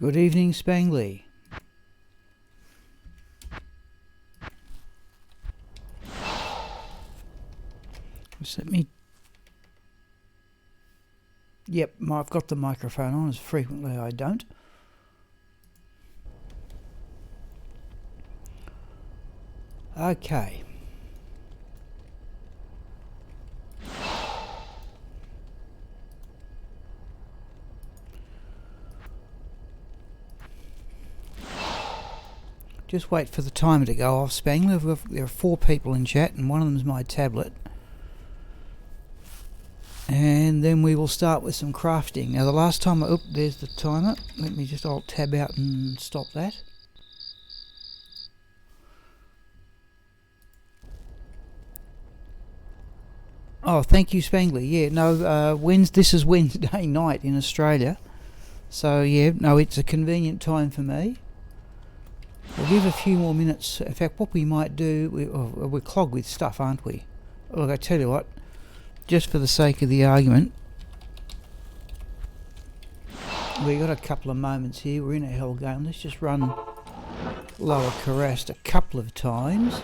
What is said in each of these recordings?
Good evening, Spangley. Just let me... Yep, I've got the microphone on, as frequently I don't. Okay. Just wait for the timer to go off, Spangler. There are 4 people in chat and one of them is my tablet. And then we will start with some crafting. Now the last time there's the timer. Let me just alt tab out and stop that. Oh, thank you, Spangler. Yeah, no, this is Wednesday night in Australia. So yeah, no, it's a convenient time for me. We'll give a few more minutes. In fact, what we might do, we're clogged with stuff, aren't we? Look, I tell you what, just for the sake of the argument, we got a couple of moments here. We're in a hell game. Let's just run Lower Karast a couple of times.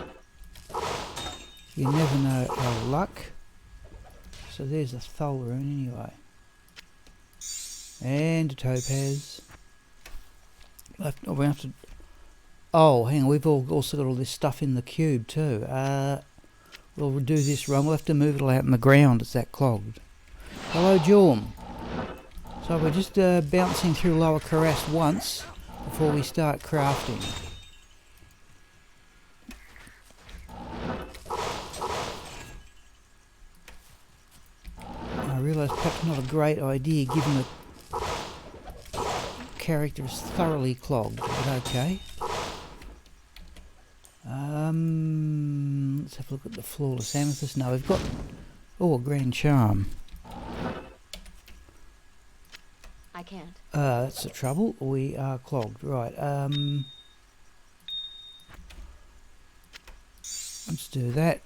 You never know our luck. So there's a Thol rune anyway. And a Topaz. We have to... Oh, hang on, we've also got all this stuff in the cube too. We'll do this wrong. We'll have to move it all out in the ground. It's that clogged. Hello, Jorm. So we're just bouncing through Lower Karast once before we start crafting. I realise perhaps not a great idea given the character is thoroughly clogged, but okay. Let's have a look at the flawless amethyst. No, we've got... Oh, a grand charm. I can't. That's the trouble. We are clogged. Right. Let's do that.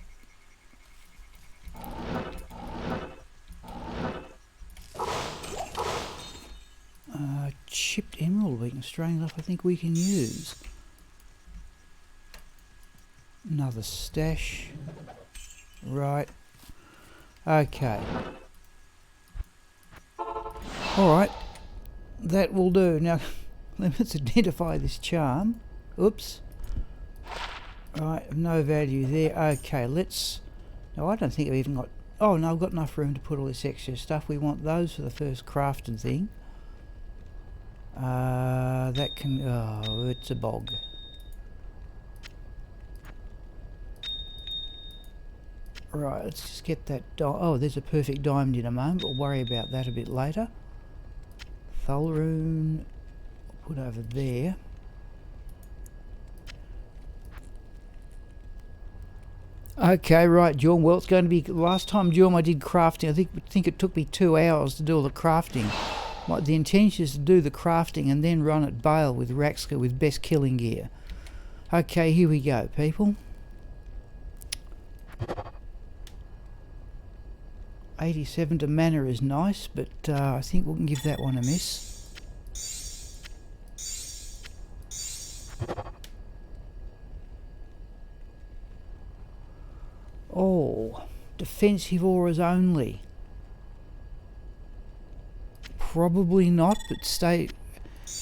Chipped emerald weakness. Strange enough, I think we can use. Another stash. Right. Okay. Alright. That will do. Now, let's identify this charm. Oops. Right, no value there. Okay, let's... No, I don't think I've even got... Oh, no, I've got enough room to put all this extra stuff. We want those for the first crafted thing. That can... Oh, it's a bog. Right, let's just get that... Oh, there's a perfect diamond in a moment. We'll worry about that a bit later. Thol rune. Put over there. Okay, right, Jorm. Well, it's going to be... Last time, Jorm, I did crafting. I think it took me 2 hours to do all the crafting. The intention is to do the crafting and then run at Baal with Raxka with best killing gear. Okay, here we go, people. 87 to mana is nice, but I think we can give that one a miss. Oh, defensive auras only. Probably not, but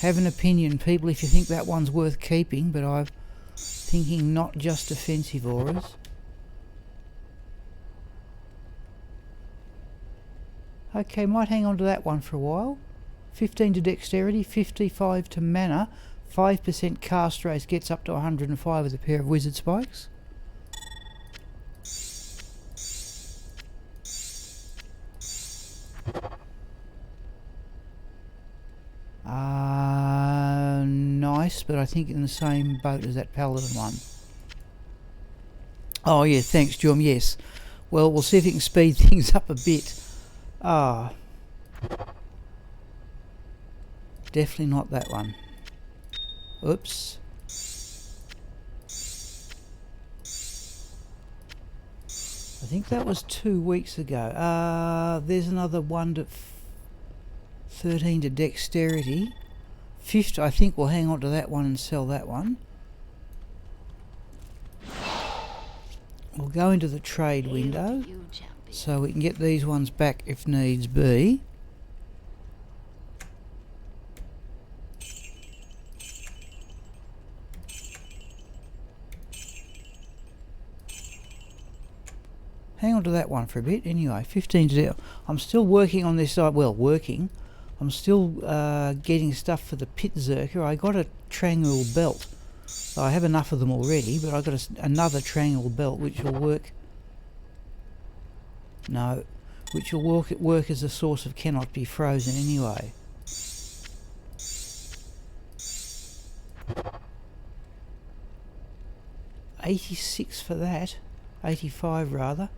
have an opinion, people, if you think that one's worth keeping, but I'm thinking not just defensive auras. Okay, might hang on to that one for a while. 15 to dexterity, 55 to mana, 5% cast race gets up to 105 with a pair of wizard spikes. Nice, but I think in the same boat as that paladin one. Oh yeah, thanks, Jorm. Yes. Well, we'll see if it can speed things up a bit. Definitely not that one. Oops. I think that was 2 weeks ago. There's another one to 13 to dexterity, Fifth, I think we'll hang on to that one and sell that one. We'll go into the trade window so we can get these ones back if needs be. Hang on to that one for a bit. Anyway, 15 to do. I'm still working on this. Well, working. I'm still getting stuff for the pit zerker. I got a triangle belt. I have enough of them already, but I got another triangle belt which will work. No, which will work as a source of cannot be frozen anyway. $86 for that. 85 rather.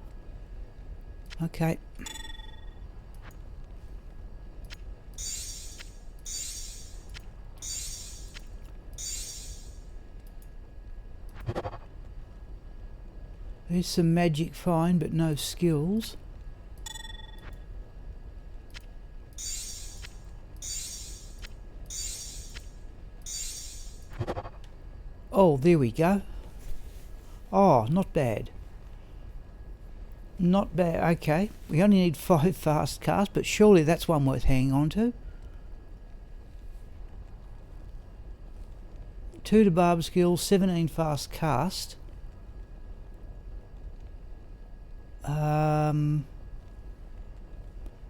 Okay. There's some magic find, but no skills. Oh, there we go. Oh, not bad. Not bad. Okay, we only need 5 fast casts, but surely that's one worth hanging on to. 2 to barb skills, 17 fast cast.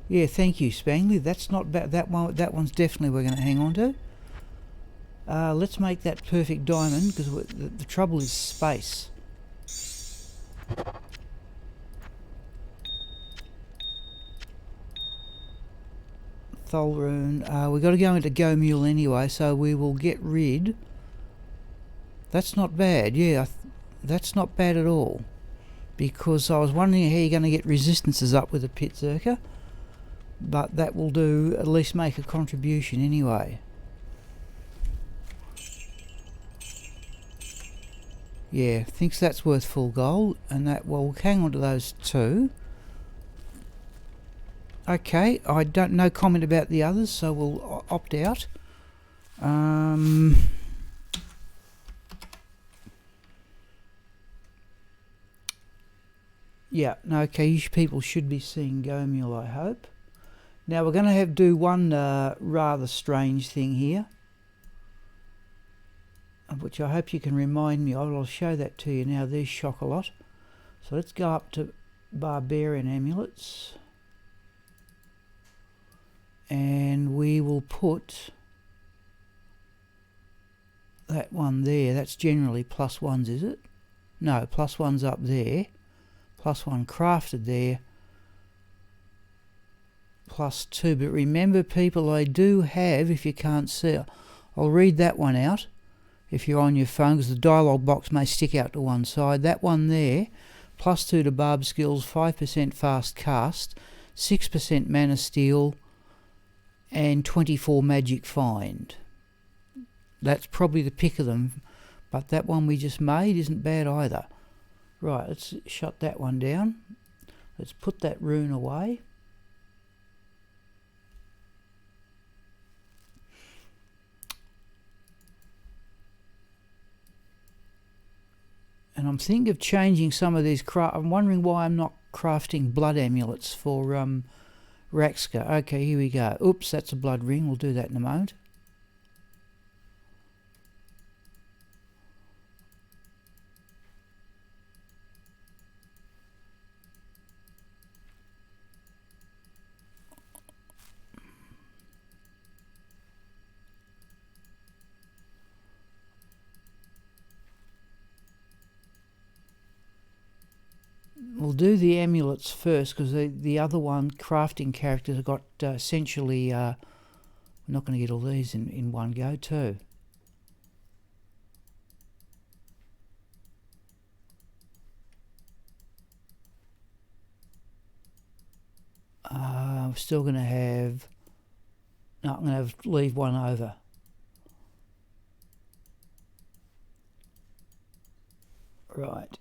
Yeah, thank you, Spangley. That's not bad. That one's definitely we're going to hang on to. Let's make that perfect diamond, because the trouble is space. Thol rune. We've got to go into Go Mule anyway, so we will get rid. That's not bad. Yeah, that's not bad at all. Because I was wondering how you're going to get resistances up with a pit zerker, but that will do. At least make a contribution anyway. Yeah, thinks that's worth full gold, and that we'll hang on to those 2. Okay, I don't no comment about the others, so we'll opt out. Yeah, no, okay, you people should be seeing Go Mule, I hope. Now we're going to do one rather strange thing here, which I hope you can remind me of. I'll show that to you now. There's Chocolat. So let's go up to Barbarian Amulets. And we will put that one there. That's generally +1s, is it? No, +1's up there. +1 crafted there. +2. But remember, people, I do have, if you can't see, I'll read that one out if you're on your phone, because the dialogue box may stick out to one side. That one there, +2 to barb skills, 5% fast cast, 6% mana steel, and 24 magic find. That's probably the pick of them, but that one we just made isn't bad either. Right, let's shut that one down. Let's put that rune away. And I'm thinking of changing some of these I'm wondering why I'm not crafting blood amulets for Raxka. Okay, here we go. Oops, that's a blood ring. We'll do that in a moment. We'll do the amulets first, because the other one, crafting characters, have got essentially... we're not going to get all these in one go too. I'm still going to have... No, I'm going to leave one over. Right.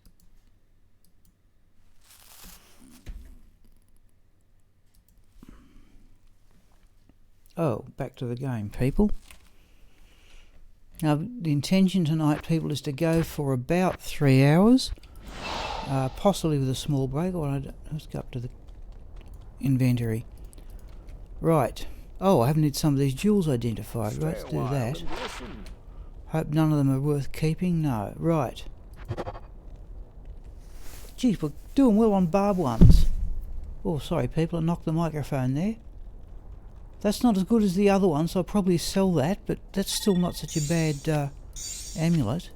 Oh, back to the game, people. Now, the intention tonight, people, is to go for about 3 hours, possibly with a small break. Let's go up to the inventory. Right. Oh, I haven't had some of these jewels identified. Right, let's do that. Hope none of them are worth keeping. No. Right. Geez, we're doing well on barb ones. Oh, sorry, people. I knocked the microphone there. That's not as good as the other one, so I'll probably sell that, but that's still not such a bad amulet.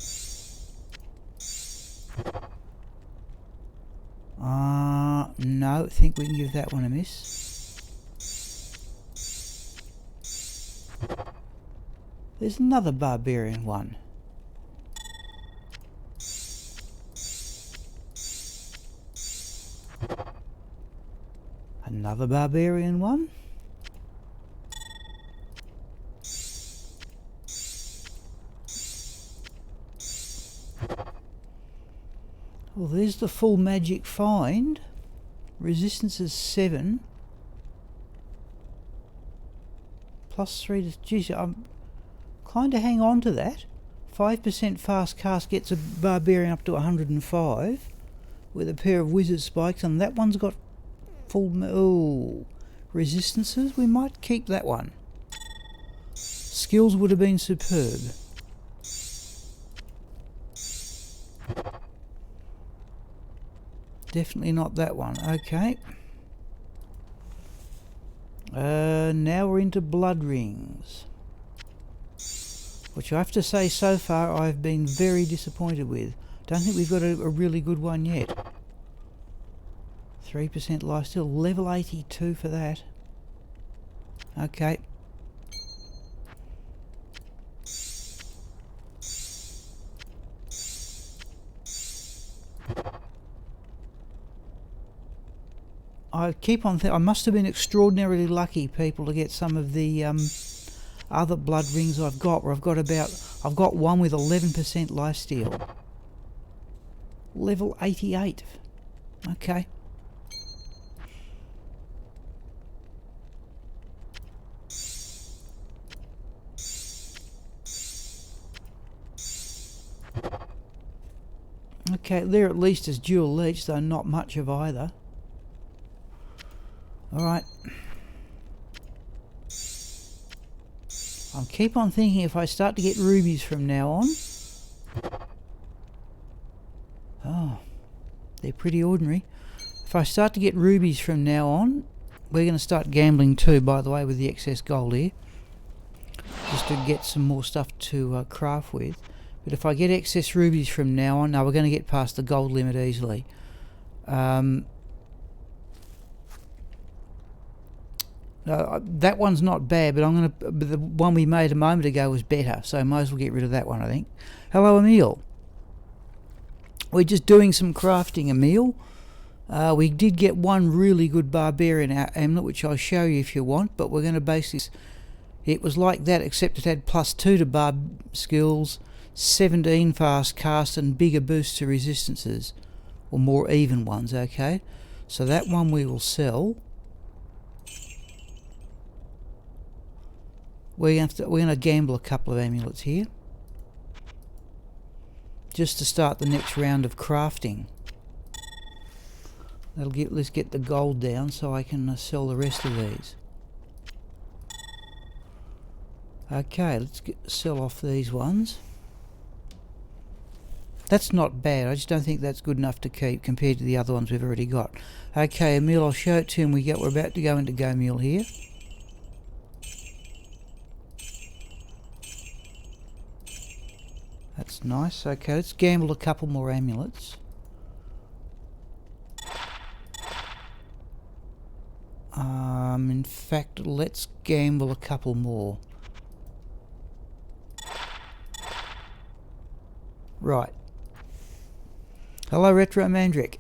No, I think we can give that one a miss. There's another barbarian one. Another barbarian one. Well, there's the full magic find. Resistance is 7. Plus 3 to... Geez, I'm kind of hang on to that. 5% fast cast gets a barbarian up to 105 with a pair of wizard spikes, and that one's got full resistances. We might keep that one. Skills would have been superb. Definitely not that one. Okay. Now we're into blood rings, which I have to say so far I've been very disappointed with. Don't think we've got a really good one yet. 3% lifesteal, level 82 for that. Okay. I keep on I must have been extraordinarily lucky, people, to get some of the other blood rings I've got, where I've got one with 11% lifesteal. Level 88. Okay. Okay, there at least is dual leech, though not much of either. Alright. I'll keep on thinking if I start to get rubies from now on. Oh, they're pretty ordinary. If I start to get rubies from now on, we're going to start gambling too, by the way, with the excess gold here. Just to get some more stuff to craft with. But if I get excess rubies from now on, no, we're going to get past the gold limit easily. That one's not bad, but the one we made a moment ago was better, so I might as well get rid of that one, I think. Hello, Emil. We're just doing some crafting, Emil. We did get one really good barbarian amulet, which I'll show you if you want, but we're going to base this... It was like that, except it had +2 to barb skills, 17 fast cast, and bigger boosts to resistances, or more even ones, okay? So that one we will sell. We're going to gamble a couple of amulets here, just to start the next round of crafting. Let's get the gold down so I can sell the rest of these. Okay, let's sell off these ones. That's not bad. I just don't think that's good enough to keep compared to the other ones we've already got. Okay, Emil, I'll show it to him. We're about to go into Go Mule here. That's nice. Okay, let's gamble a couple more amulets. In fact, let's gamble a couple more. Right. Hello, Retro Mandrick.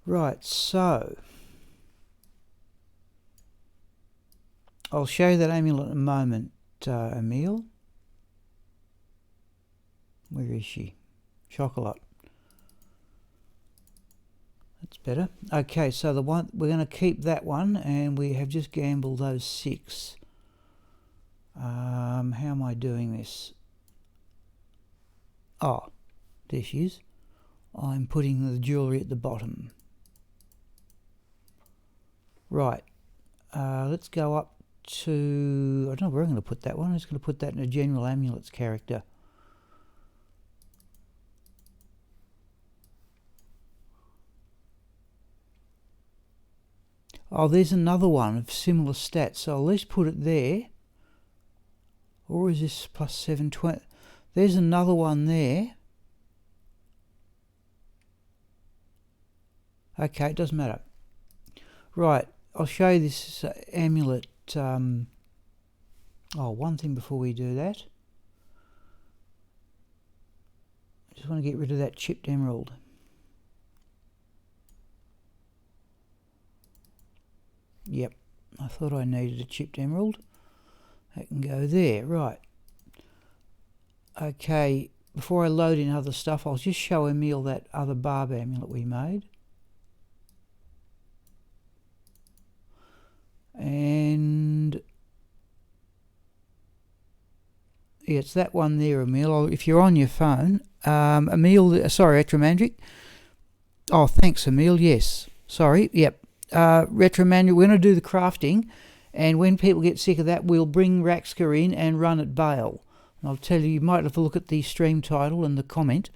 Right, so I'll show you that amulet in a moment, Emil. Where is she? Chocolate. Let's better. Okay, so the one we're going to keep that one, and we have just gambled those 6. How am I doing this? Oh, there she is. I'm putting the jewellery at the bottom. Right. Let's go up to... I don't know where I'm going to put that one. I'm just going to put that in a general amulets character. Oh, there's another one of similar stats. So I'll at least put it there. Or is this plus 720? There's another one there. Okay, it doesn't matter. Right, I'll show you this amulet. One thing before we do that. I just want to get rid of that chipped emerald. Yep, I thought I needed a chipped emerald. That can go there, right. Okay, before I load in other stuff, I'll just show Emil that other barb amulet we made. And yeah, it's that one there, Emil. If you're on your phone, Emil, sorry, Retromandric. Oh, thanks, Emil. Yes, sorry. Yep. Retromandric. We're going to do the crafting, and when people get sick of that, we'll bring Raxka in and run at Baal. And I'll tell you, you might have a look at the stream title and the comment.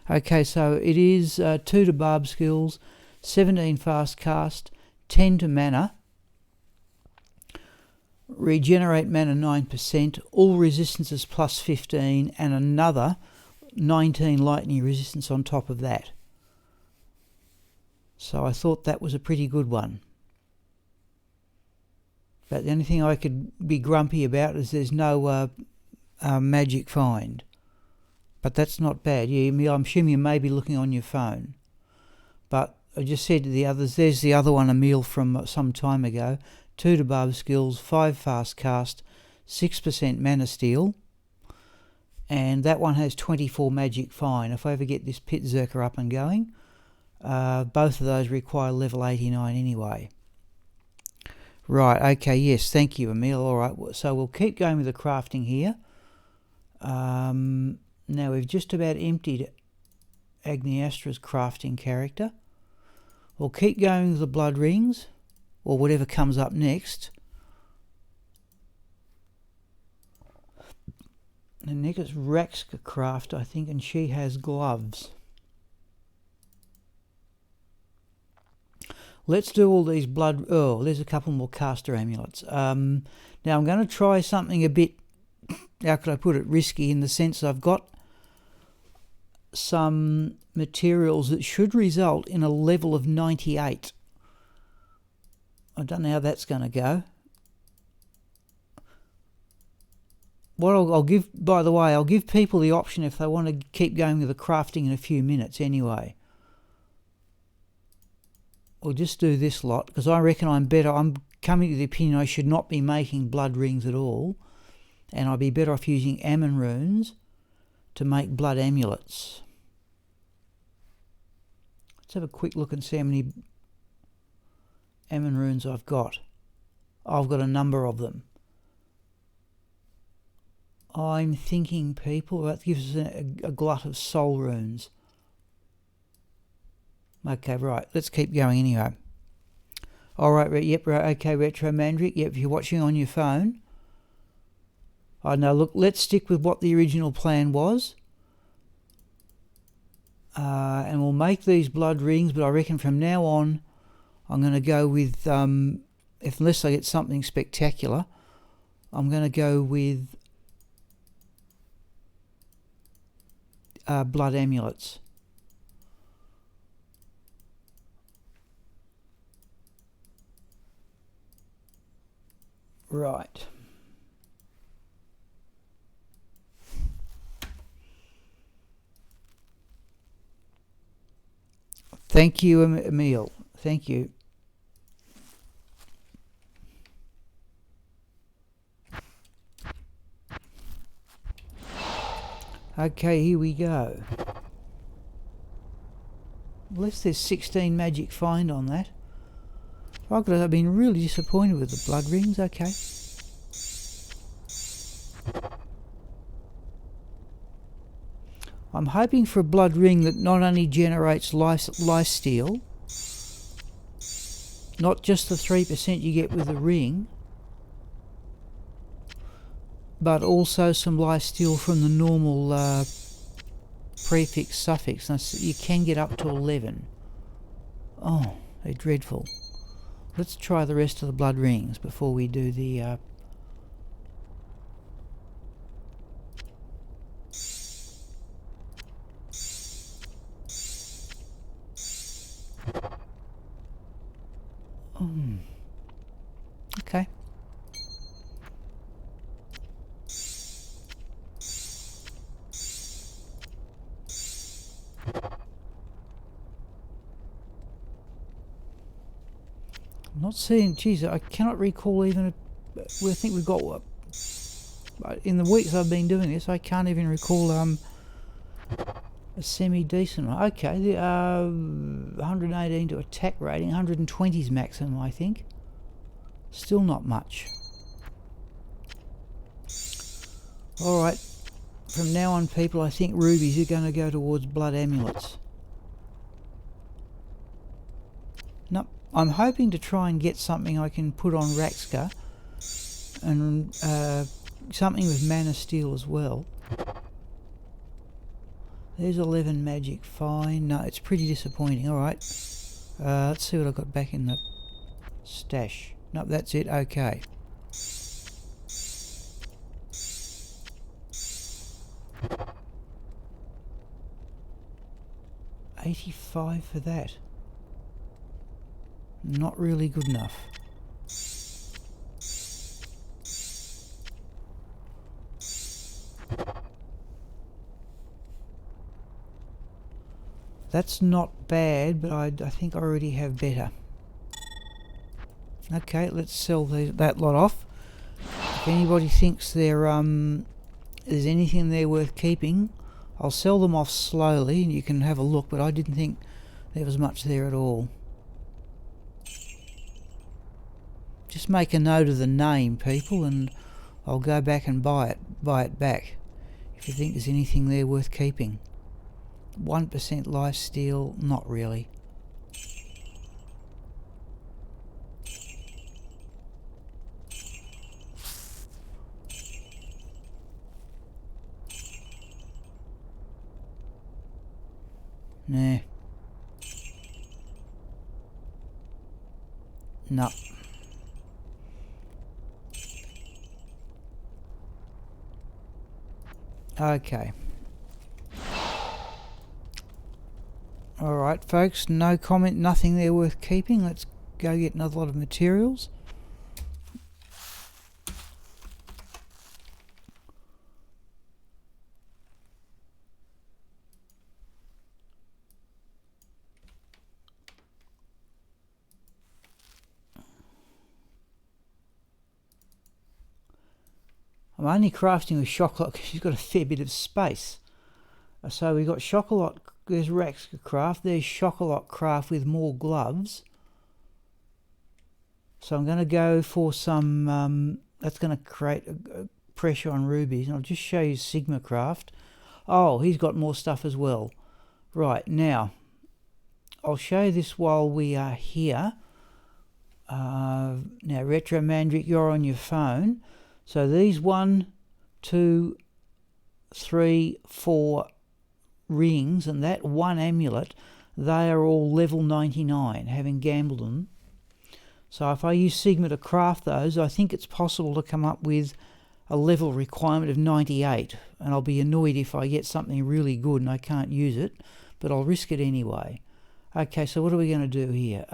Okay, so it is 2 to barb skills, 17 fast cast, 10 to mana. Regenerate mana 9%, all resistances plus 15, and another 19 lightning resistance on top of that. So I thought that was a pretty good one. But the only thing I could be grumpy about is there's no magic find. But that's not bad. Yeah, I'm assuming you may be looking on your phone. But I just said to the others, there's the other one, Emil, from some time ago. 2 to barb skills, 5 fast cast, 6% mana steal, and that one has 24 magic fine. If I ever get this pit zerker up and going, both of those require level 89 anyway. Right, okay, yes, thank you, Emil. All right, so we'll keep going with the crafting here. Now we've just about emptied Agniastra's crafting character. We'll keep going with the blood rings, or whatever comes up next. And next is Raxka craft, I think, and she has gloves. Let's do all these blood... Oh, there's a couple more caster amulets. Now I'm going to try something a bit, how could I put it, risky, in the sense I've got some materials that should result in a level of 98. I don't know how that's going to go. What I'll give, by the way, I'll give people the option if they want to keep going with the crafting in a few minutes anyway. We'll just do this lot, because I reckon I'm better. I'm coming to the opinion I should not be making blood rings at all, and I'd be better off using Ammon runes to make blood amulets. Let's have a quick look and see how many Ammon runes I've got. I've got a number of them. I'm thinking, people, that gives us a glut of soul runes. Okay, right, let's keep going anyway. Alright, yep, right, okay, Retromandric, yep, if you're watching on your phone. I know, look, let's stick with what the original plan was. And we'll make these blood rings, but I reckon from now on, I'm going to go with, unless I get something spectacular, I'm going to go with blood amulets. Right. Thank you, Emil. Thank you. Okay, here we go. Unless there's 16 magic find on that. I've been really disappointed with the blood rings. Okay. I'm hoping for a blood ring that not only generates lifesteal, not just the 3% you get with the ring, but also some lifesteal from the normal prefix suffix. Now, you can get up to 11. Oh, they're dreadful. Let's try the rest of the blood rings before we do the okay. I'm not seeing, geez, I cannot recall even I think we've got what in the weeks I've been doing this, I can't even recall a semi-decent one. Okay, the 118 to attack rating, 120 is maximum, I think. Still not much. Alright, from now on, people, I think rubies are going to go towards blood amulets. Nope, I'm hoping to try and get something I can put on Raxka, and something with mana steel as well. There's 11 magic, fine. No, it's pretty disappointing. Alright, let's see what I've got back in the stash. Nope, that's it, okay. $85 for that. Not really good enough. That's not bad, but I think I already have better. Okay, let's sell that lot off. If anybody thinks there's anything there worth keeping, I'll sell them off slowly and you can have a look, but I didn't think there was much there at all. Just make a note of the name, people, and I'll go back and buy it back if you think there's anything there worth keeping. 1% lifesteal, not really. Nah. No. Okay. Alright folks, no comment, nothing there worth keeping. Let's go get another lot of materials. I'm only crafting with Chocolat because she's got a fair bit of space. So we've got Chocolat, there's Raxka craft, there's Chocolat craft with more gloves. So I'm going to go for some, that's going to create a pressure on rubies. And I'll just show you Sigma craft. Oh, he's got more stuff as well. Right, now, I'll show you this while we are here. Now, Retro Mandrick, you're on your phone. So these 1, 2, 3, 4 rings and that one amulet, they are all level 99, having gambled them. So if I use Sigma to craft those, I think it's possible to come up with a level requirement of 98, and I'll be annoyed if I get something really good and I can't use it, but I'll risk it anyway. Okay, so what are we going to do here?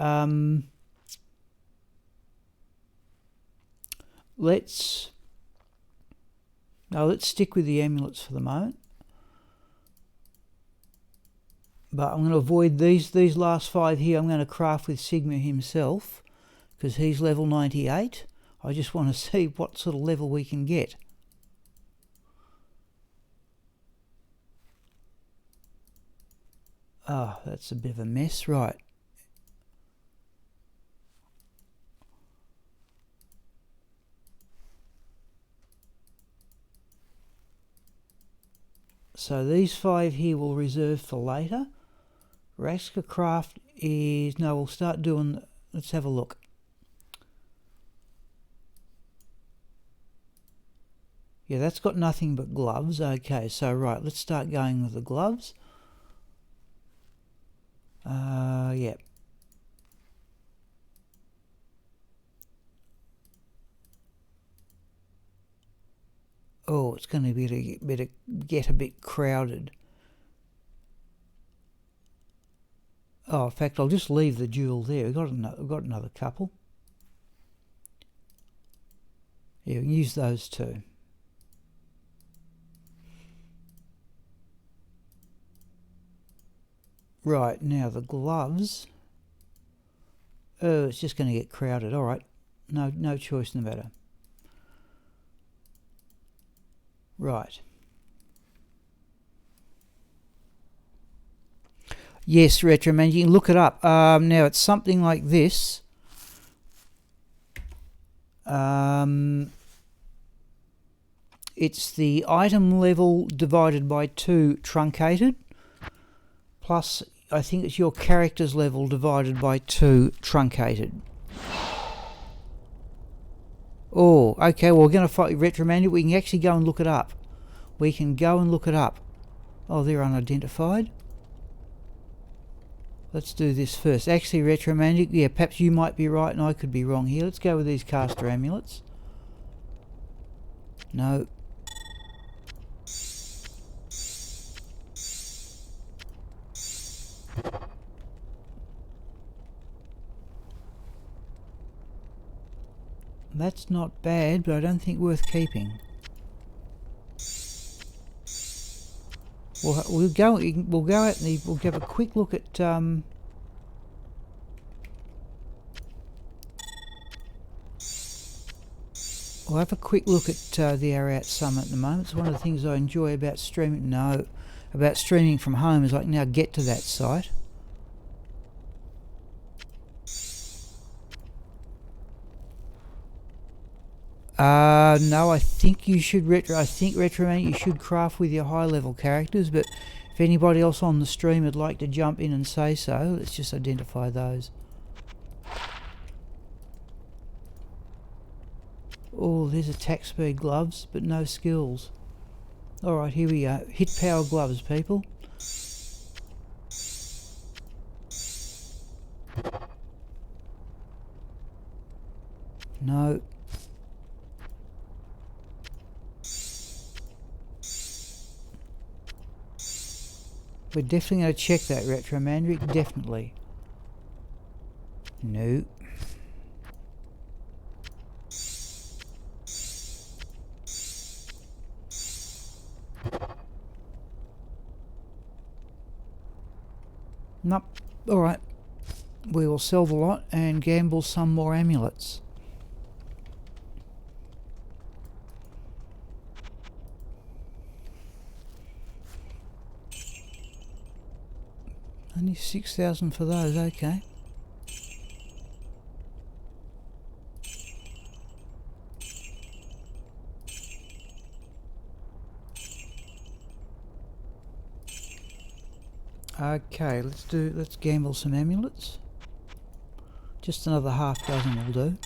Let's stick with the amulets for the moment. But I'm going to avoid these last 5 here. I'm going to craft with Sigma himself because he's level 98. I just want to see what sort of level we can get. Oh, that's a bit of a mess, right. So these 5 here we'll reserve for later. Raxka craft is... No, we'll start doing... Let's have a look. Yeah, that's got nothing but gloves. Okay, so right, let's start going with the gloves. Yeah. Oh, it's going to be get a bit crowded. Oh, in fact, I'll just leave the jewel there. We've got another couple. Yeah, we can use those too. Right, now the gloves. Oh, it's just going to get crowded. All right, no choice in the matter. Right. Yes, Retro Man, you can look it up. Now it's something like this. It's the item level divided by 2 truncated, plus I think it's your character's level divided by 2 truncated. Oh, okay, well, we're going to fight Retromantic. We can actually go and look it up. We can go and look it up. Oh, they're unidentified. Let's do this first. Actually, Retromantic, yeah, perhaps you might be right and I could be wrong here. Let's go with these caster amulets. No. That's not bad, but I don't think worth keeping. We'll go out and we'll have a quick look at we'll have a quick look at the Ararat Summit at the moment. It's one of the things I enjoy about streaming. No, about streaming from home is I can now get to that site. No, I think you should Retroman, you should craft with your high level characters, but if anybody else on the stream would like to jump in and say so, let's just identify those. Oh, there's attack speed gloves, but no skills. Alright, here we go. Hit power gloves, people. No. We're definitely going to check that, Retro Mandrick, definitely. No. Nope. Alright. We will sell the lot and gamble some more amulets. Only 6,000 for those, okay. Okay, let's gamble some amulets. Just another half dozen will do.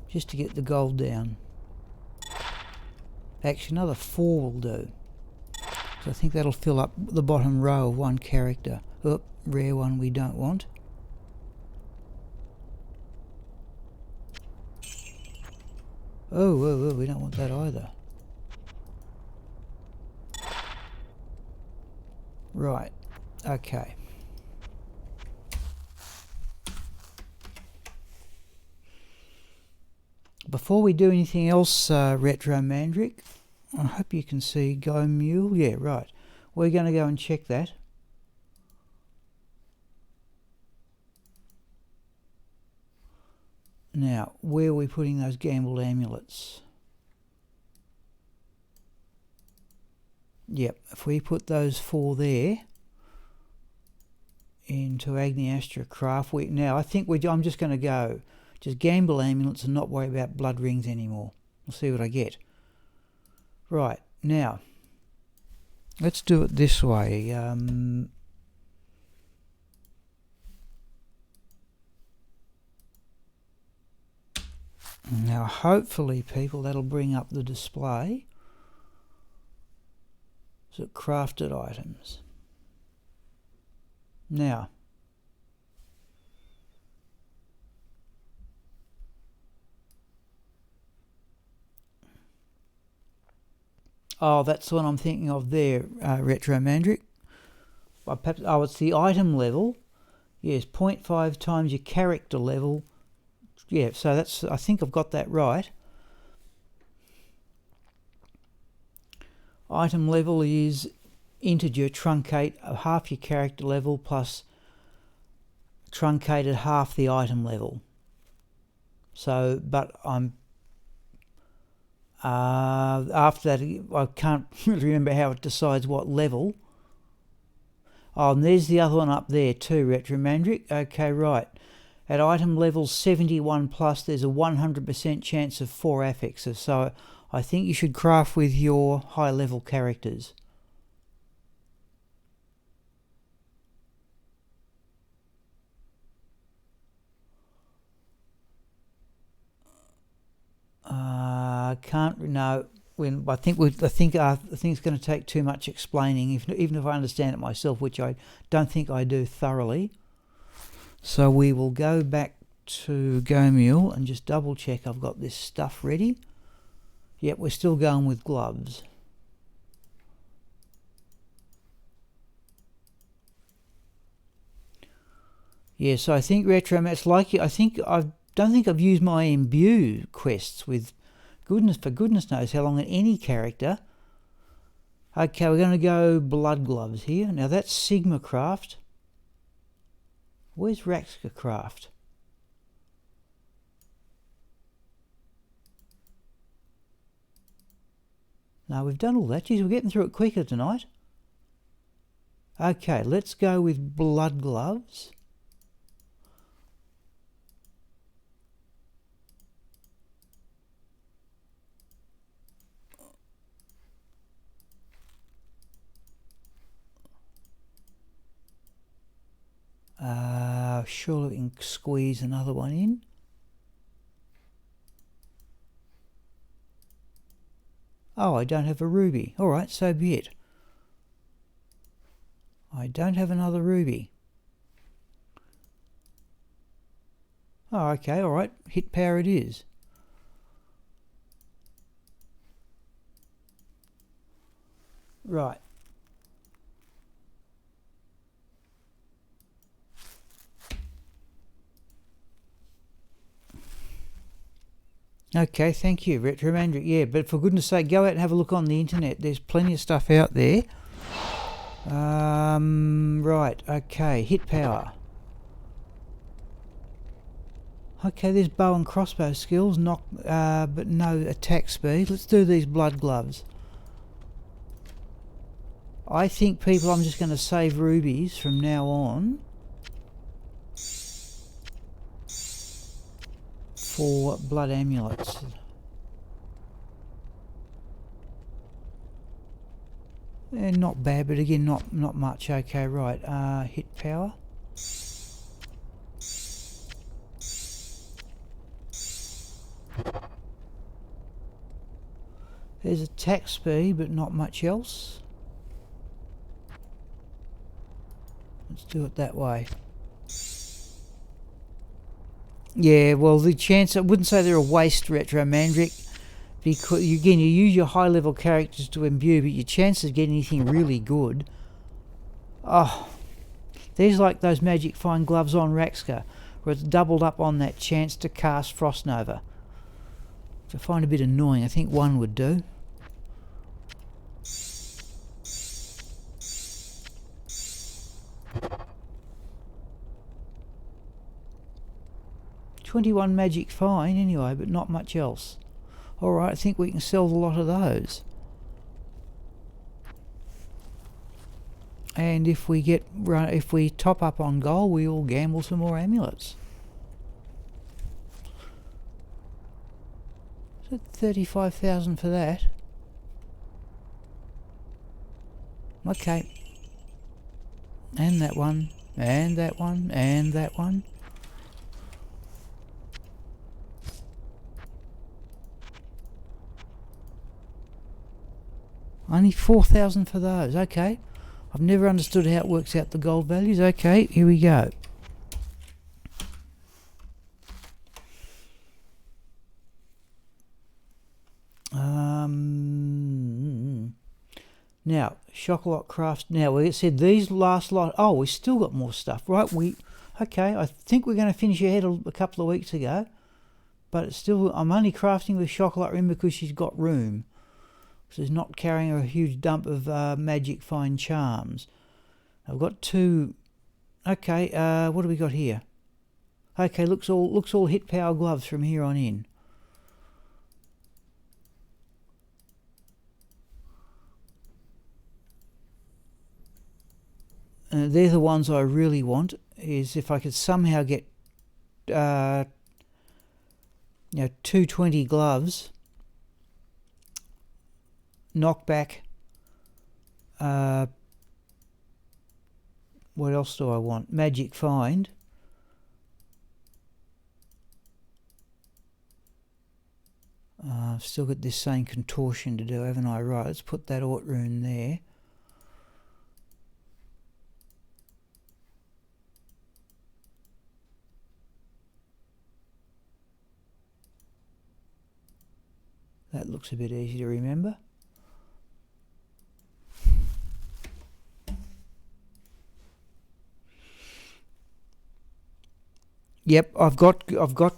Just to get the gold down. Actually, another 4 will do. So I think that'll fill up the bottom row of one character. Oh, rare one we don't want. Oh, we don't want that either. Right, okay. Before we do anything else, Retro Mandrick, I hope you can see Go Mule. Yeah, right. We're going to go and check that. Now, where are we putting those gambled amulets? Yep, if we put those 4 there, into Agni Astra Craft. Now I think I'm just going to go just gamble amulets and not worry about blood rings anymore. We'll see what I get. Right, now let's do it this way. Now hopefully, people, that'll bring up the display. So crafted items. Now, oh, that's what I'm thinking of there, Retro Mandrick. Perhaps, oh, it's the item level. Yes, 0.5 times your character level. Yeah, so that's, I think I've got that right. Item level is integer truncate half your character level plus truncated half the item level. So, but I'm after that I can't really remember how it decides what level. Oh, and there's the other one up there too, Retro Mandrick. Okay, right. At item level 71 plus, there's a 100% chance of 4 affixes. So I think you should craft with your high level characters. Can't no. I think it's going to take too much explaining. Even if I understand it myself, which I don't think I do thoroughly. So we will go back to Gomule and just double check I've got this stuff ready. Yep, we're still going with gloves. Yeah, so I think Retro, it's like I don't think I've used my imbue quests with goodness knows how long at any character. Okay, we're going to go blood gloves here. Now that's Sigma Craft. Where's Raxka Craft? No, we've done all that. Geez, we're getting through it quicker tonight. Okay, let's go with blood gloves. Surely we can squeeze another one in. Oh, I don't have a ruby. All right, so be it. I don't have another ruby. Oh, okay, all right. Hit power it is. Right. Okay, thank you, Retro Mandrick. Yeah, but for goodness sake, go out and have a look on the internet. There's plenty of stuff out there. Right, okay, hit power. Okay, there's bow and crossbow skills, but no attack speed. Let's do these blood gloves. I think, people, I'm just going to save rubies from now on for blood amulets. Not bad, but again, not much. Okay, right. Hit power. There's attack speed, but not much else. Let's do it that way. Yeah, well, the chance, I wouldn't say they're a waste, Retro Mandrick, because again, you use your high level characters to imbue, but your chances of getting anything really good, oh, there's like those magic fine gloves on Raxka, where it's doubled up on that chance to cast Frost Nova, which I find a bit annoying. I think one would do. $21 magic fine anyway, but not much else. Alright, I think we can sell a lot of those. And if we top up on gold, we will gamble some more amulets. Is it 35,000 for that? Okay. And that one, and that one, and that one. Only 4,000 for those. Okay. I've never understood how it works out the gold values. Okay, here we go. Now, Chocolat Crafts. Now, we said these last lot. Oh, we still got more stuff, right? Okay, I think we're going to finish ahead a couple of weeks ago. But it's still, I'm only crafting with Chocolat Rim because she's got room. She's not carrying a huge dump of magic fine charms. I've got two. Okay, what do we got here? Okay, looks all hit power gloves from here on in. They're the ones I really want. Is if I could somehow get 220 gloves, knockback. What else do I want? Magic find. I've still got this same contortion to do, haven't I? Right, let's put that Ort rune there. That looks a bit easy to remember. Yep, I've got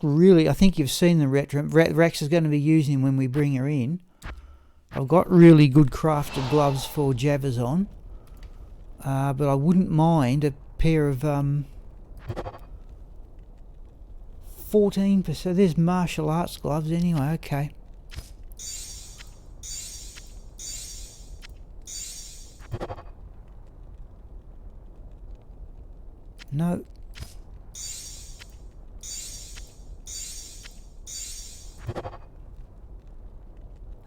really. I think you've seen the retro. Rax is going to be using them when we bring her in. I've got really good crafted gloves for Javazon, but I wouldn't mind a pair of 14%. There's martial arts gloves anyway. Okay. No.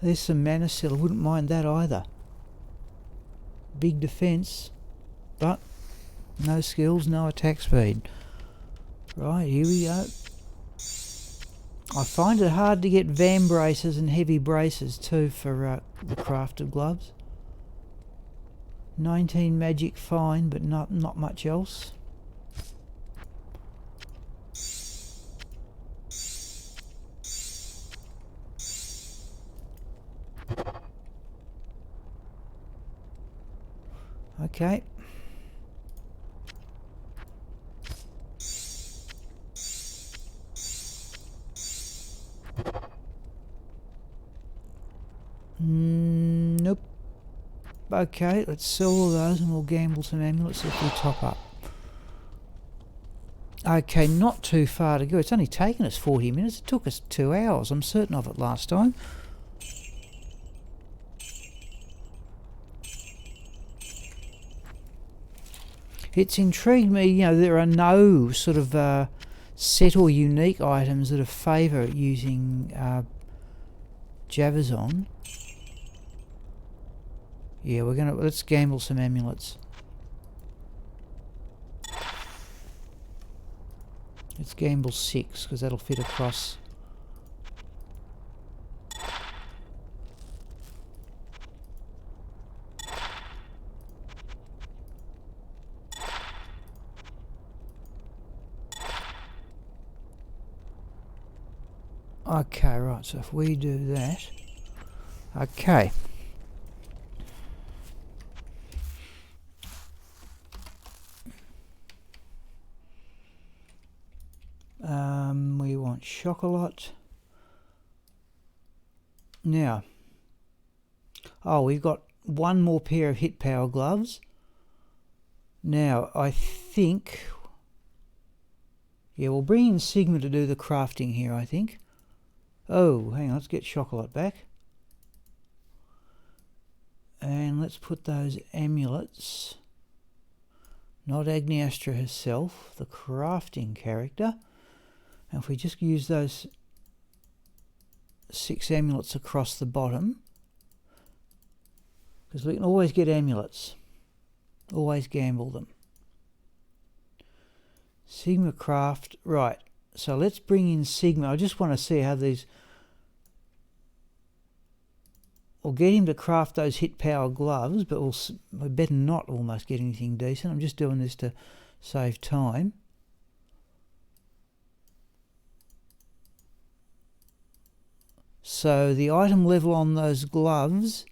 There's some Manasil. I wouldn't mind that either. Big defense, but no skills, no attack speed. Right, here we go. I find it hard to get Vam braces and heavy braces too for the crafted gloves. 19 magic fine, but not much else. Okay. Nope. Okay, let's sell all those and we'll gamble some amulets if we top up. Okay, not too far to go. It's only taken us 40 minutes. It took us 2 hours. I'm certain of it last time. It's intrigued me, there are no sort of set or unique items that are favour using Javazon. Yeah, let's gamble some amulets. Let's gamble 6 because that'll fit across. Okay, right, so if we do that, okay. We want chocolate. Now, we've got one more pair of hit power gloves. Now, I think, we'll bring in Sigma to do the crafting here, I think. Oh, hang on, let's get chocolate back. And let's put those amulets. not Agniastra herself, the crafting character. And if we just use those 6 amulets across the bottom, because we can always get amulets, always gamble them. Sigma craft, right, so let's bring in Sigma. I just want to see how these, we'll get him to craft those hit power gloves, but we better not almost get anything decent. I'm just doing this to save time. So the item level on those gloves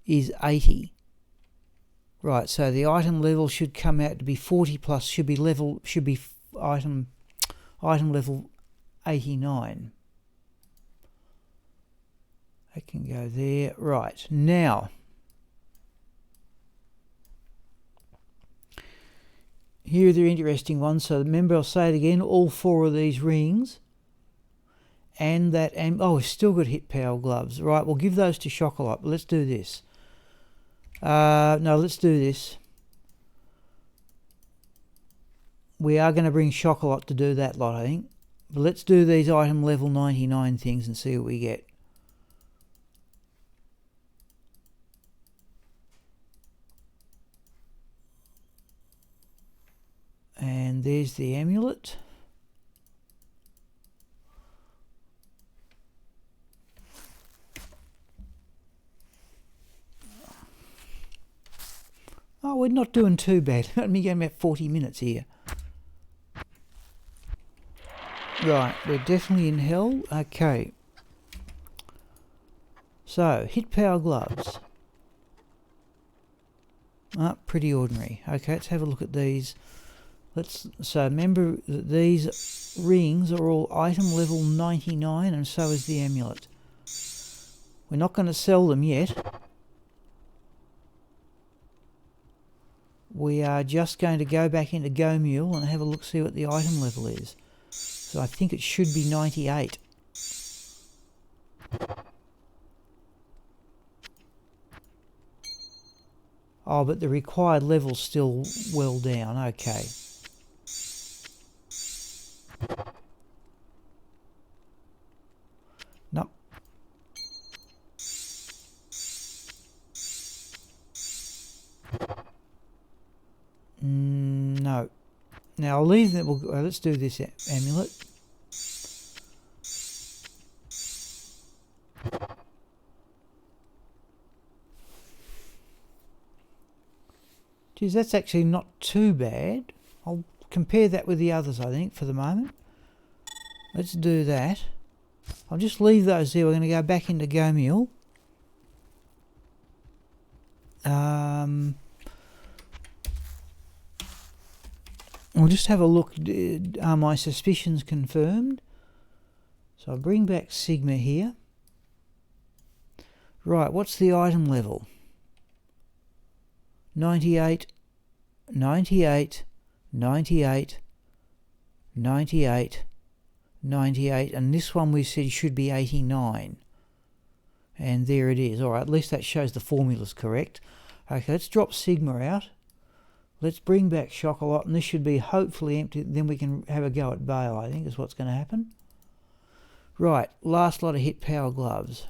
is 80. Right, so the item level should come out to be 40 plus, should be item level 89. That can go there. Right, now here are the interesting ones. So remember, I'll say it again, all 4 of these rings and that, and oh, we've still got hit power gloves. Right, we'll give those to Chocolat. Let's do this. No, let's do this. We are going to bring Chocolat to do that lot, I think. But let's do these item level 99 things and see what we get. And there's the amulet. Oh, we're not doing too bad. Let me go about 40 minutes here. Right, we're definitely in hell. Okay. So, hit power gloves. Ah, pretty ordinary. Okay, let's have a look at these. So remember that these rings are all item level 99 and so is the amulet. We're not going to sell them yet. We are just going to go back into Go Mule and have a look, see what the item level is. So I think it should be 98. Oh, but the required level's still well down. Okay. Nope. No. Now I'll leave that. Let's do this amulet. Geez, that's actually not too bad. I'll compare that with the others, I think, for the moment. Let's do that. I'll just leave those there. We're going to go back into Go Mule. We'll just have a look. Are my suspicions confirmed? So I'll bring back Sigma here. Right, what's the item level? 98, 98, 98, 98, 98, and this one we said should be 89. And there it is. Alright, at least that shows the formula's correct. Okay, let's drop Sigma out. Let's bring back Chocolat, and this should be hopefully empty. Then we can have a go at Baal, I think is what's going to happen. Right, last lot of hit power gloves.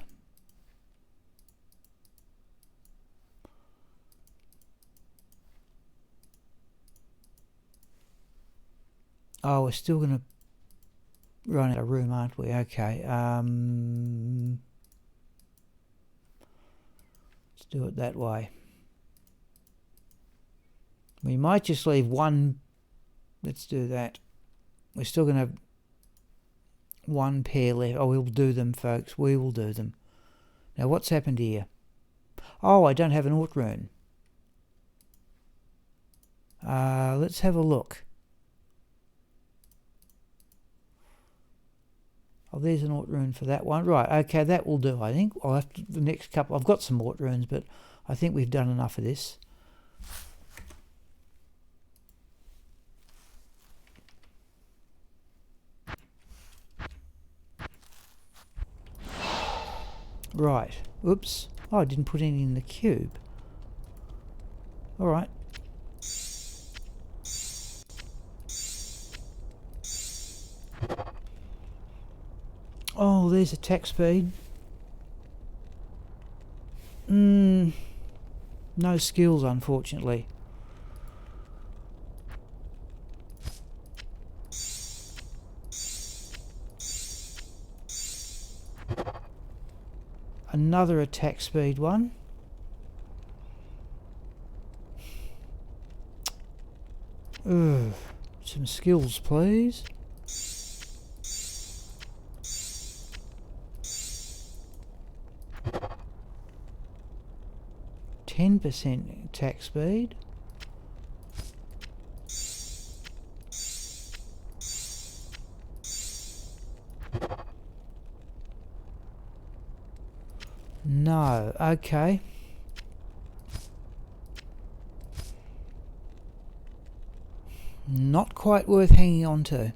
Oh, we're still going to run out of room, aren't we? Okay. Let's do it that way. We might just leave one. Let's do that. We're still going to have one pair left. Oh, we'll do them, folks. We will do them. Now, what's happened here? Oh, I don't have an Ort rune. Let's have a look. Oh, there's an Ort rune for that one. Right, okay, that will do, I think. I'll have to, the next couple. I've got some Ort runes, but I think we've done enough of this. Right. Oops. Oh, I didn't put any in the cube. Alright. Oh, there's attack speed. No skills, unfortunately. Another attack speed one. Ugh. Some skills, please. 10% attack speed. No, okay. Not quite worth hanging on to.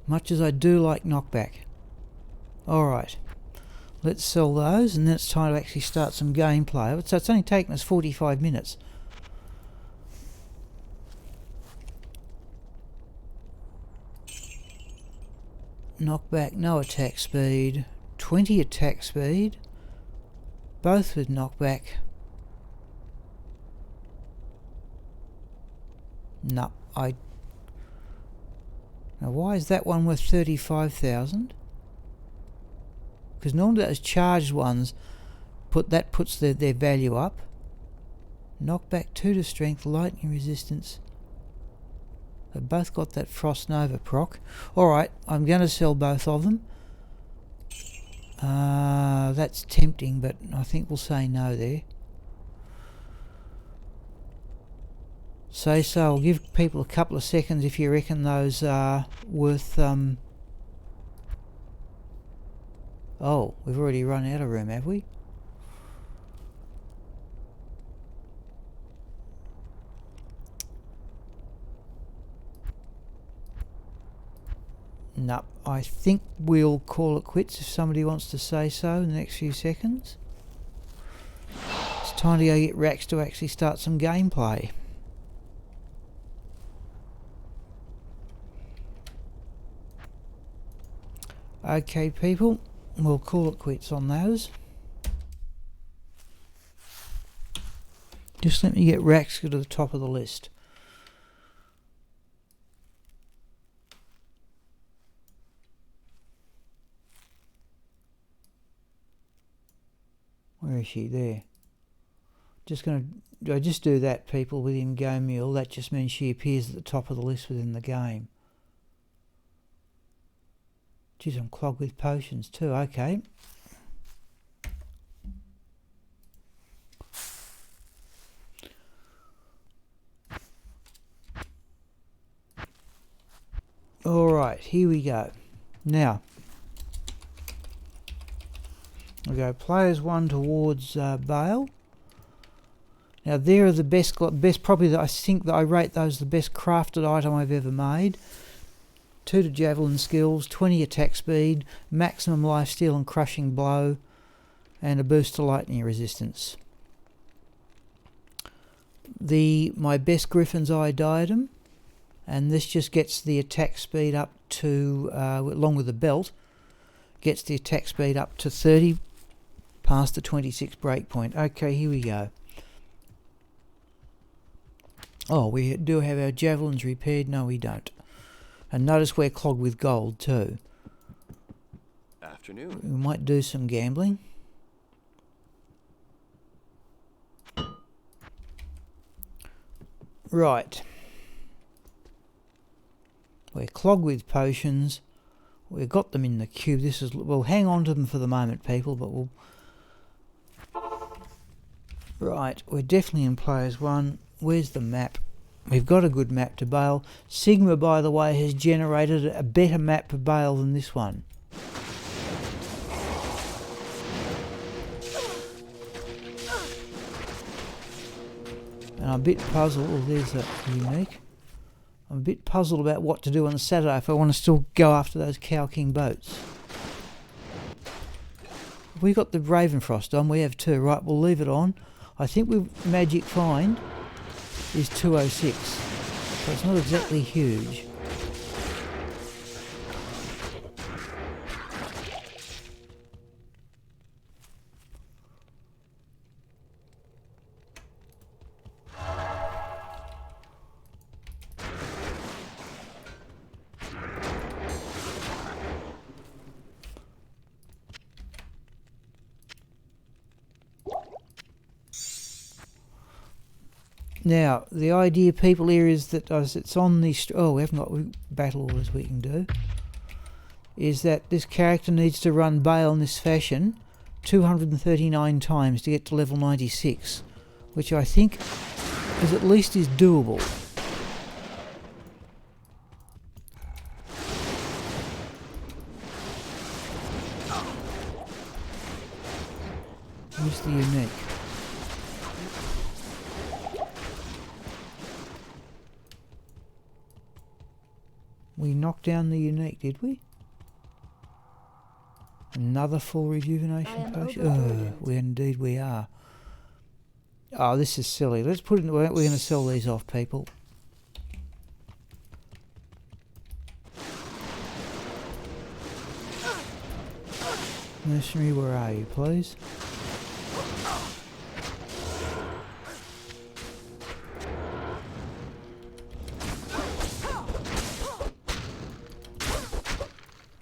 Much as I do like knockback. Alright. Let's sell those, and then it's time to actually start some gameplay. So it's only taken us 45 minutes. Knockback, no attack speed. 20 attack speed. Both with knockback. No, Now why is that one worth 35,000? Because normally those charged ones puts their value up. Knockback 2 to strength, lightning resistance. They've both got that Frost Nova proc. Alright, I'm going to sell both of them. That's tempting, but I think we'll say no there. So I'll give people a couple of seconds if you reckon those are worth... Oh, we've already run out of room, have we? No, I think we'll call it quits if somebody wants to say so in the next few seconds. It's time to go get Rax to actually start some gameplay. Okay, people, we'll call it quits on those. Just let me get Raxka to the top of the list. Where is she? There. I just do that, people, with him go mule. That just means she appears at the top of the list within the game. Geez, I'm clogged with potions too. Okay. Alright, here we go. Now, we go players 1 towards Baal. Now, there are the best probably I think that I rate those the best crafted item I've ever made. 2 to javelin skills, 20 attack speed, maximum lifesteal and crushing blow, and a boost to lightning resistance. My best Griffin's Eye diadem, and this just gets the attack speed up to, along with the belt, gets the attack speed up to 30 past the 26 breakpoint. Okay, here we go. Oh, we do have our javelins repaired. No, we don't. And notice we're clogged with gold too. Afternoon. We might do some gambling. Right. We're clogged with potions. We've got them in the cube. We'll hang on to them for the moment, people, but we'll... Right, we're definitely in players 1. Where's the map? We've got a good map to Baal. Sigma, by the way, has generated a better map for Baal than this one. And I'm a bit puzzled. Oh, there's that unique. I'm a bit puzzled about what to do on Saturday if I want to still go after those Cow King boats. We got the Ravenfrost on. We have 2. Right, we'll leave it on. I think magic find is 206, so it's not exactly huge. Now, the idea, people, here is that as it's on the... we haven't got battle orders we can do. Is that this character needs to run Baal in this fashion 239 times to get to level 96. Which I think is at least is doable. Where's the unique? We knocked down the unique, did we? Another full rejuvenation potion. Indeed we are. Oh, this is silly. Let's put it. We're going to sell these off, people. Mercenary, where are you, please?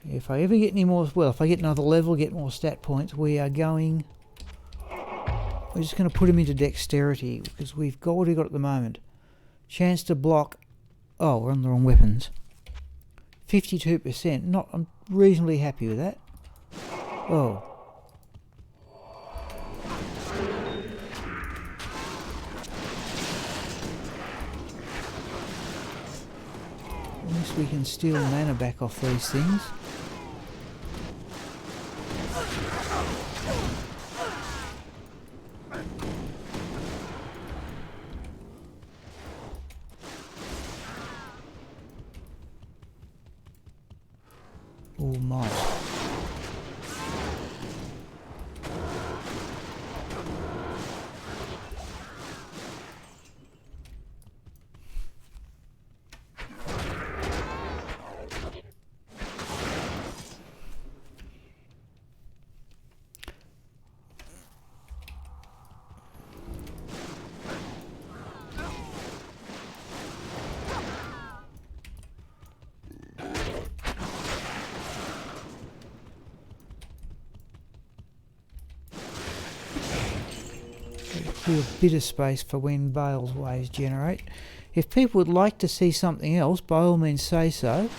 If I ever get any more, well, if I get another level, get more stat points, we are going... We're just going to put him into dexterity, because we've got what we've got at the moment. Chance to block... Oh, we're on the wrong weapons. 52%. I'm reasonably happy with that. Oh. At least we can steal mana back off these things. All might. A bit of space for when Baal's waves generate. If people would like to see something else, by all means say so.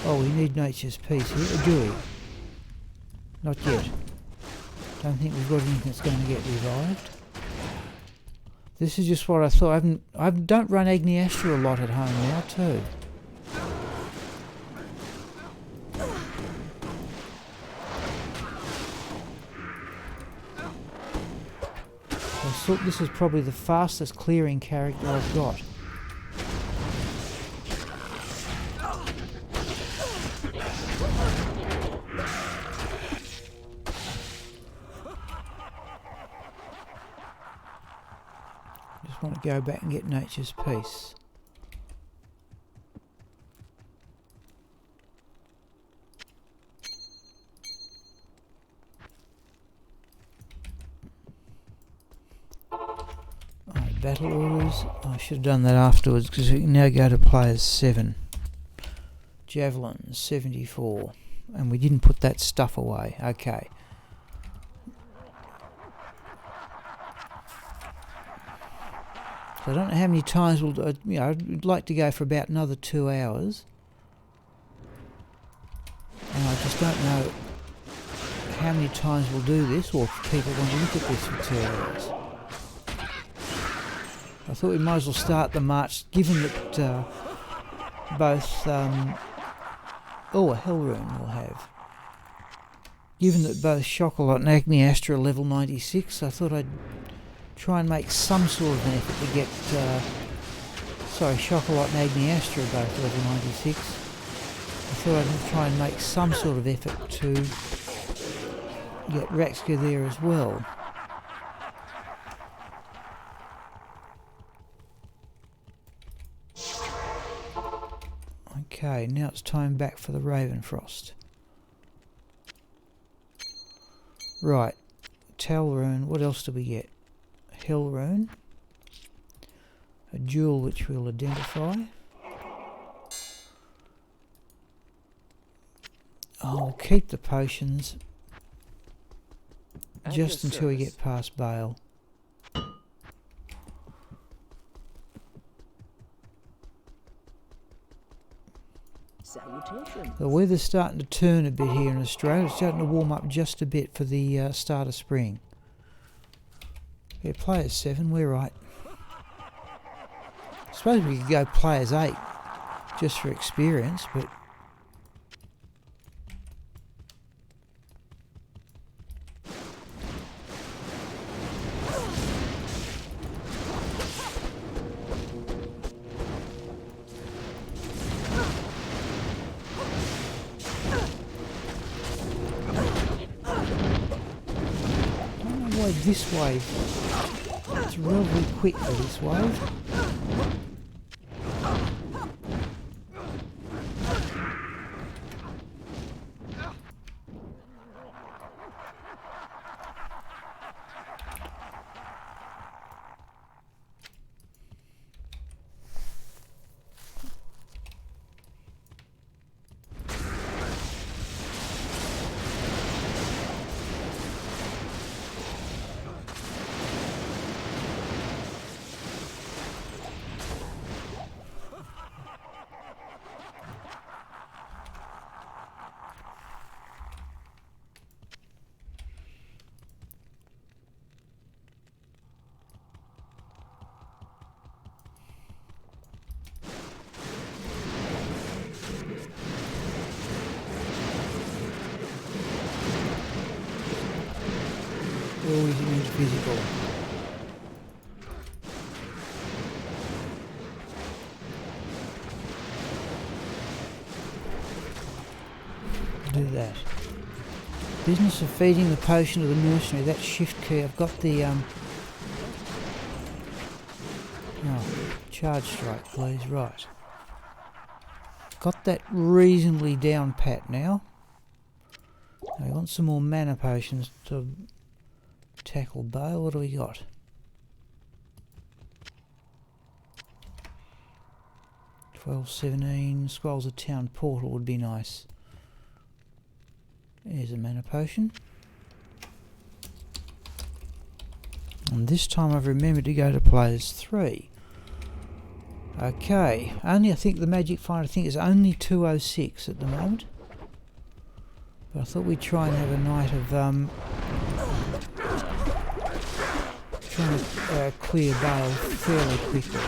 Oh, we need Nature's Peace here, or do we? Not yet. Don't think we've got anything that's going to get revived. This is just what I thought. I don't run Agni Astra a lot at home now too. I thought this is probably the fastest clearing character I've got. Just want to go back and get Nature's Peace. Battle orders. I should have done that afterwards because we can now go to players 7. Javelin 74, and we didn't put that stuff away. Okay. So I don't know how many times we'll do. I'd like to go for about another 2 hours, and I just don't know how many times we'll do this, or if people want to look at this for 2 hours. I thought we might as well start the march, given that both... a Hell Rune we'll have. Given that both Chocolat and Agni Astra are level 96, I thought I'd try and make some sort of an effort to get... Chocolat and Agni Astra are both level 96. I thought I'd try and make some sort of effort to get Raxka there as well. Okay, now it's time back for the Ravenfrost. Right, Tal Rune, what else do we get? Hell Rune. A jewel which we'll identify. I'll keep the potions just until we get past Baal. The weather's starting to turn a bit here in Australia. It's starting to warm up just a bit for the start of spring. Yeah, players 7, we're right. I suppose we could go players 8 just for experience, but this wave, it's relatively quick for this wave. Always physical. Do that. Business of feeding the potion of the mercenary. That shift key. I've got the charge strike, please. Right. Got that reasonably down pat now. I want some more mana potions to tackle Baal. What do we got? $12.17. Scrolls of Town Portal would be nice. There's a mana potion. And this time I've remembered to go to players 3. Okay. Only I think the magic find is only 206 at the moment. But I thought we'd try and have a night of trying to clear Baal fairly quickly.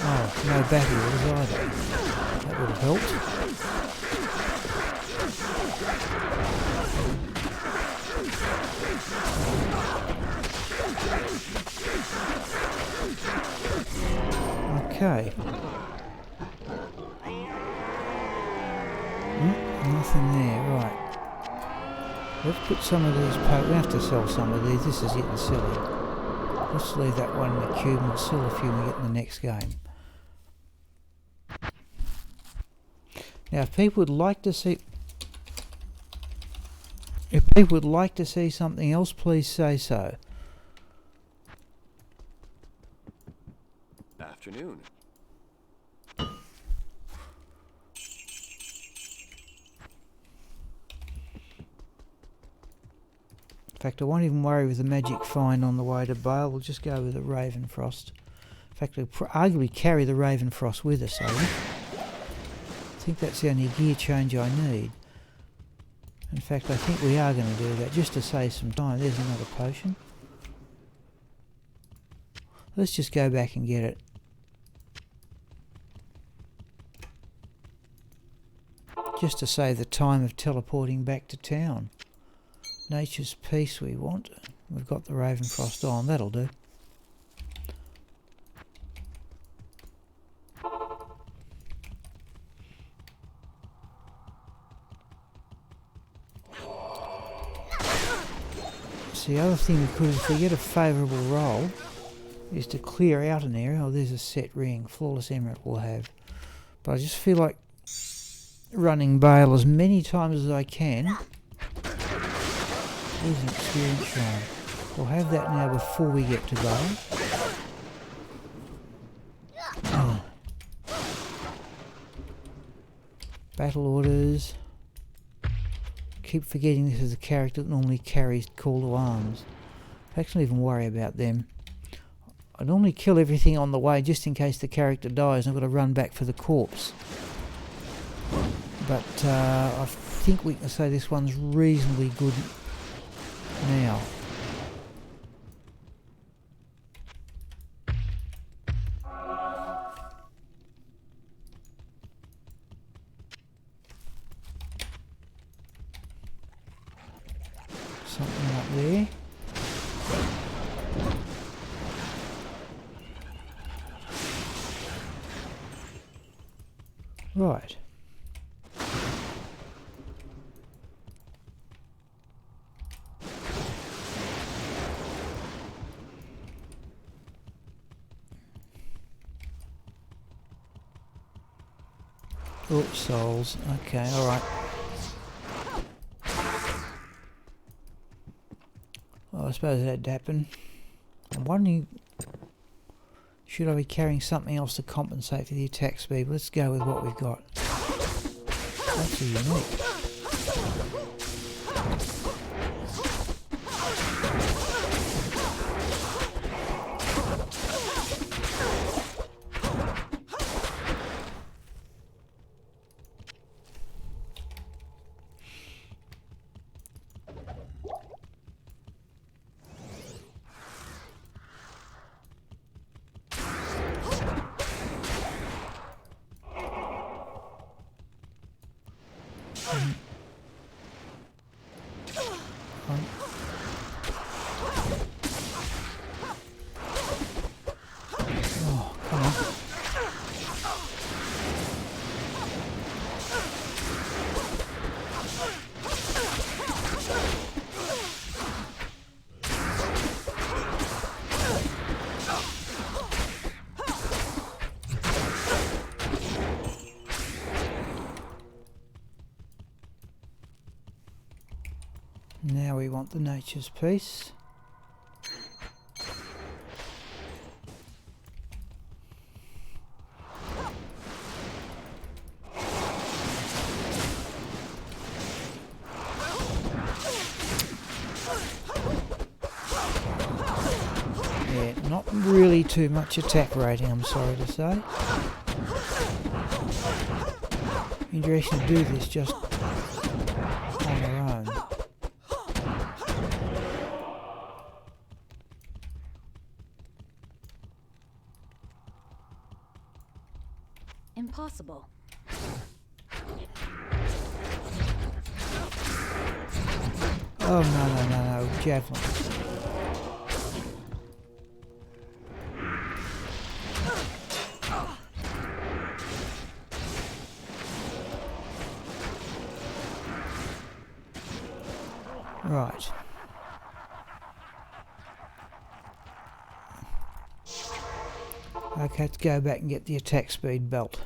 Oh, no battle orders either. That would have helped. Okay. Nothing there, right. Let's put some of these, we have to sell some of these, this is getting silly. Let's leave that one in the cube and we'll sell a few when we get in the next game. Now if people would like to see something else, please say so. Afternoon. In fact, I won't even worry with the magic find on the way to Baal. We'll just go with the Ravenfrost. In fact, we'll arguably carry the Ravenfrost with us, I think that's the only gear change I need. In fact, I think we are going to do that just to save some time. There's another potion. Let's just go back and get it. Just to save the time of teleporting back to town. Nature's Peace we want. We've got the Ravenfrost on, that'll do. So the other thing we could, if we get a favourable roll, is to clear out an area. Oh, there's a set ring. Flawless Emerald we'll have. But I just feel like running Baal as many times as I can. There's an experience shrine. We'll have that now before we get to Baal. Oh. Battle orders. Keep forgetting this is a character that normally carries call to arms. I don't even worry about them. I normally kill everything on the way just in case the character dies and I've got to run back for the corpse. But I think we can say this one's reasonably good now. Something up there. Right. Oops, souls. Okay, alright. Well, I suppose that had to happen. I'm wondering, should I be carrying something else to compensate for the attack speed? Let's go with what we've got. That's unique. Oh, come on. Now we want the nature's piece. Yeah, not really too much attack rating, I'm sorry to say. You can actually do this just on their own. Impossible. Oh no, javelin. Right. Okay, let's go back and get the attack speed belt.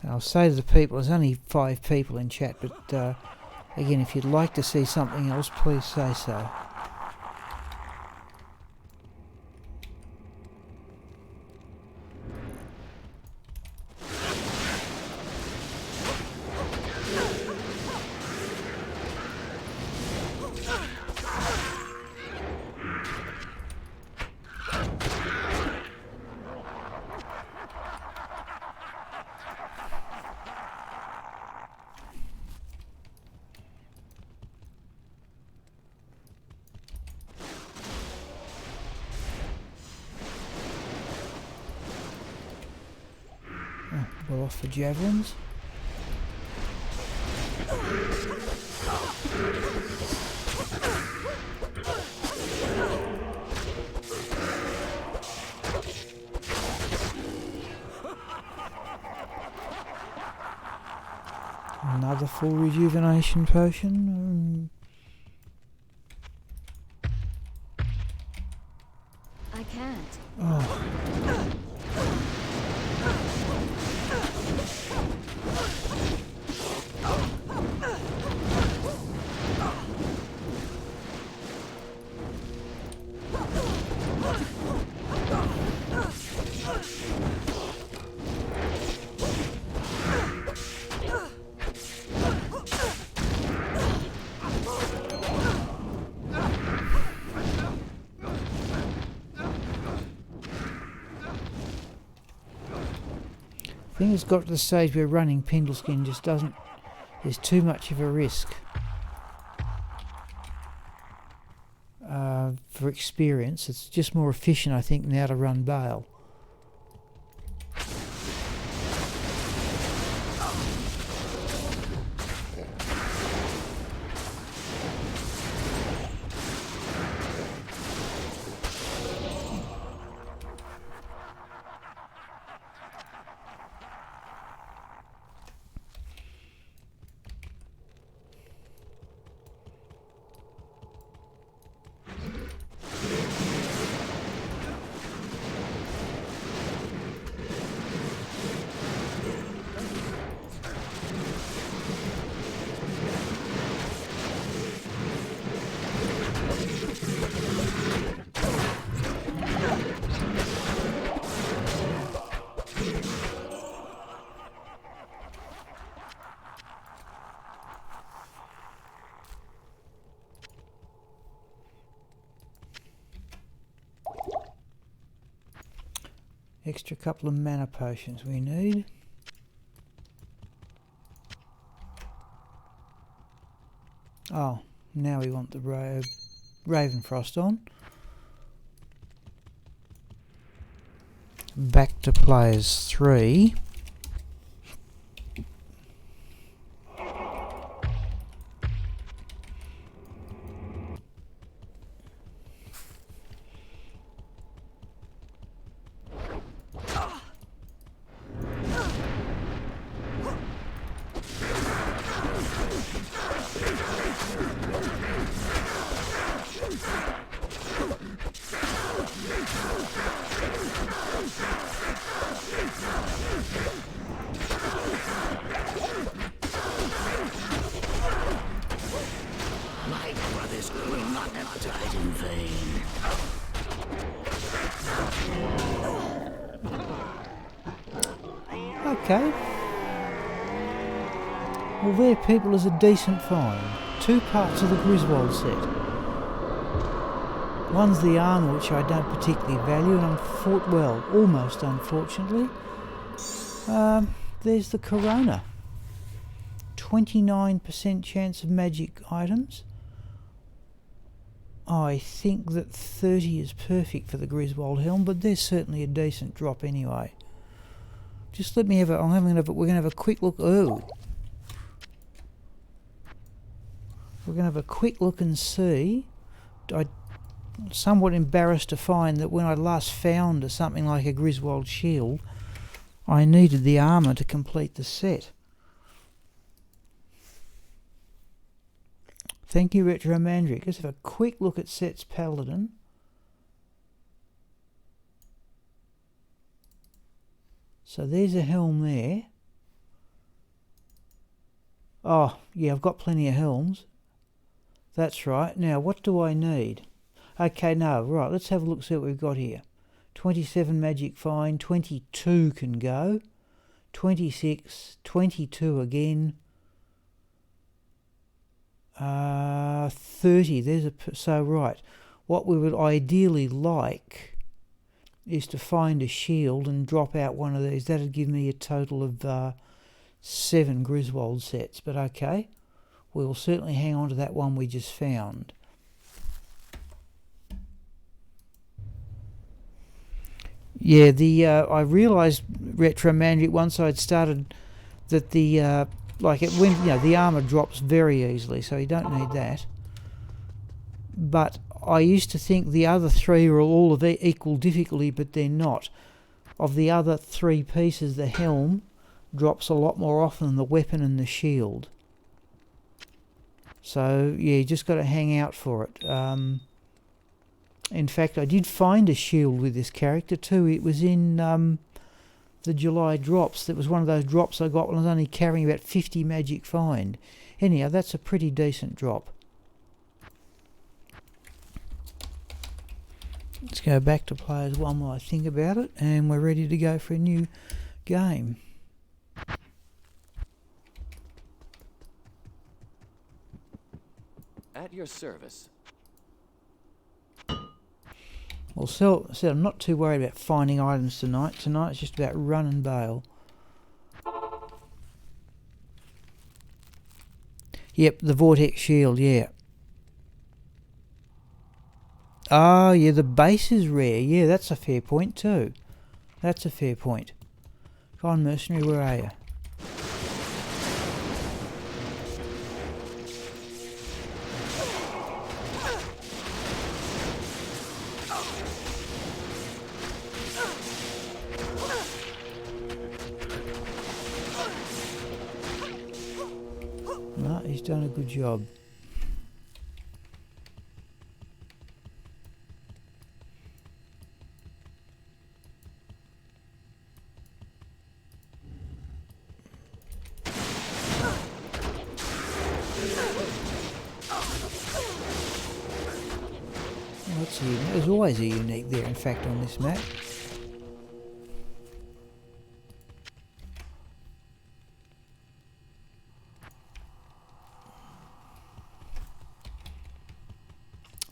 I'll say to the people, there's only 5 people in chat, but again, if you'd like to see something else, please say so. We're off for javelins. Another full rejuvenation potion. I can't. Oh. think it's got to the stage where running Pendleskin just doesn't... There's too much of a risk for experience. It's just more efficient, I think, now to run Baal. Extra couple of mana potions we need. Oh, now we want the Ravenfrost on. Back to players 3. Okay. Well, there, people, is a decent find. 2 parts of the Griswold set. One's the armour, which I don't particularly value, and almost unfortunately. There's the Corona. 29% chance of magic items. I think that 30 is perfect for the Griswold helm, but there's certainly a decent drop anyway. Just let me have a... we're going to have a quick look... Oh! We're going to have a quick look and see. I'm somewhat embarrassed to find that when I last found something like a Griswold shield, I needed the armour to complete the set. Thank you, Retro Mandrick. Let's have a quick look at Set's Paladin. So there's a helm there. Oh, yeah, I've got plenty of helms. That's right. Now, what do I need? Okay, no, right, let's have a look, see what we've got here. 27 magic fine, 22 can go. 26, 22 again. 30, there's a... So, right, what we would ideally like is to find a shield and drop out one of these. That'd give me a total of 7 Griswold sets, but okay. We'll certainly hang on to that one we just found. Yeah, I realised, Retro Mandrick, once I'd started that the the armour drops very easily, so you don't need that. But I used to think the other 3 are all of equal difficulty, but they're not. Of the other 3 pieces, the helm drops a lot more often than the weapon and the shield. So, yeah, you just got to hang out for it. In fact, I did find a shield with this character too. It was in the July drops. That was one of those drops I got when I was only carrying about 50 magic find. Anyhow, that's a pretty decent drop. Let's go back to players 1 while I think about it, and we're ready to go for a new game. At your service. Well, so I'm not too worried about finding items tonight. Tonight it's just about running Baal. Yep, the vortex shield, yeah. Oh, yeah, the base is rare. Yeah, that's a fair point too. That's a fair point. Come on, mercenary, where are you? No, he's done a good job. There's always a unique there, in fact, on this map.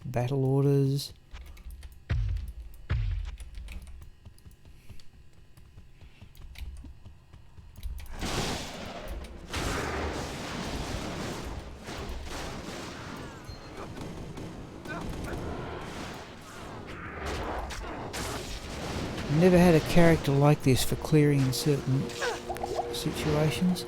Battle orders. Never had a character like this for clearing in certain situations.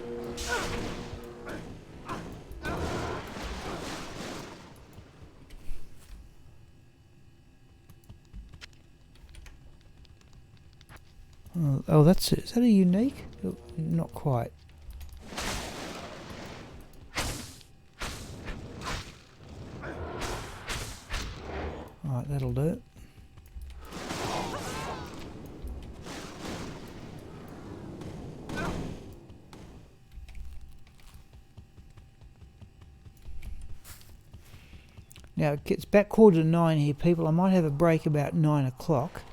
Oh, that's it. Is that a unique? Oh, not quite. Alright, that'll do it. Now it gets back 8:45 here, people. I might have a break about 9 o'clock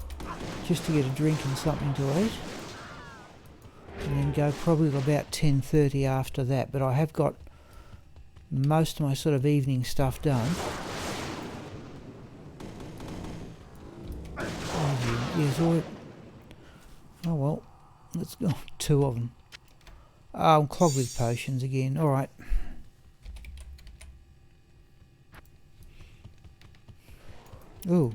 just to get a drink and something to eat, and then go probably till about 10:30 after that. But I have got most of my sort of evening stuff done. Oh well, let's go. 2 of them. Oh, I'm clogged with potions again. Alright. Ooh.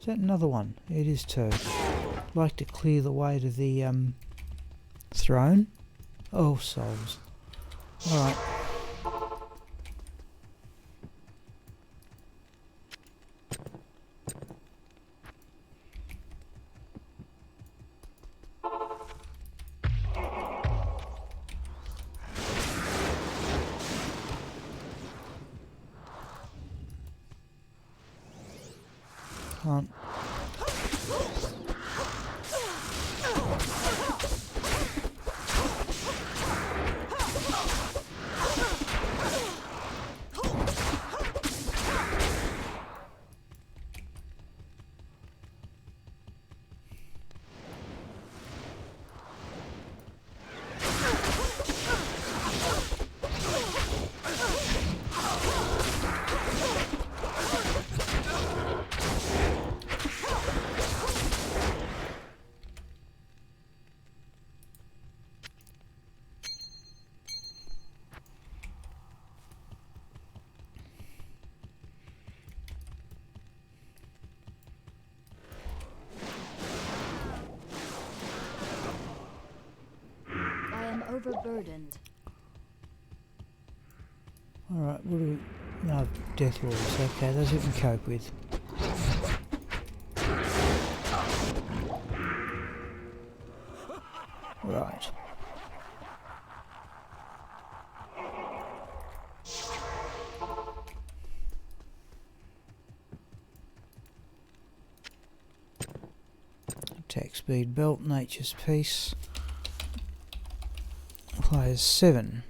Is that another one? It is too. I'd like to clear the way to the throne. Oh, souls. Alright. Can't. Overburdened. Alright, what do we... No, death rolls. Okay, those we can cope with. Right. Attack speed belt, nature's peace. Players 7.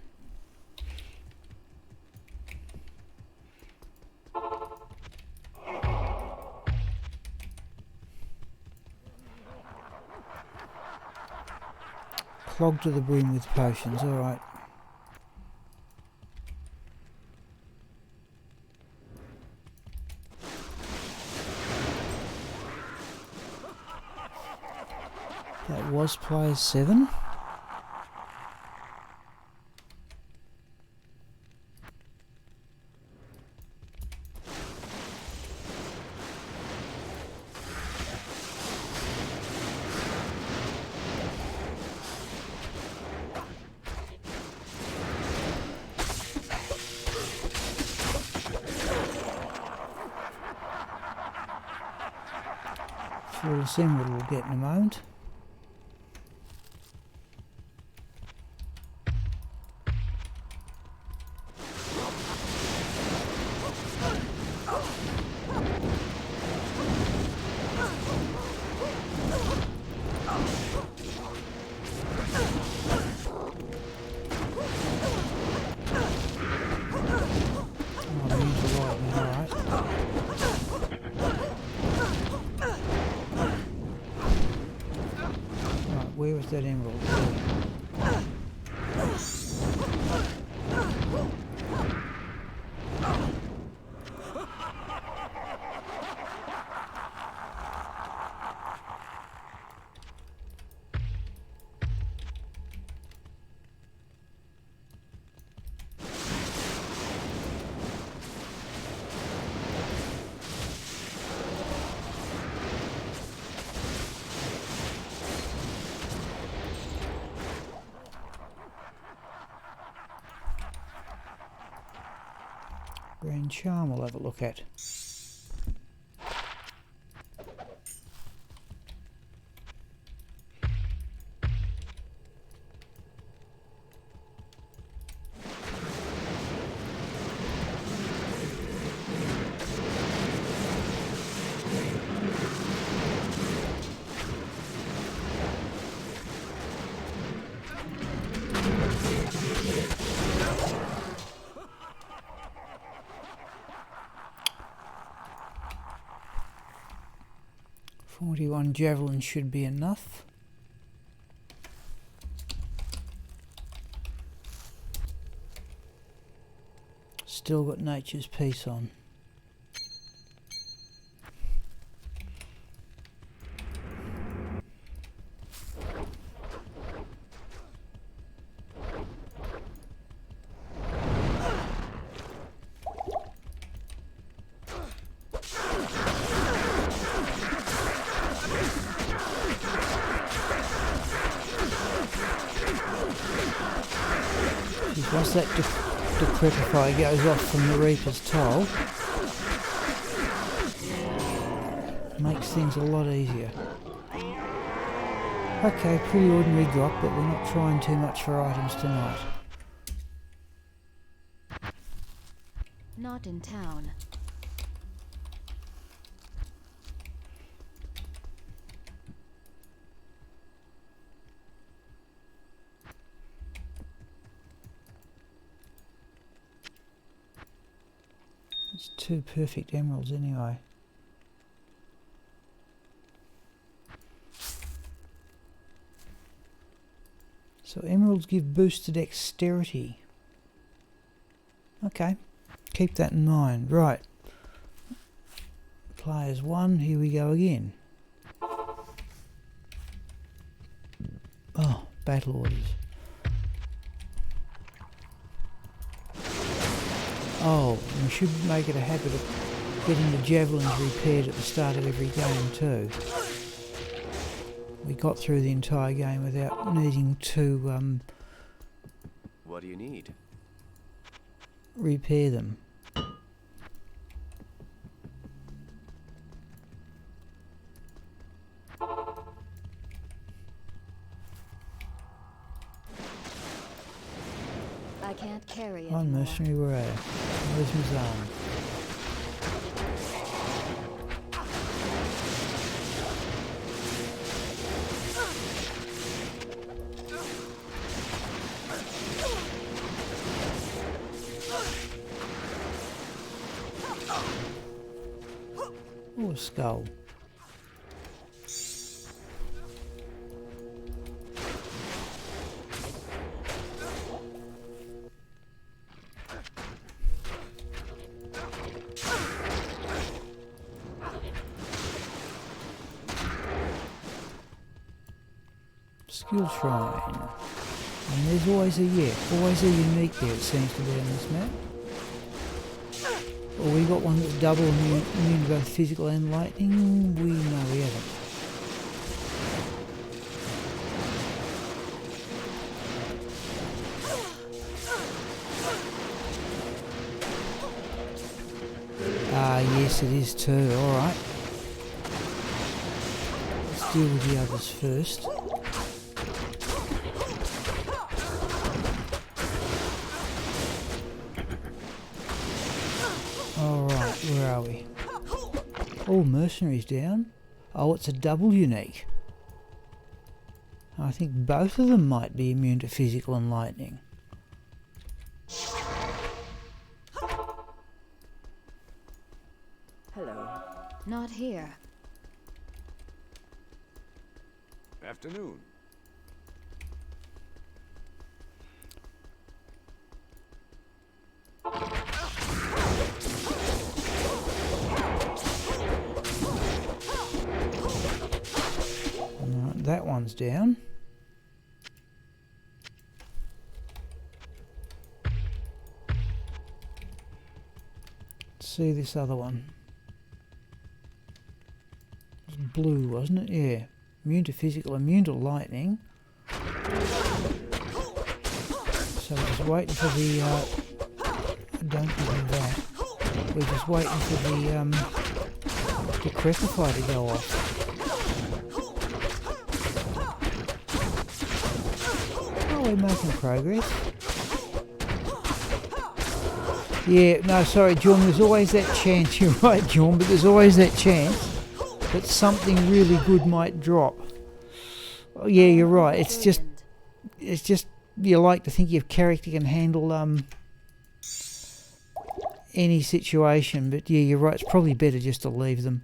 Clogged to the brim with potions, alright. That was player 7. We'll see what we'll get in a moment. Where was that emerald? Grand Charm we'll have a look at. .41 javelin should be enough. Still got Nature's Peace on. Once that decrepify goes off from the Reaper's toll, makes things a lot easier. Okay, pretty ordinary drop, but we're not trying too much for items tonight. Not in town. It's 2 perfect emeralds anyway. So emeralds give boost to dexterity. Okay, keep that in mind. Right. Players 1, here we go again. Oh, battle orders. Oh, we should make it a habit of getting the javelins repaired at the start of every game too. We got through the entire game without needing to What do you need? repair them. I can't carry it. On mercenary, where are you? Where's my arm? Oh, a skull. Skill shrine. And there's always a unique there, it seems to be on this map. Well, we got one that's double immune to both physical and lightning. We haven't. Ah, yes, it is too. Alright. Let's deal with the others first. Alright, where are we? Oh, mercenaries down. Oh, it's a double unique. I think both of them might be immune to physical and lightning. Hello. Not here. Afternoon. Alright, that one's down. Let's see this other one. It was blue, wasn't it? Yeah. Immune to physical, immune to lightning. So we're just waiting for the don't give me that. We're just waiting for the Crepify to go off. Oh, we're making progress. Yeah, no, sorry, John, there's always that chance, you're right, John, but there's always that chance that something really good might drop. Oh, yeah, you're right, it's just, you like to think your character can handle, any situation, but yeah, you're right, it's probably better just to leave them.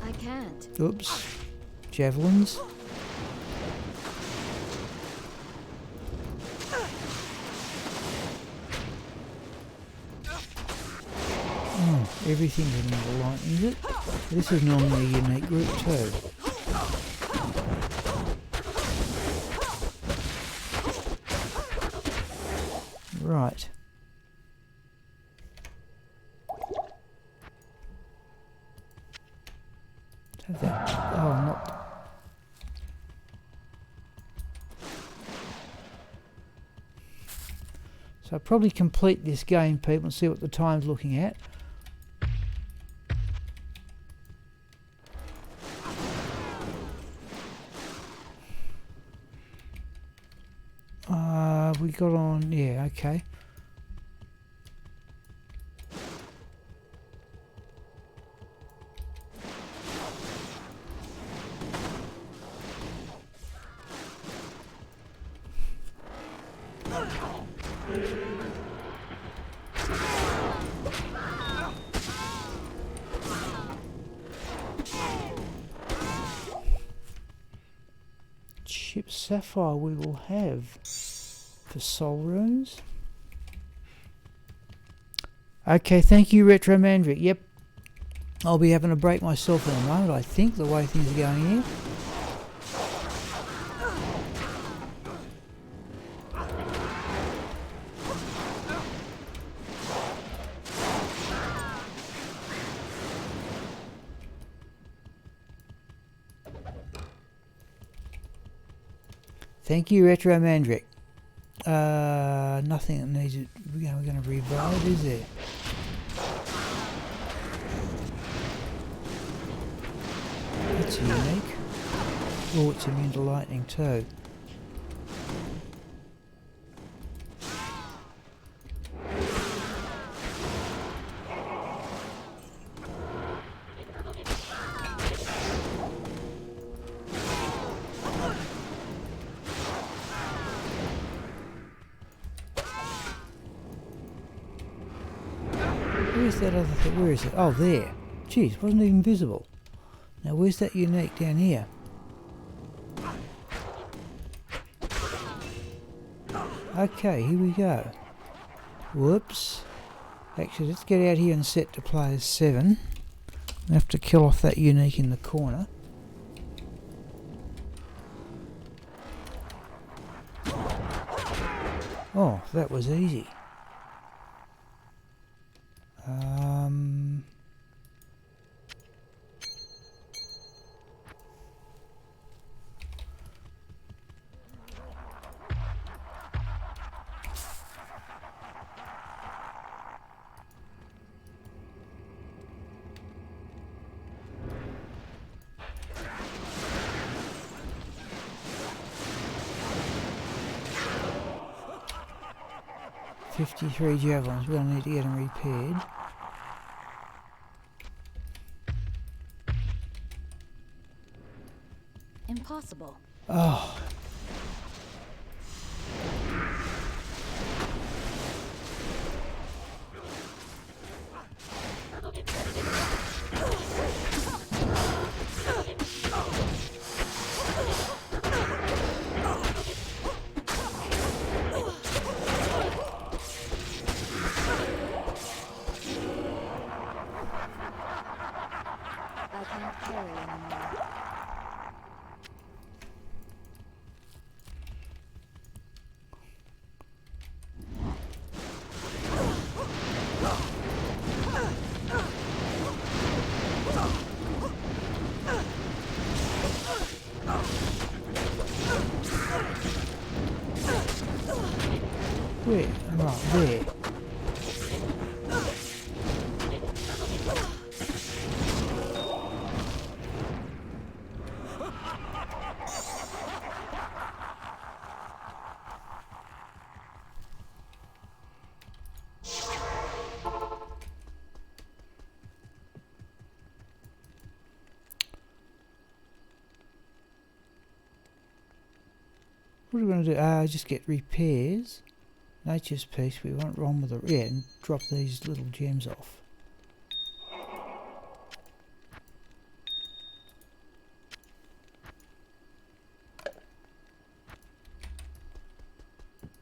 I can't. Oops. Javelins. Oh, everything's in the lightning, is it? This is normally a unique group too. Right. Have that. Oh, not. So I'll probably complete this game, people, and see what the time's looking at. We got on, yeah, okay. Chip Sapphire we will have for soul runes. Okay, thank you, Retro Mandrick. Yep, I'll be having a break myself in a moment, I think, the way things are going here. Thank you, Retro Mandrick. Nothing that needs it. We're going to revive, is there? That's unique. Oh, it's immune to lightning too. Where's that other thing? Where is it? Oh, there. Jeez, wasn't even visible. Now, where's that unique down here? Okay, here we go. Whoops. Actually, let's get out here and set to player 7. I have to kill off that unique in the corner. Oh, that was easy. $53 javelins. We're gonna need to get them repaired. Impossible. Oh. I can't carry anymore. Where? Right, there. What are we going to do? Just get repairs. Nature's piece, we want wrong with the... Yeah, and drop these little gems off.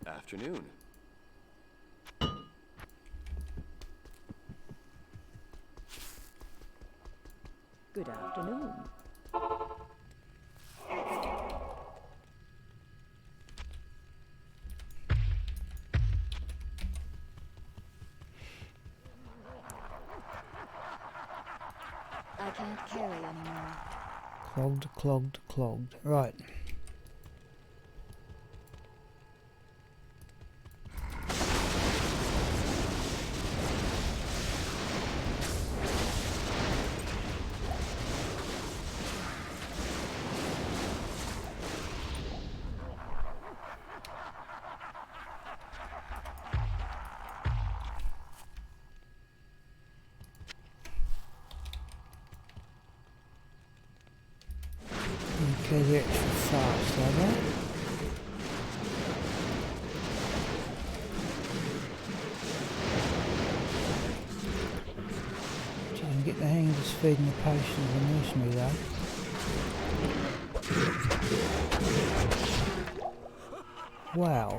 Afternoon. Good afternoon. I can't carry anymore. Clogged, clogged, clogged. Right. Okay, they're extra fast, are they? Gee, I'm getting the hang of this feeding the potion of the mercenary though. Wow.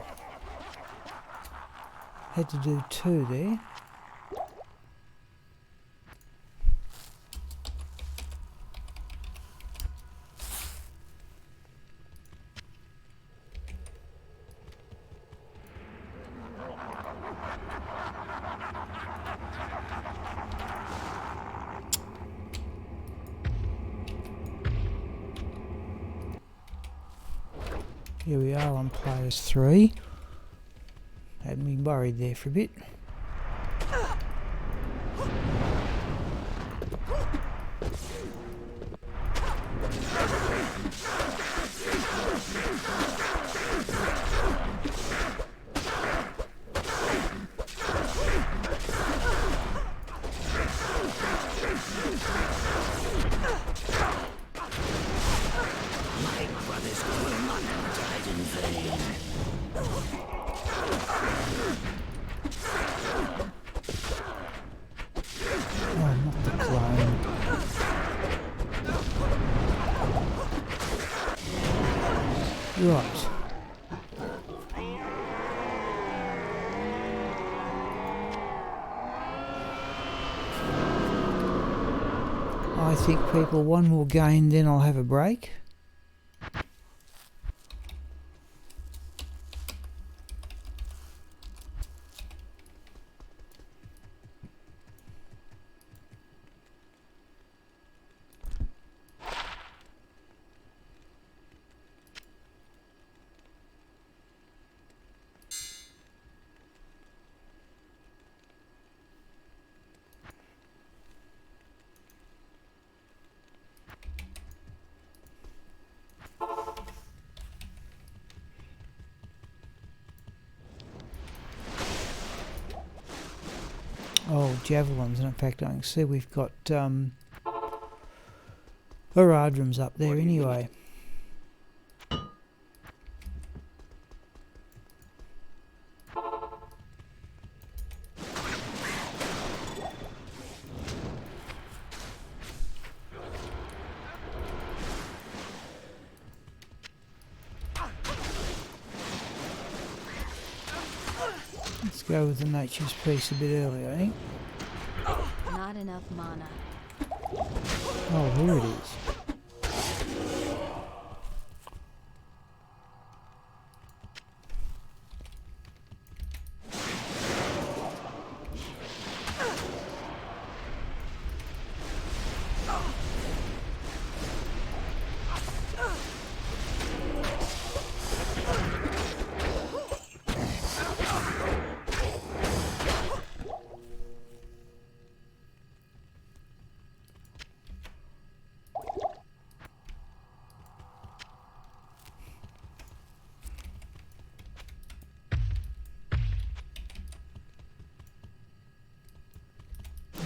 Had to do 2 there. Here we are on players 3. Had me worried there for a bit. Oh, not the clone. Right. think, people? One more game, then I'll have a break. Oh, javelins, and in fact I can see we've got aerodromes up there anyway. Let's go with the nature's piece a bit earlier, eh? Not enough mana. Oh, here it is.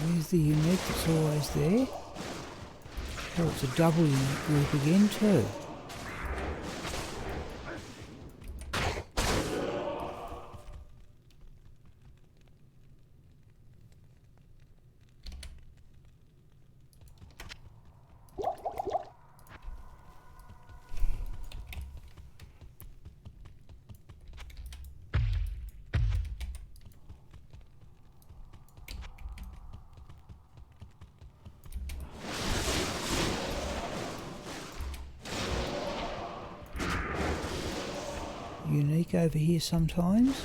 There's the unique that's always there. Oh, it's a double unique group again too. Unique over here sometimes.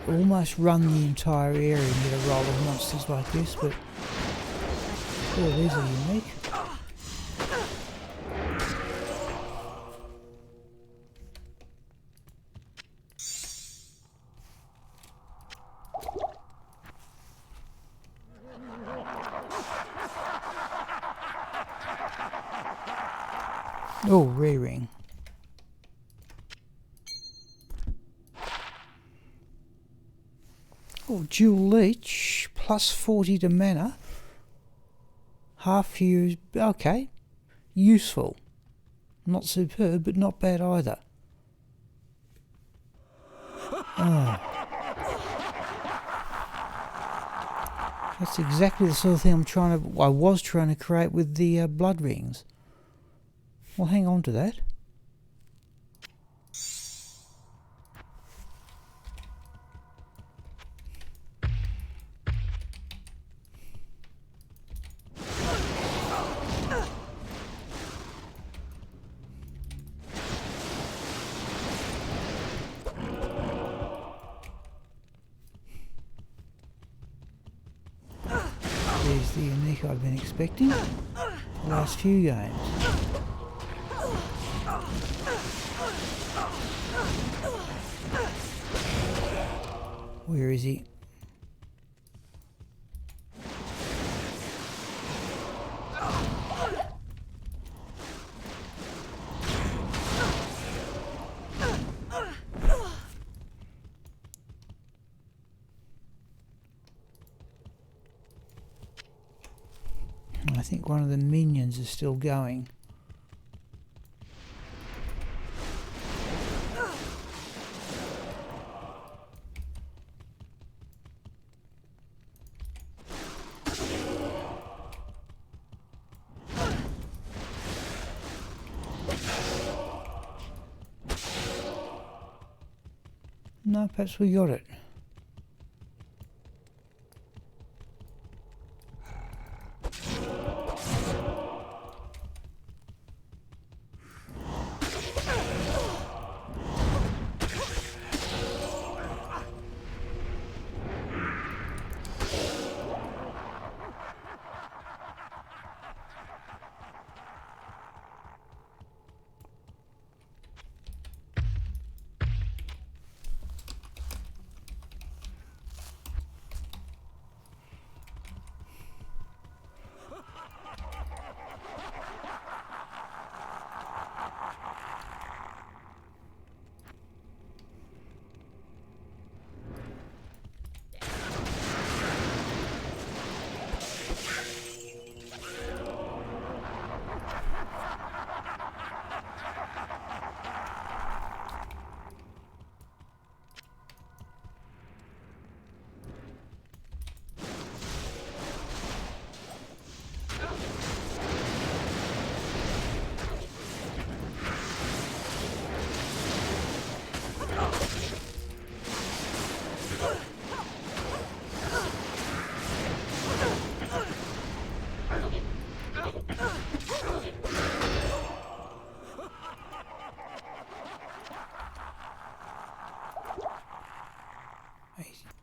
Almost run the entire area and get a roll of monsters like this, but oh, these are unique. Oh, rare ring. Oh, dual leech, plus 40 to mana. Half use, okay. Useful. Not superb, but not bad either. Oh. That's exactly the sort of thing I was trying to create with the blood rings. Well, hang on to that. There's the unique I've been expecting the last few games. Where is he? I think one of the minions is still going. No, perhaps we got it.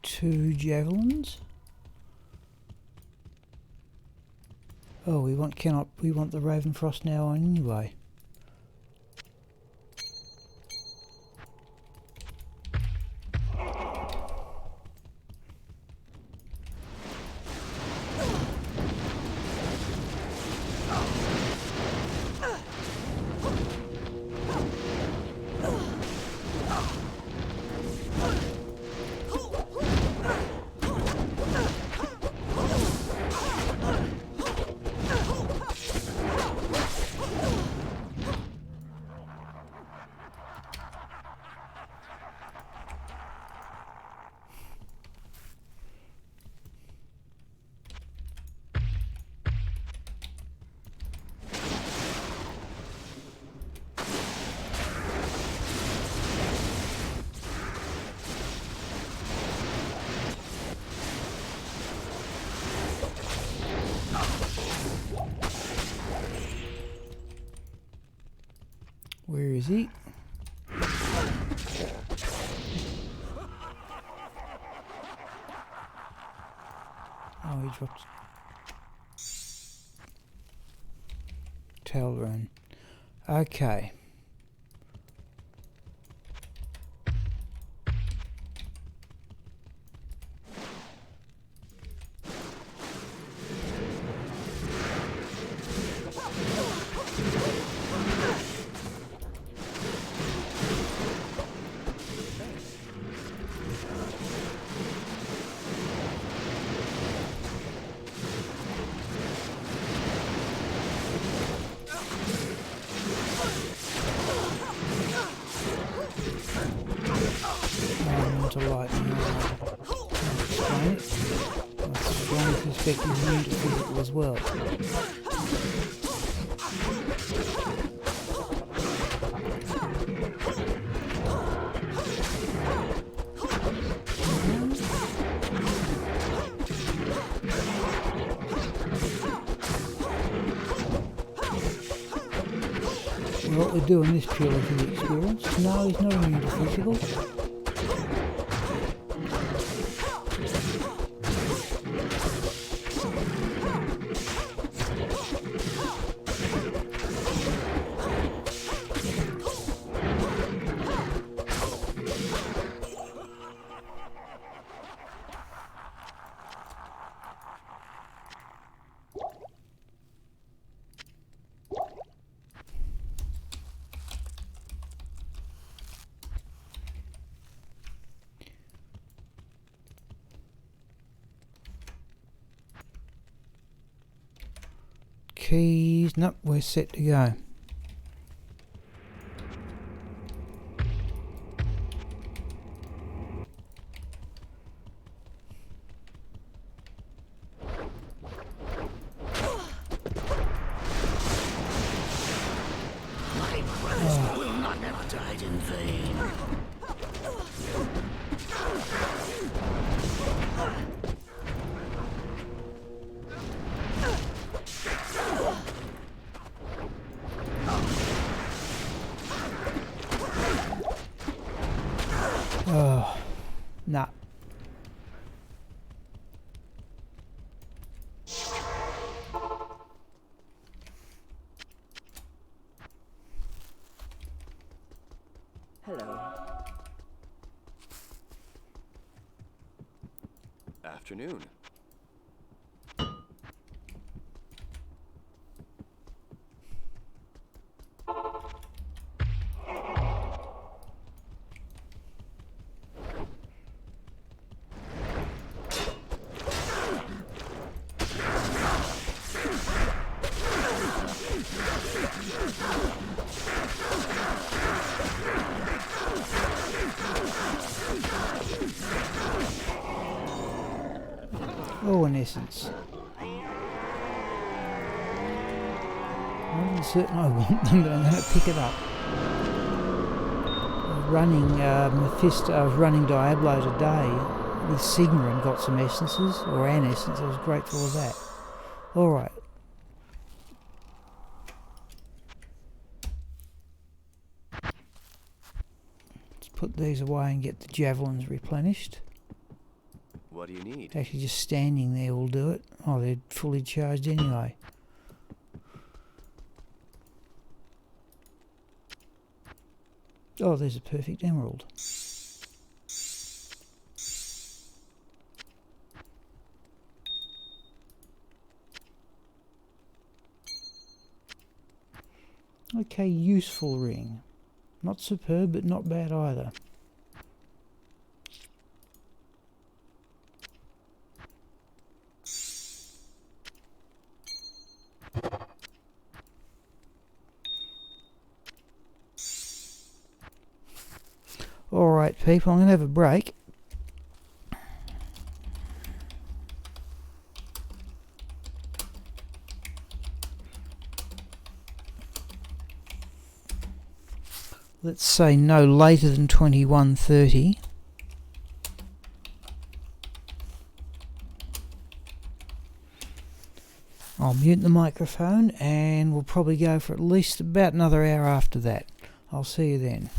Two javelins. Oh, we want the Ravenfrost now anyway. Where is he? Oh, he dropped tail rune. Okay. To lightning. Explain it. I strongly suspect he's immune to physical as well. What we're doing this purely for the experience. No, he's not immune to physical. Keys, nope, we're set to go. My brothers will not have died in vain. Afternoon. Oh, an essence. I'm not certain I want them, but I'm going to pick it up. I was running Mephisto, I was running Diablo today with Sigma and got some essences, or an essence. I was grateful of that. Alright. Let's put these away and get the javelins replenished. What do you need? Actually, just standing there will do it. Oh, they're fully charged anyway. Oh, there's a perfect emerald. Okay, useful ring. Not superb, but not bad either. Alright people, I'm going to have a break. Let's say no later than 21:30. I'll mute the microphone and we'll probably go for at least about another hour after that. I'll see you then.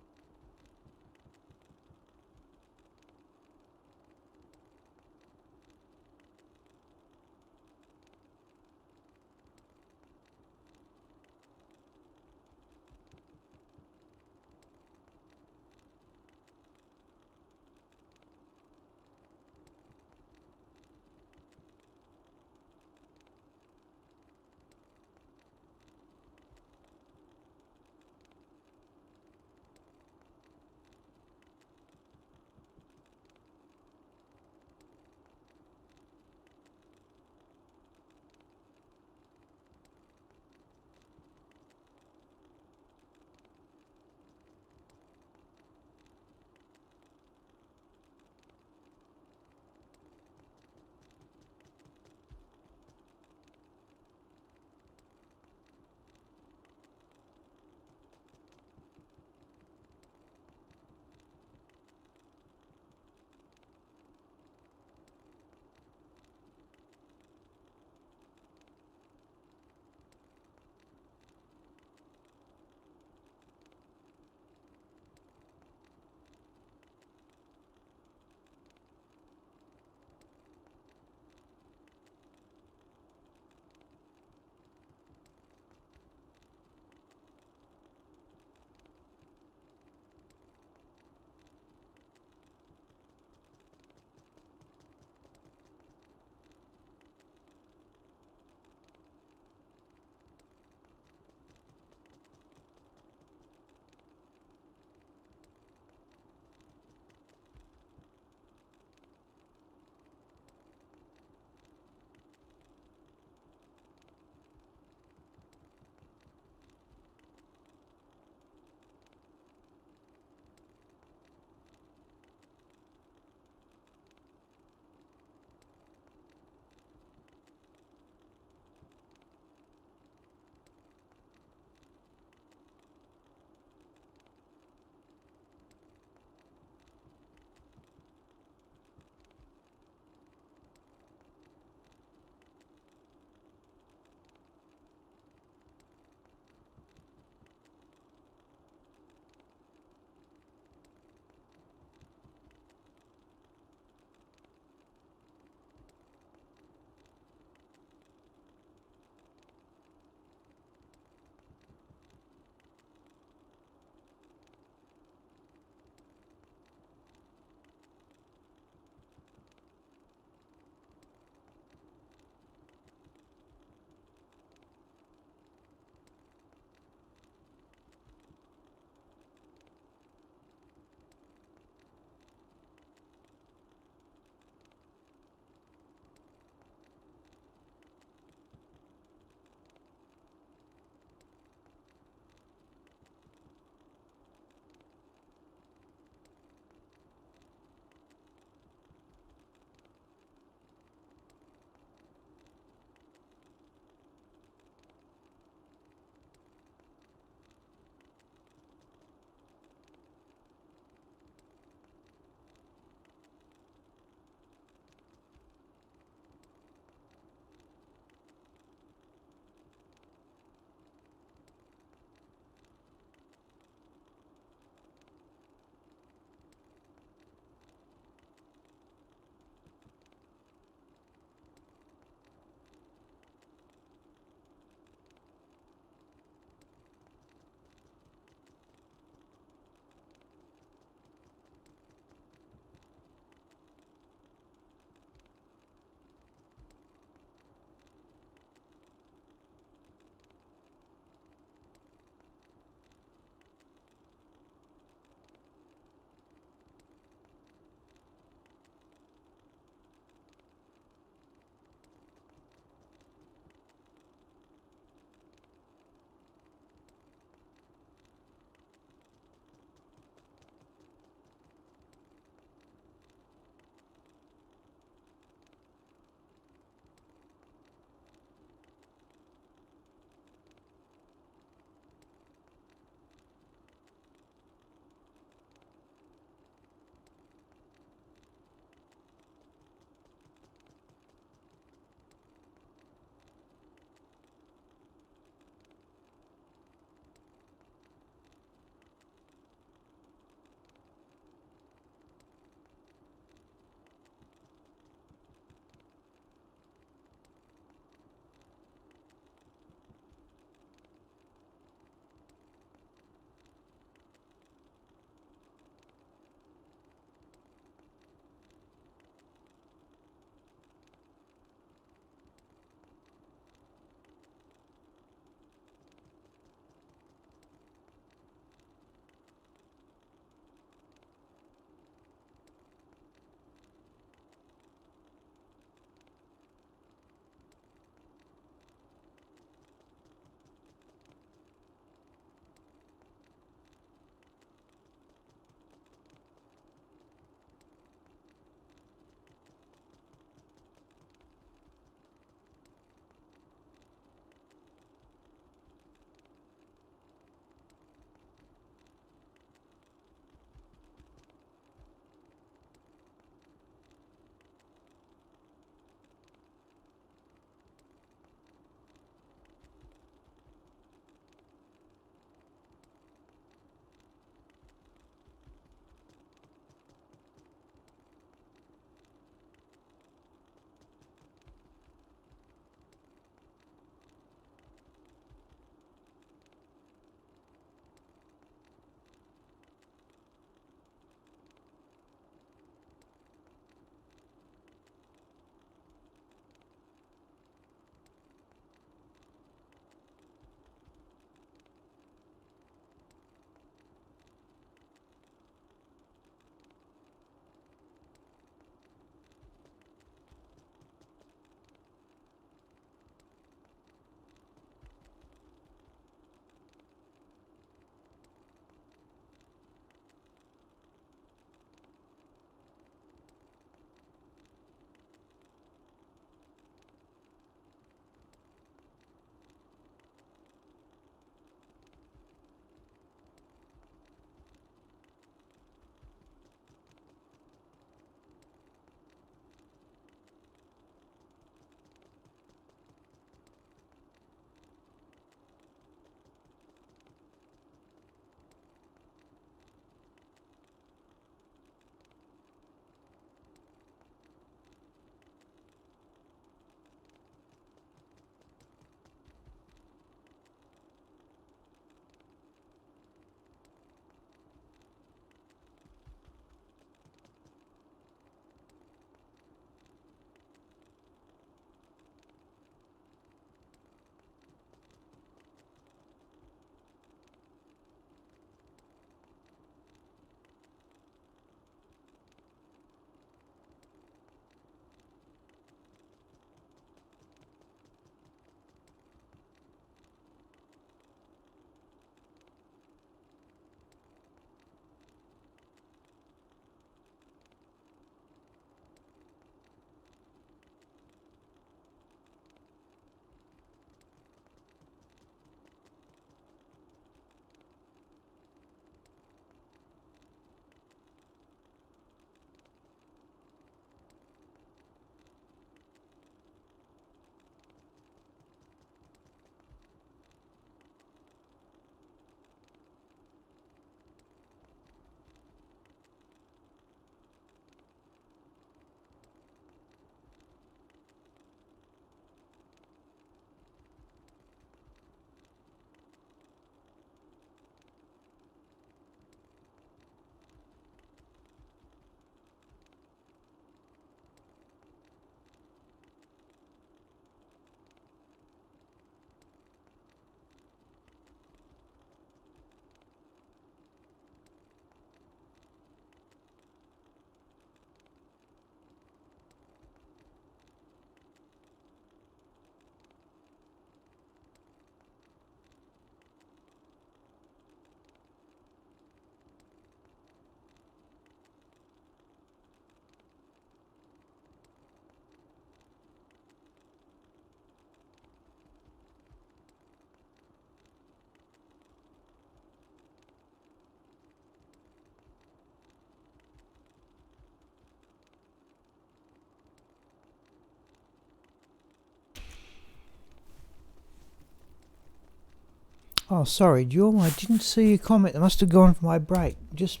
Oh, sorry, Jorm, I didn't see your comment. It must have gone for my break. Just,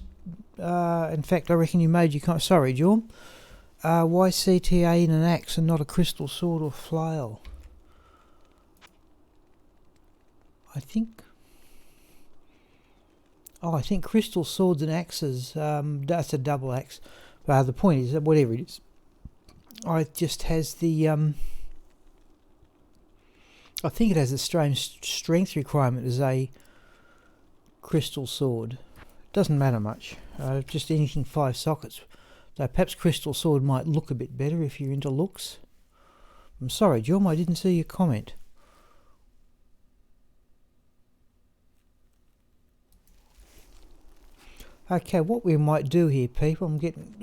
in fact, I reckon you made your comment. Sorry, Jorm. Why CTA in an axe and not a crystal sword or flail? I think crystal swords and axes, that's a double axe. The point is that whatever it is, it just has the, I think it has the same strength requirement as a crystal sword. Doesn't matter much, just anything 5 sockets. Though perhaps crystal sword might look a bit better if you're into looks. I'm sorry, Jorm, I didn't see your comment. Okay, what we might do here, people, I'm getting,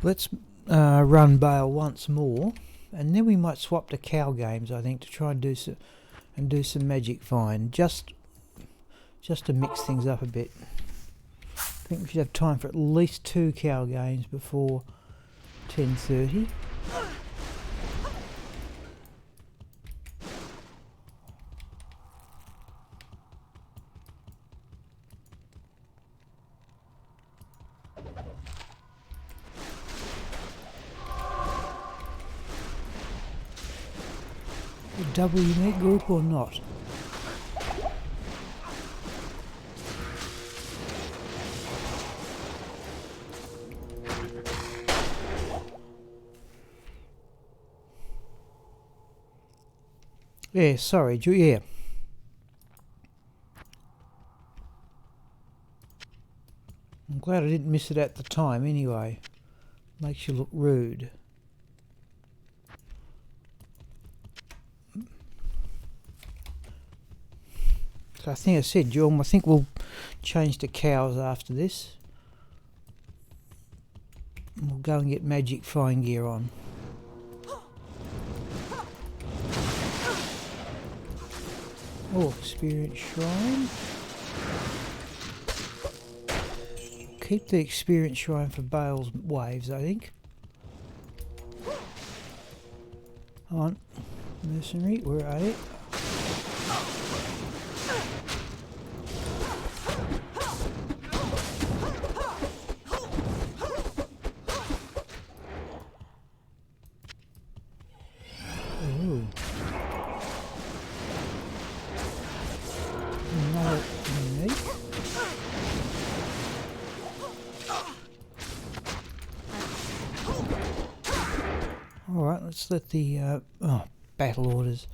let's run Baal once more, and then we might swap to cow games, I think, to try and do some magic find, just to mix things up a bit. I think we should have time for at least 2 cow games before 10:30. Double unique group or not? Yeah, sorry, yeah. I'm glad I didn't miss it at the time anyway. Makes you look rude. So I think I said, Jorm, I think we'll change to cows after this. And we'll go and get magic fine gear on. Oh, experience shrine. Keep the experience shrine for Baal's waves, I think. Come on, mercenary, where are you? Alright, let's let the battle orders.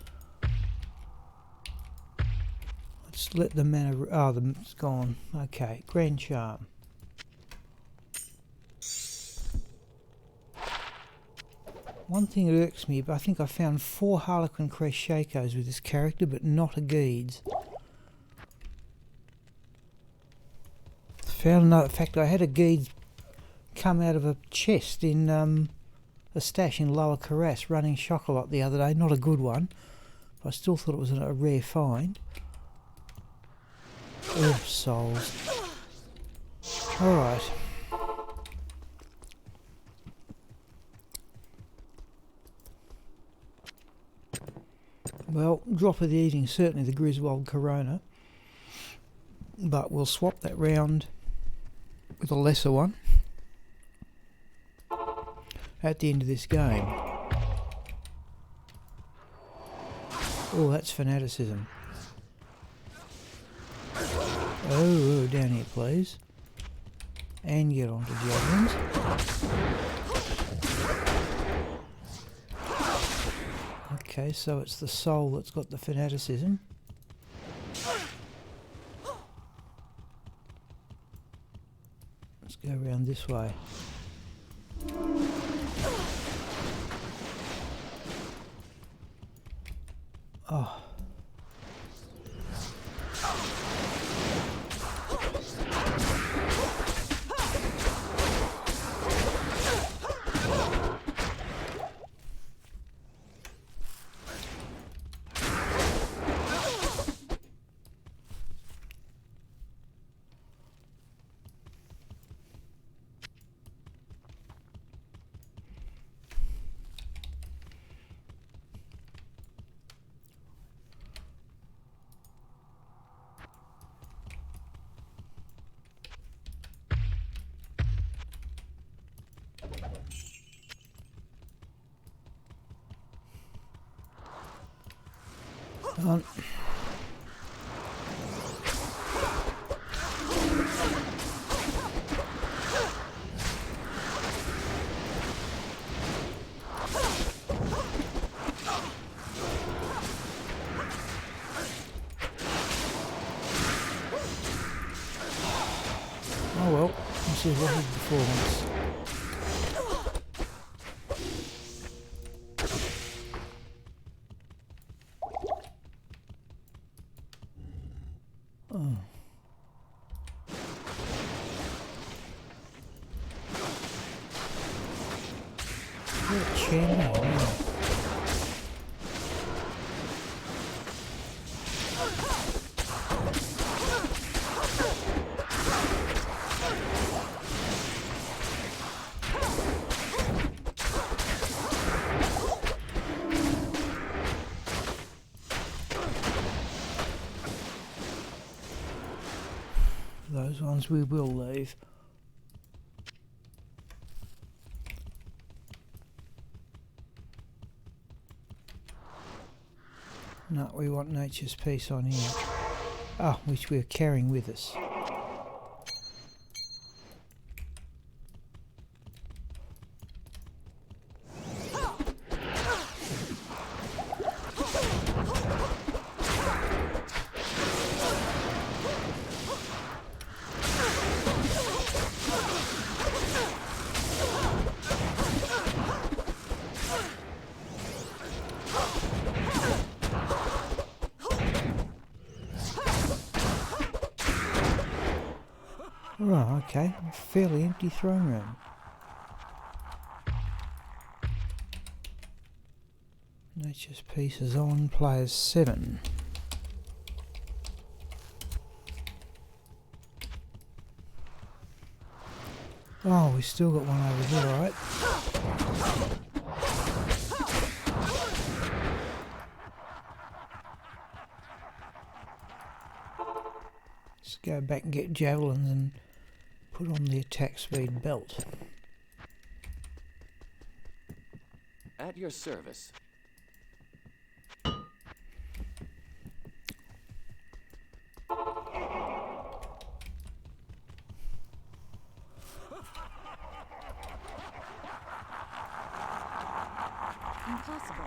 Let's let the mana, it's gone. Okay, Grand Charm. One thing that irks me, but I think I found 4 Harlequin Crest Shakos with this character, but not a Geeds. Found another, in fact I had a Geeds come out of a chest in a stash in Lower Carras running Chocolat the other day. Not a good one. I still thought it was a rare find. Oh, souls. Alright. Well, drop of the eating, certainly the Griswold Corona. But we'll swap that round with a lesser one at the end of this game. Oh, that's fanaticism. Oh, down here, please. And get onto javelins. Okay, so it's the soul that's got the fanaticism. Let's go around this way. Oh. Come on. Oh well, this is what his performance. Oh. What a champion, yeah. Those ones we will leave. No, we want nature's peace on here. Ah, which we're carrying with us. Right, okay. Fairly empty throne room. Nature's peace is on, players 7. Oh, we still got one over here, alright. Let's go back and get javelins and put on the attack speed belt. At your service. Impossible.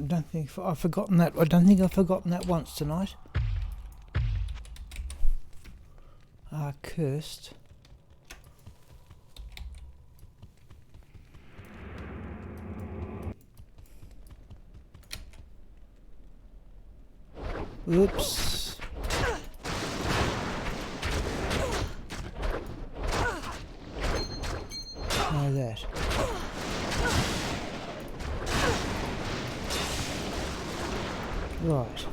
don't think I've forgotten that. I don't think I've forgotten that once tonight. Cursed. Oops. Know that. Right.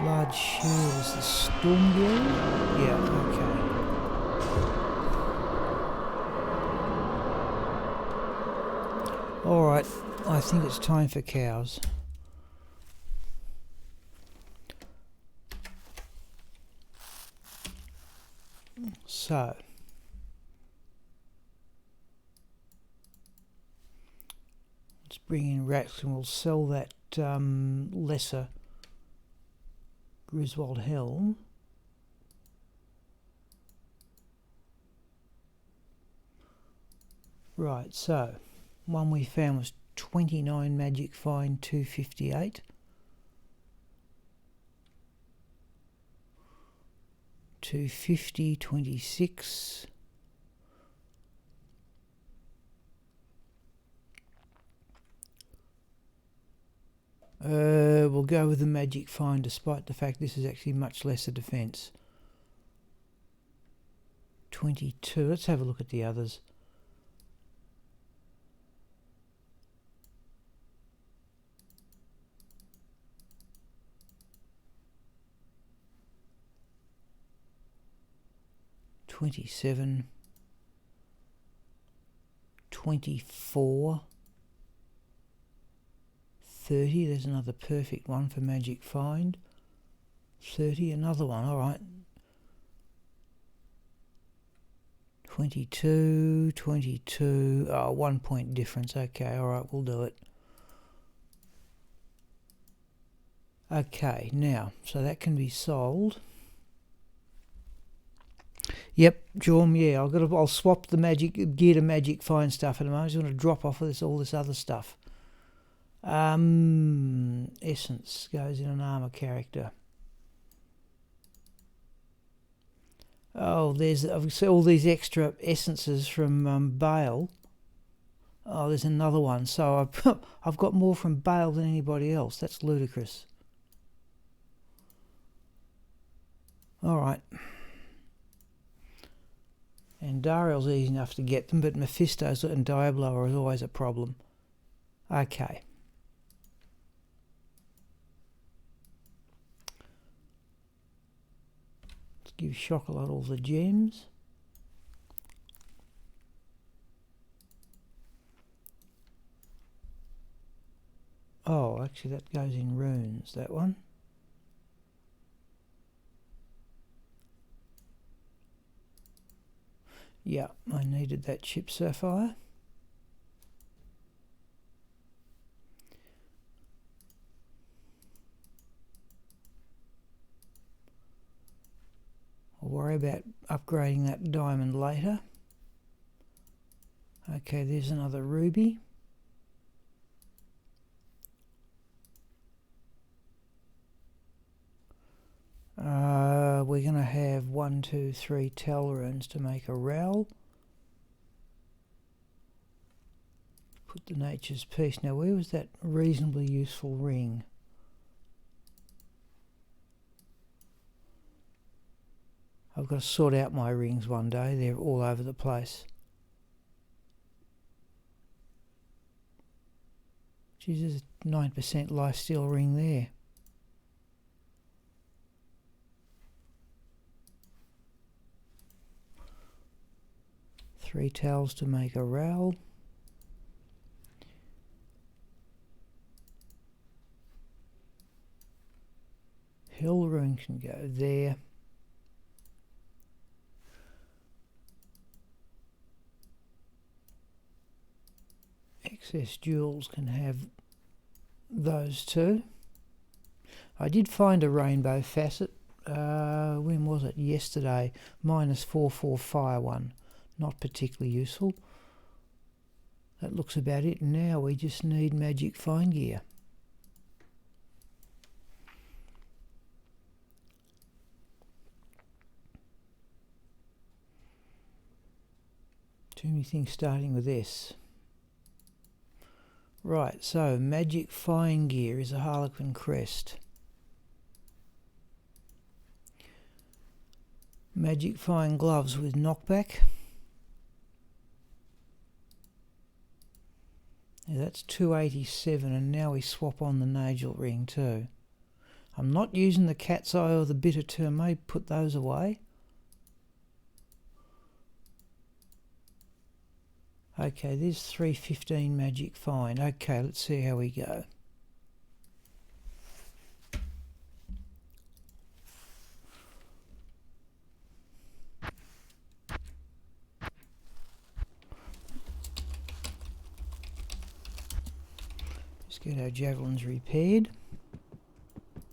Large shields, the storm guild? Yeah, okay. Alright, I think it's time for cows. So, let's bring in Raxka and we'll sell that lesser Griswold helm. Right, so one we found was 29 magic fine, 258. 250, 26. We'll go with the magic fine despite the fact this is actually much lesser defense. 22. Let's have a look at the others. $27, $24, $30. There's another perfect one for magic find. $30, another one. All right. 22, 22. Oh, 1 point difference. Okay, all right, we'll do it. Okay, now, so that can be sold. Yep, Jorm, yeah, I'll swap the magic gear to magic fine stuff in a moment. I just want to drop off of this all this other stuff. Essence goes in an armor character. Oh, there's all these extra essences from Baal. Oh, there's another one. So I've got more from Baal than anybody else. That's ludicrous. All right. And Dariel's easy enough to get them, but Mephisto's and Diablo is always a problem. Okay. Let's give Chocolat all the gems. Oh, actually that goes in runes, that one. Yeah, I needed that chip sapphire. I'll worry about upgrading that diamond later. Okay, there's another ruby. We're going to have 1, 2, 3 tell runes to make a rel. Put the nature's piece. Now, where was that reasonably useful ring? I've got to sort out my rings one day. They're all over the place. Geez, there's a 9% lifesteal ring there. Three towels to make a rel. Hell rune can go there. Excess jewels can have those two. I did find a rainbow facet. When was it? Yesterday. -4/4 fire one. Not particularly useful. That looks about it. Now we just need magic fine gear. Too many things starting with S. Right, so magic fine gear is a harlequin crest. Magic fine gloves with knockback. Yeah, that's 287, and now we swap on the Nagel ring too. I'm not using the cat's eye or the bitter term. I may put those away. Okay, there's 315 magic fine. Okay, let's see how we go. Let's get our javelins repaired.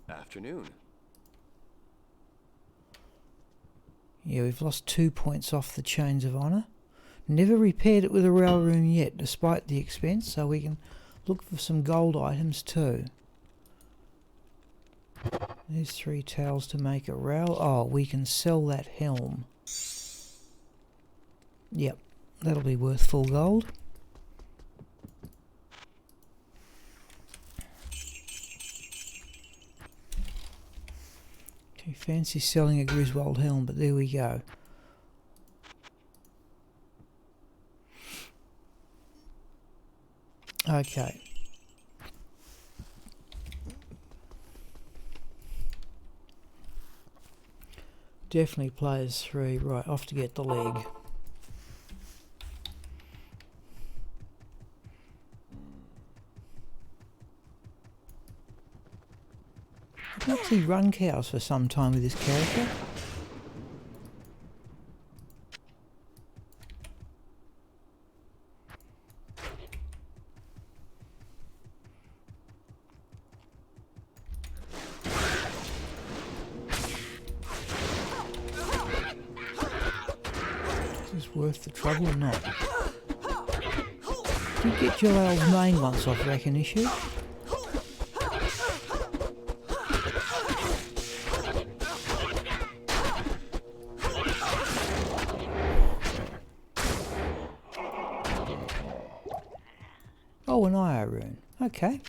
Afternoon. Yeah, we've lost 2 points off the Chains of Honour. Never repaired it with a rail rune yet, despite the expense, so we can look for some gold items too. There's 3 towels to make a rail. Oh, we can sell that helm. Yep, that'll be worth full gold. Too fancy selling a Griswold helm, but there we go. Okay. Definitely players 3. Right, off to get the leg. I can actually run cows for some time with this character. Worth the trouble or not? Did you get your old main once off Rack issue? Oh, an IR rune. Okay.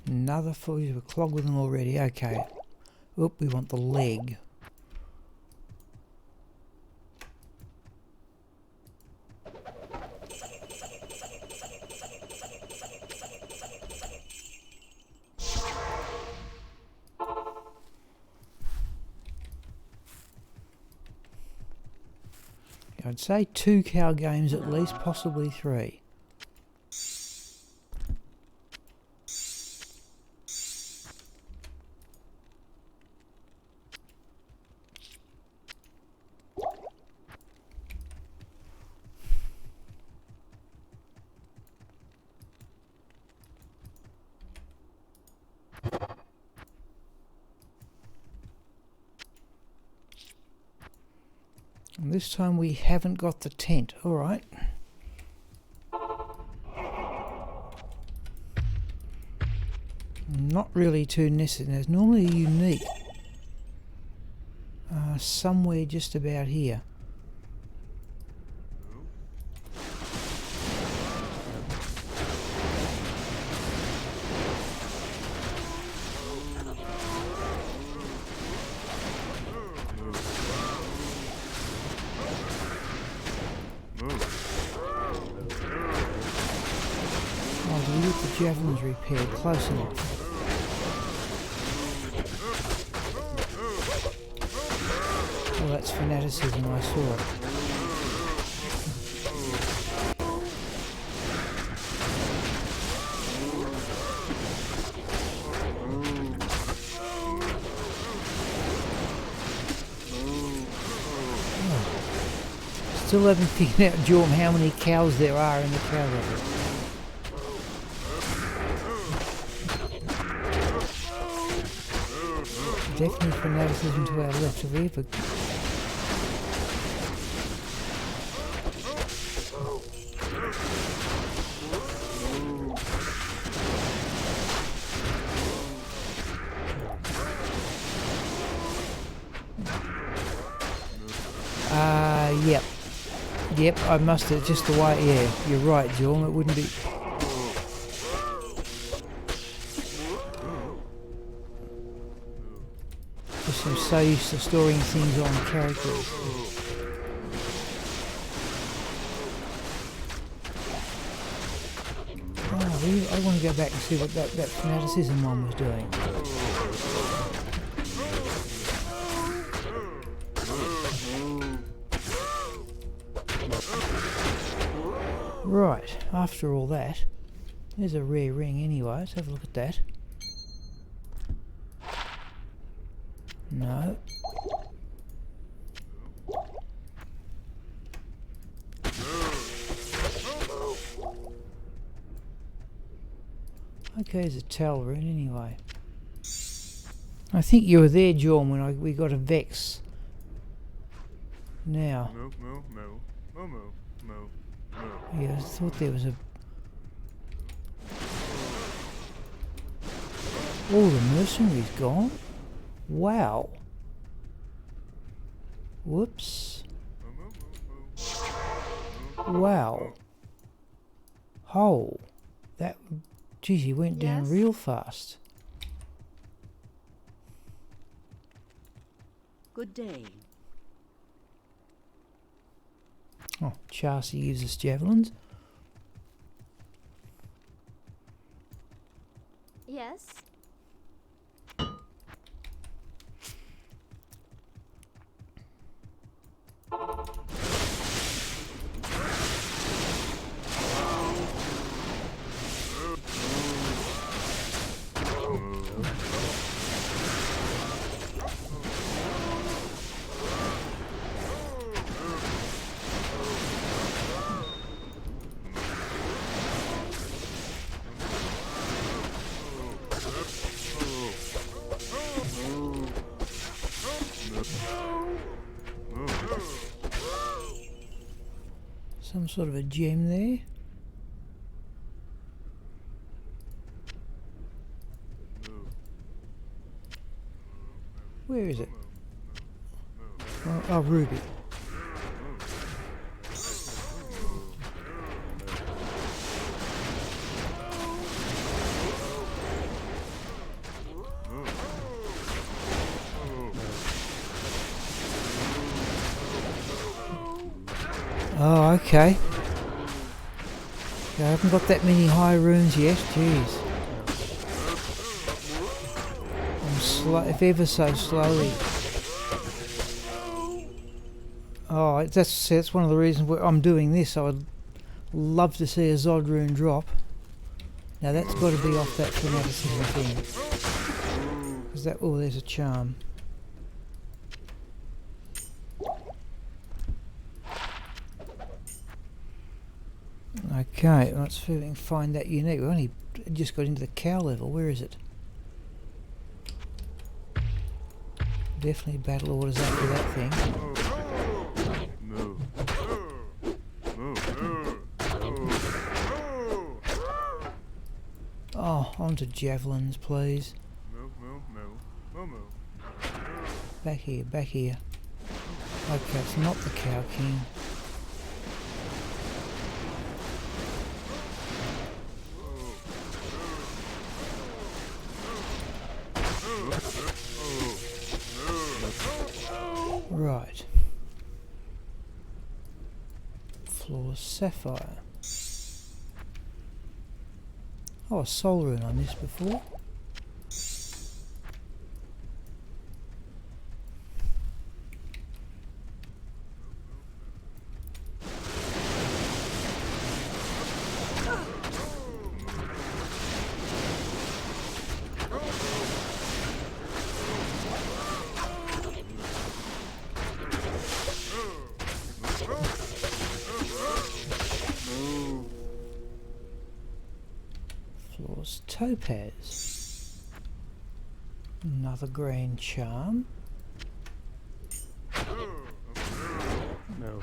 Another full, we're clogged with them already. Okay. Oop, we want the leg. I'd say 2 cow games at least, possibly 3. And this time we haven't got the tent. All right. Not really too necessary. There's normally unique. Somewhere just about here. javelins repaired. Close enough. Well, that's fanaticism, I saw it. Still haven't figured out, Jorm, how many cows there are in the cow level. Definitely fanaticism to our left of here, but yep. Yep, I must have just the way, yeah, you're right, Jorm, it wouldn't be... Just I'm so used to storing things on characters. Oh, really? I want to go back and see what that fanaticism one was doing. Right, after all that, there's a rare ring anyway, let's have a look at that. No. Okay, there's a towel rune anyway. I think you were there, Jorm, when we got a Vex. Now. Yeah, I thought there was a... Oh, the mercenary's gone? Wow. Whoops. Wow. Oh. That... Geez, he went down real fast. Good day. Oh, Chassis gives us javelins. Yes. Some sort of a gem there. Where is it? Oh, ruby. Oh, okay. I haven't got that many high runes yet. Jeez. I'm slow, if ever so slowly. Oh, that's one of the reasons why I'm doing this. I would love to see a Zod rune drop. Now that's got to be off that fanaticism thing. Because that, oh, there's a charm. Okay, let's see if we can find that unique. We only just got into the cow level. Where is it? Definitely battle orders after that thing. Oh, onto javelins, please. Back here, back here. Okay, it's not the Cow King. Right. Floor sapphire. Oh, a soul rune I missed before. Floor's topaz. Another green charm. No.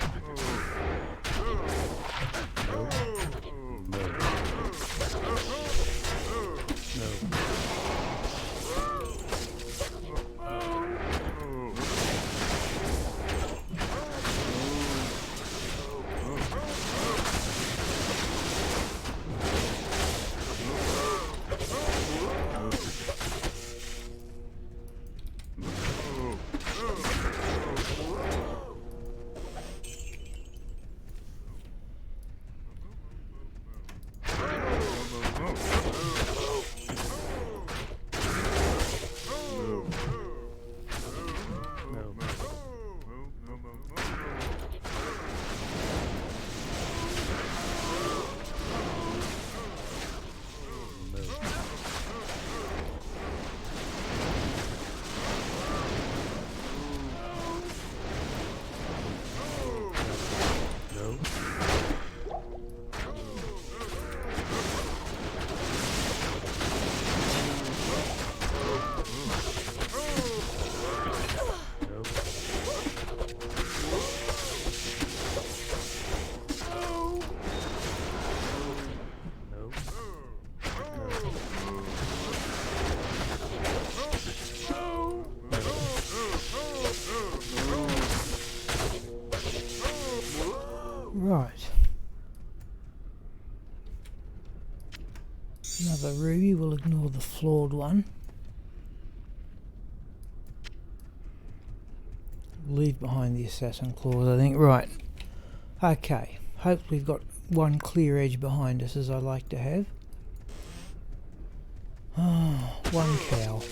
Right. Another ruby, we'll ignore the flawed one. Leave behind the assassin claws, I think. Right. Okay. Hopefully we've got one clear edge behind us, as I like to have. Oh, one cow.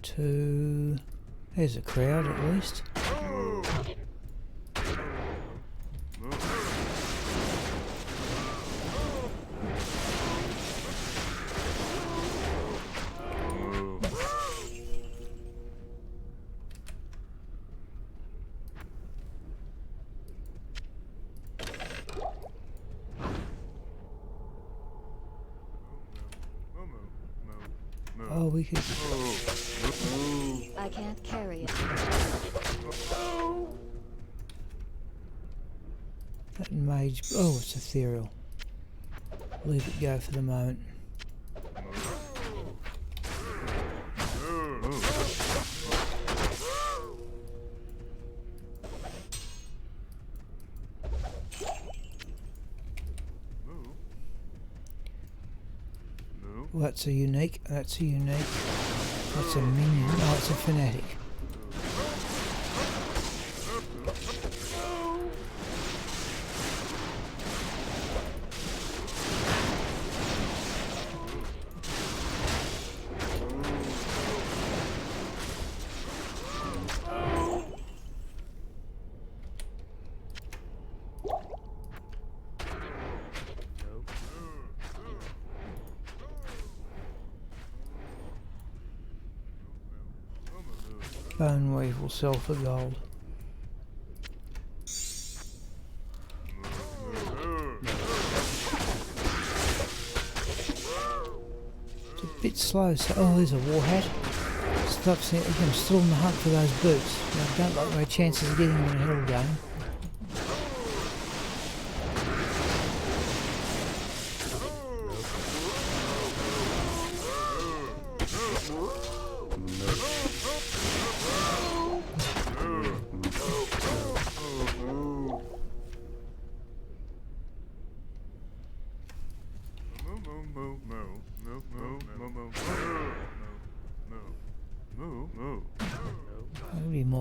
Two. There's a crowd at least. Oh, we could. I can't carry it. That mage. Oh, it's ethereal. Leave it go for the moment. Well, that's a unique. That's a unique. That's a minion. Oh, it's a fanatic. Bone weave will sell for gold. It's a bit slow. So, oh, there's a war hat. Stop seeing. I'm still on the hunt for those boots. I don't like my chances of getting them in a hell game.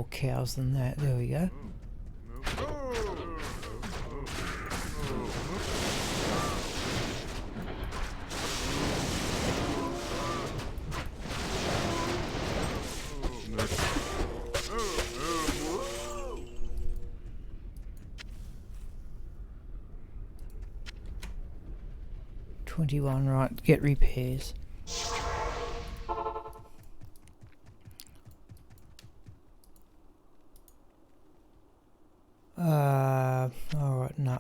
more cows than that. There we go. $21, right, get repairs. Alright, no.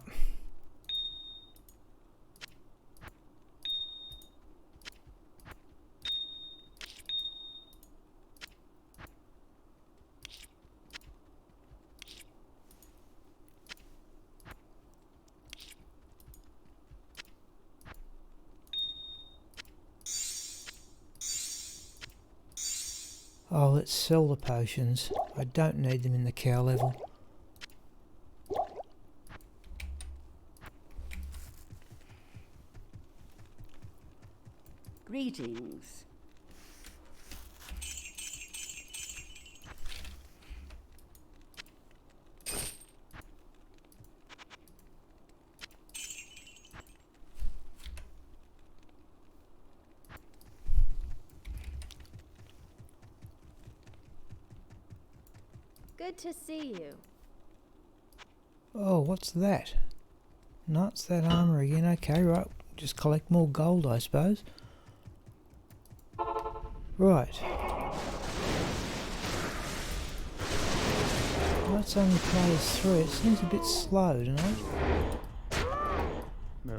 Oh, let's sell the potions. I don't need them in the cow level. Greetings. Good to see you. Oh, what's that? No, it's that armour again. Okay, right. Just collect more gold, I suppose. Right. Let's only play as 3. It seems a bit slow tonight. No.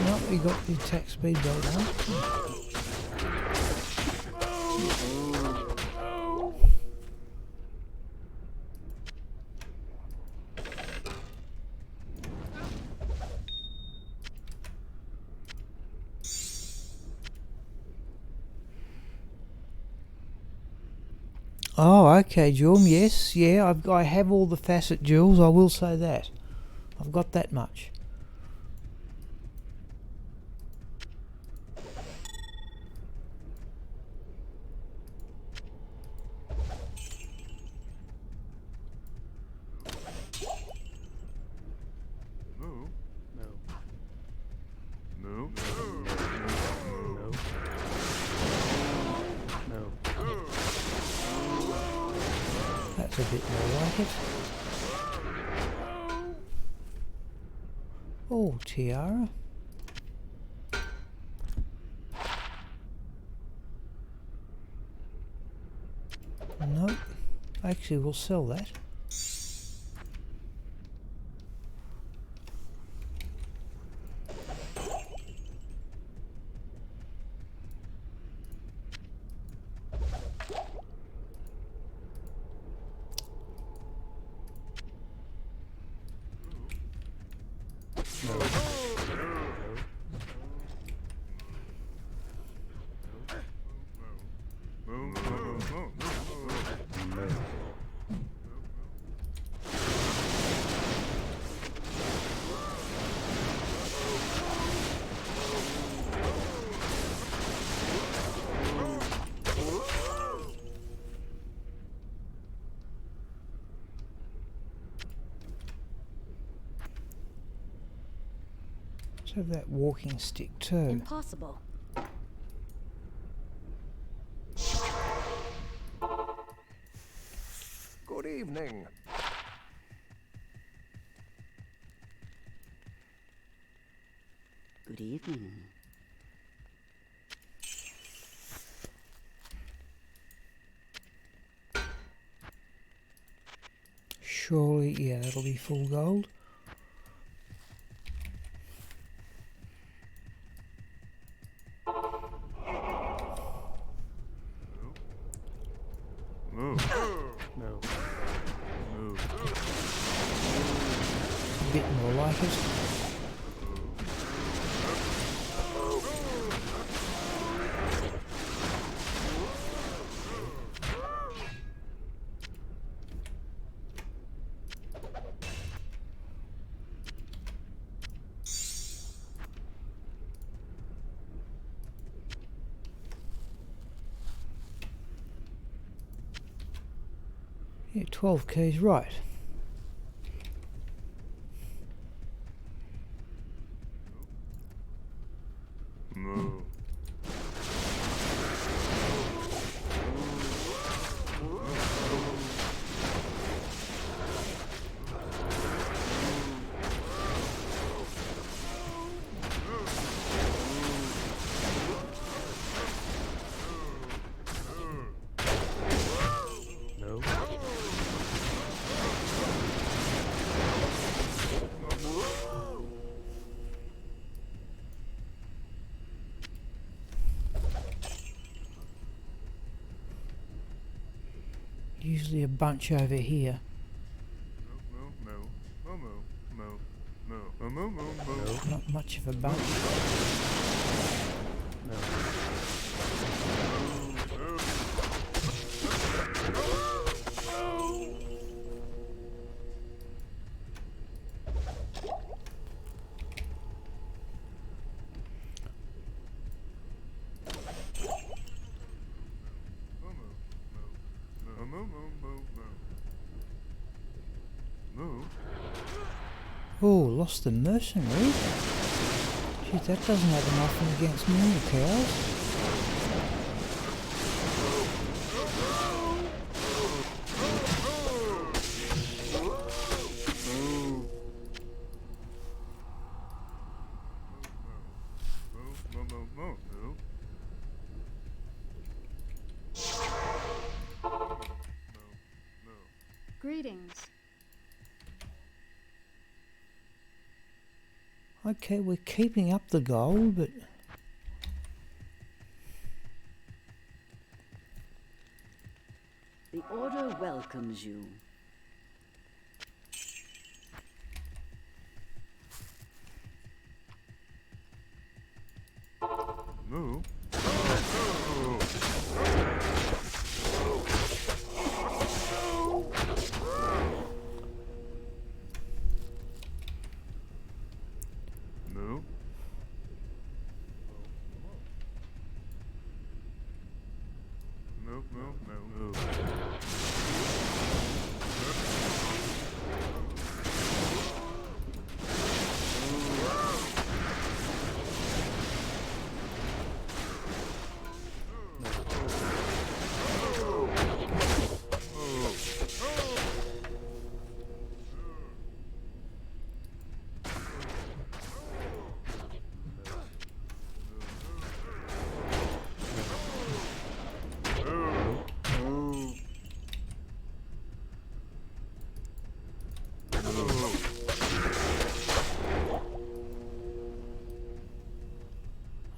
No, we got the attack speed well done. Oh, okay, Jewel. Yes, yeah, I have all the facet jewels, I will say that. I've got that much. Move. No. Move. No. No. That's a bit more like it. Oh, tiara. Nope. Actually, we'll sell that. Let's have that walking stick too. Impossible. Good evening. Good evening. Surely, yeah, that'll be full gold. Move. No. Move. A bit more like it. Yeah, 12 keys, right. Moo. No. Usually a bunch over here. Not much of a bunch. Oh, lost the mercenary. Gee, that doesn't happen often against normal cows. Greetings. Okay, we're keeping up the gold, but The Order welcomes you. Moo. Moo. Moo.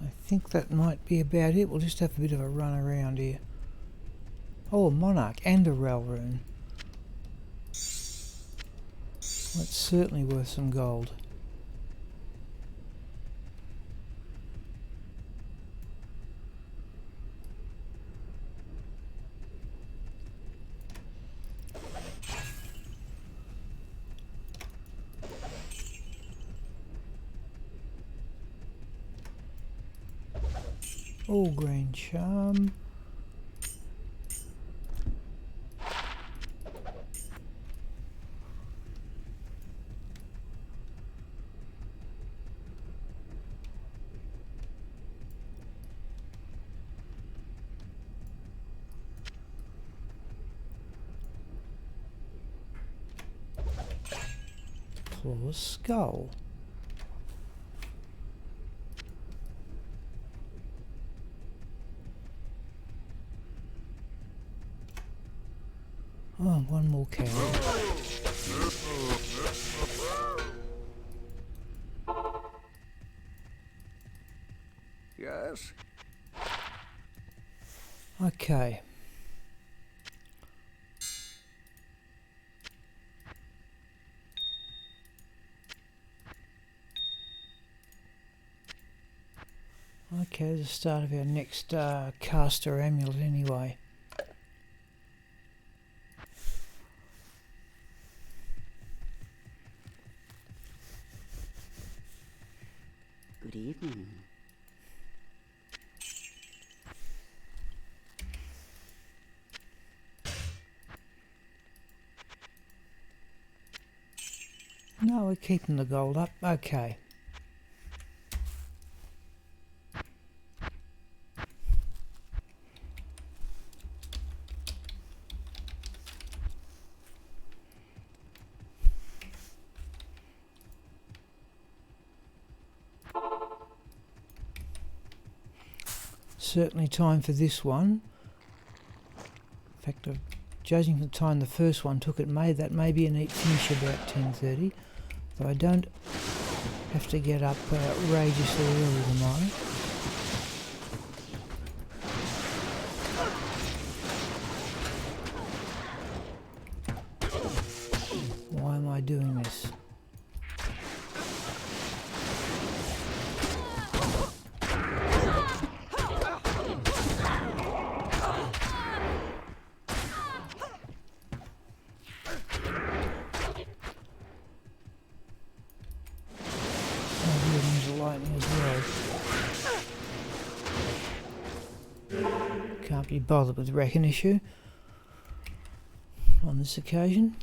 I think that might be about it. We'll just have a bit of a run around here. Oh, a monarch and a rail rune. That's certainly worth some gold. All green charm. Claw's skull. Oh, one more cow. Yes? Okay. Okay, the start of our next caster amulet anyway. Good evening. No, we're keeping the gold up. Okay. Certainly time for this one. In fact, judging from the time the first one took, that may be a neat finish about 10:30. Though I don't have to get up outrageously early tomorrow. Why am I doing this? Can't be bothered with wrecking issue on this occasion.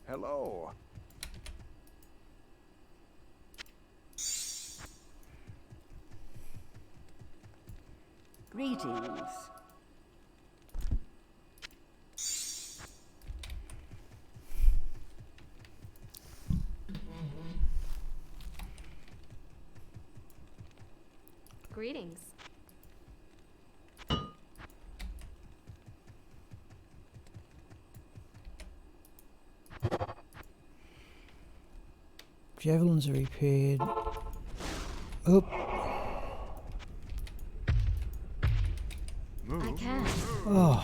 Hello. Greetings. Greetings. Javelins are repaired. Oop. I can. Oh.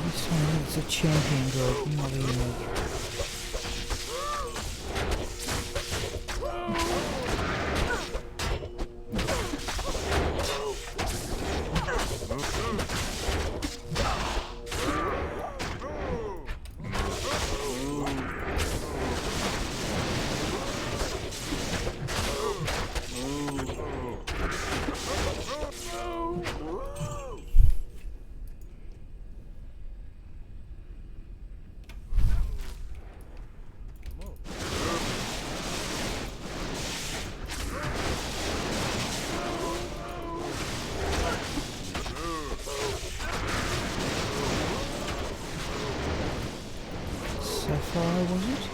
This one it's a champion group, not a unique. Sapphire, was it?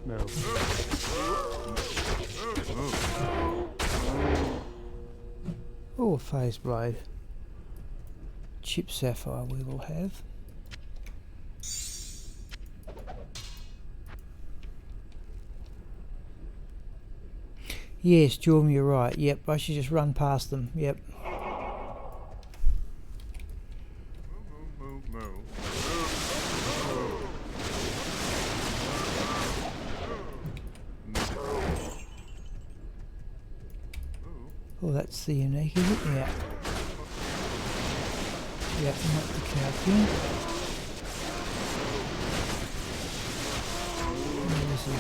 No. Oh, a phase blade. Chip sapphire we will have. Yes, Jorm, you're right. Yep, I should just run past them. Yep. Oh, that's the unique, is it? Yeah. Yep, not the Calcium. Where is he?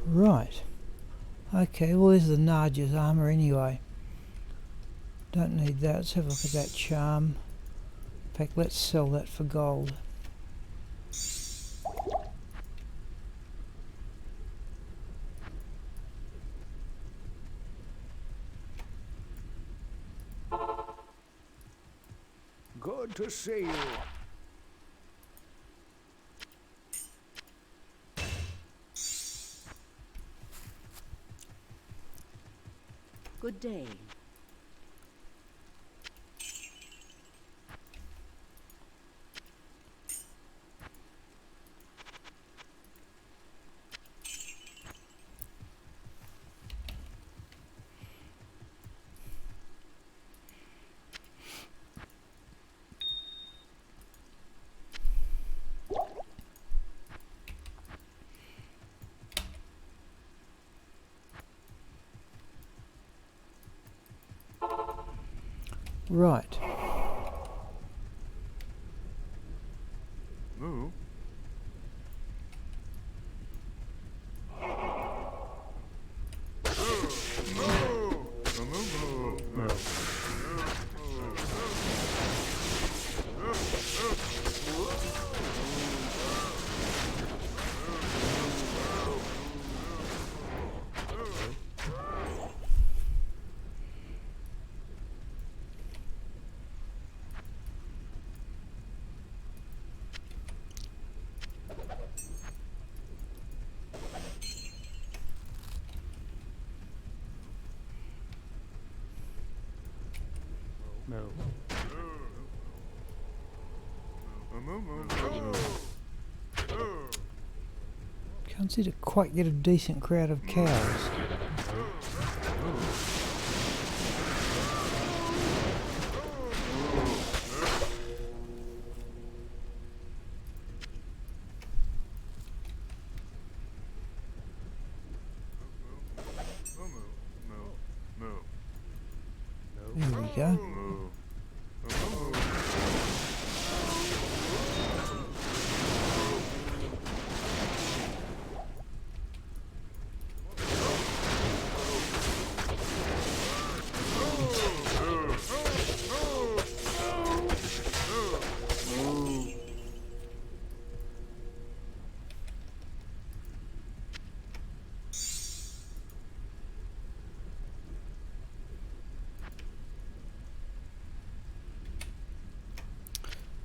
Right. Okay, well there's the Narja's armour anyway. Don't need that. Let's have a look at that charm. In fact, let's sell that for gold. Good to see you. Good day. Right. Moo. No. Can't seem to quite get a decent crowd of cows. There we go.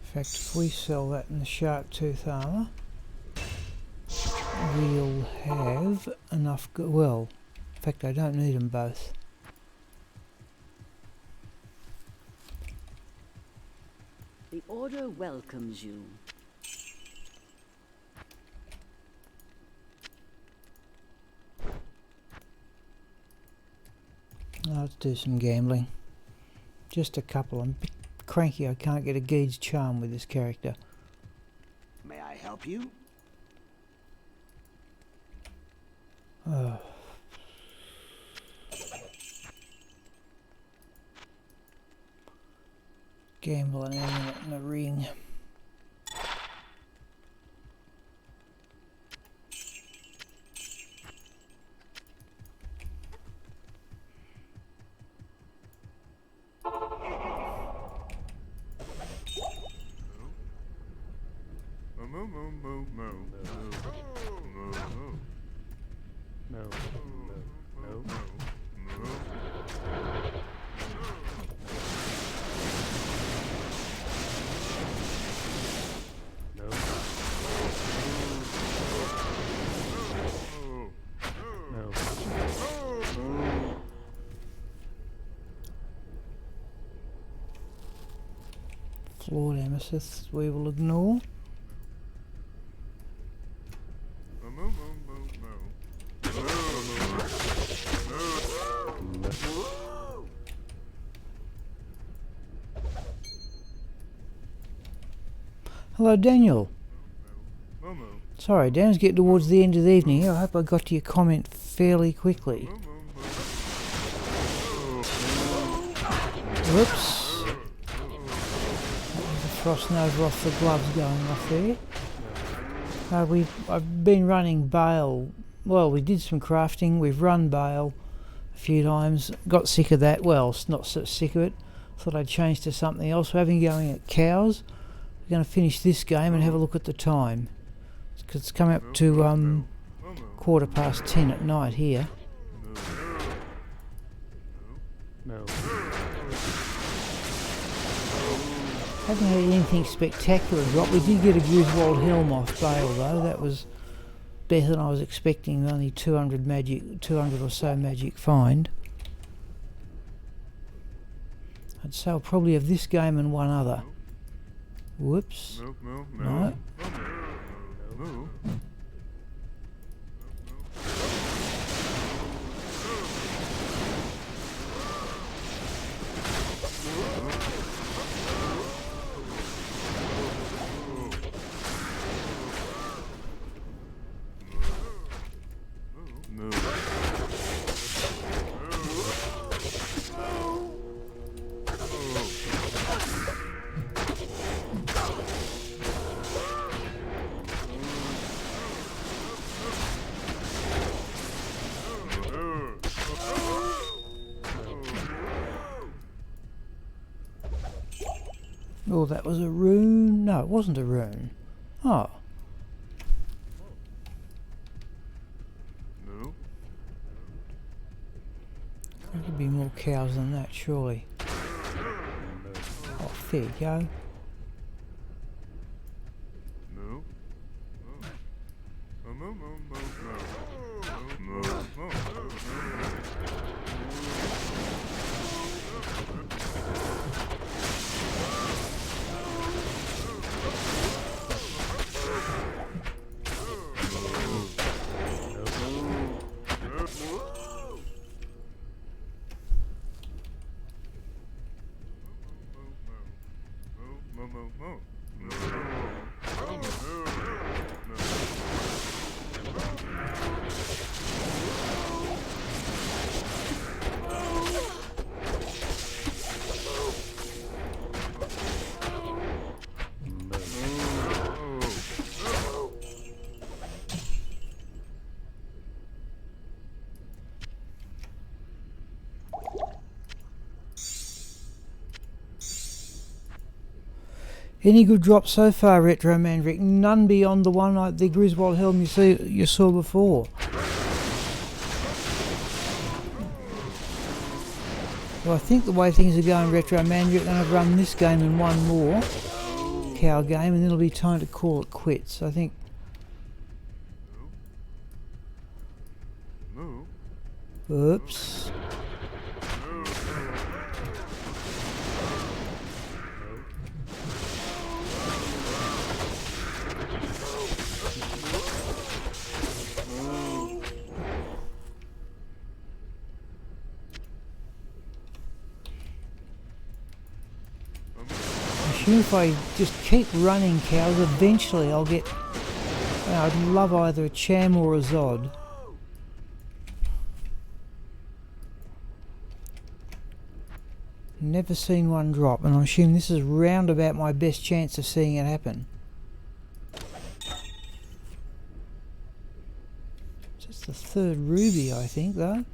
In fact, if we sell that in the shark tooth armour, we'll have enough. Well, in fact, I don't need them both. The Order welcomes you. Let's do some gambling. Just a couple. I'm a bit cranky I can't get a Geed's charm with this character. May I help you? Oh. Gamble and earning it in the ring. Flawed amethyst we will ignore. Hello, Daniel. Sorry, Dan's getting towards the end of the evening here. I hope I got to your comment fairly quickly. Whoops. Frost nose off the gloves going off there. I've been running Baal. Well, we did some crafting. We've run Baal a few times. Got sick of that. Well, not so sick of it. Thought I'd change to something else. We're having going at cows. We're going to finish this game and have a look at the time. It's coming up to 10:15 at night here. No. Haven't had anything spectacular drop. We did get a Griswold helm off Baal though. That was better than I was expecting. Only 200 or so magic find. I'd say I'll probably have this game and one other. Whoops. No. Oh, that was a rune. No, it wasn't a rune. Oh. There could be more cows than that, surely. Oh, there you go. Any good drops so far, Retro Mandrake? None beyond the one, the Griswold helm you saw before. Well, I think the way things are going, Retro Mandrake, I'm going to run this game and one more cow game, and then it'll be time to call it quits. I think. Oops. If I just keep running cows, eventually I'll get... I'd love either a Cham or a Zod. Never seen one drop, and I assume this is round about my best chance of seeing it happen. Just the third ruby, I think, though.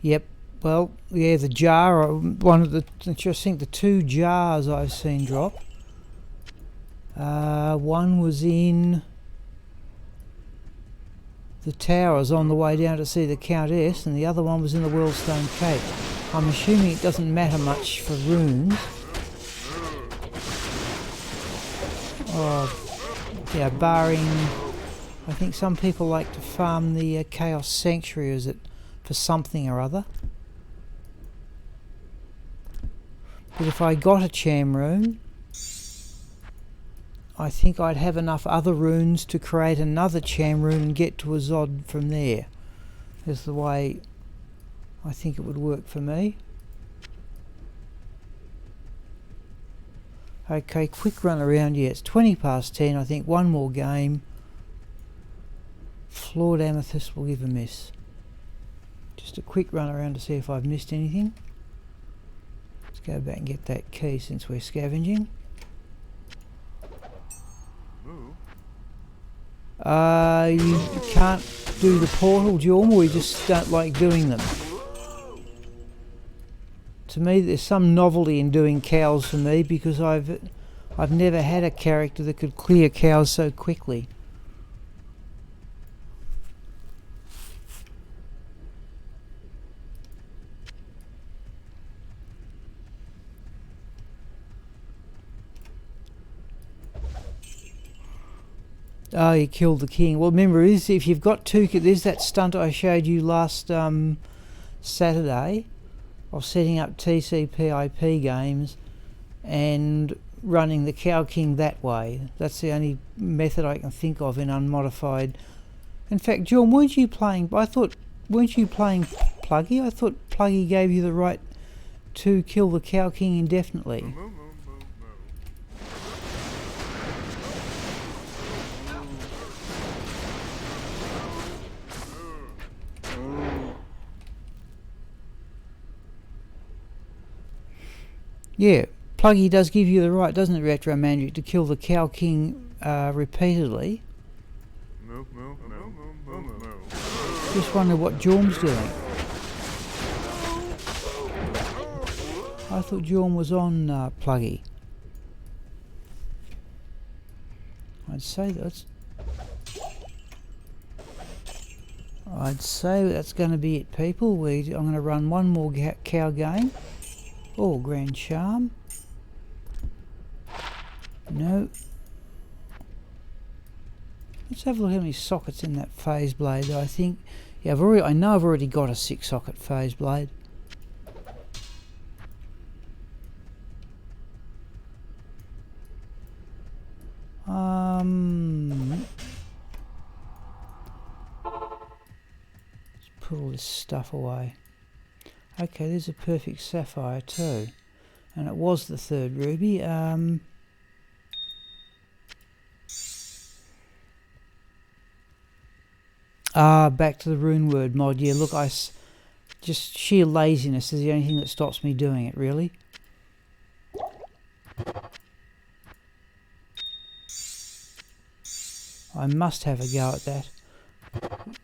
Yep. Well, yeah, the jar, one of the, I just think the two jars I've seen drop. One was in the towers on the way down to see the Countess, and the other one was in the Wellstone Cape. I'm assuming it doesn't matter much for runes. Yeah, barring, I think some people like to farm the Chaos Sanctuary, is it, for something or other. But if I got a Cham rune, I think I'd have enough other runes to create another Cham rune and get to a Zod from there. Is the way I think it would work for me. Okay, quick run around. Yeah, it's 20 past 10. I think one more game. Flawed Amethyst will give a miss. Just a quick run around to see if I've missed anything. Let's go back and get that key since we're scavenging. You can't do the portal, Jorm, or you just don't like doing them? To me, there's some novelty in doing cows for me, because I've never had a character that could clear cows so quickly. Oh, you killed the king. Well, remember, if you've got two, there's that stunt I showed you last Saturday of setting up TCP/IP games and running the Cow King that way. That's the only method I can think of in unmodified. In fact, John, weren't you playing Pluggy? I thought Pluggy gave you the right to kill the Cow King indefinitely. Yeah, Pluggy does give you the right, doesn't it, Retro Magic, to kill the Cow King repeatedly. Just wonder what Jorm's doing. I thought Jorm was on Pluggy. I'd say that's going to be it, people. I'm going to run one more cow game. Oh, Grand Charm. No. Let's have a look how many sockets in that phase blade. I think, yeah, I know I've already got a 6-socket phase blade. Let's put all this stuff away. Okay, there's a perfect sapphire too, and it was the third ruby. Back to the rune word mod. Yeah, look, just sheer laziness is the only thing that stops me doing it, really. I must have a go at that.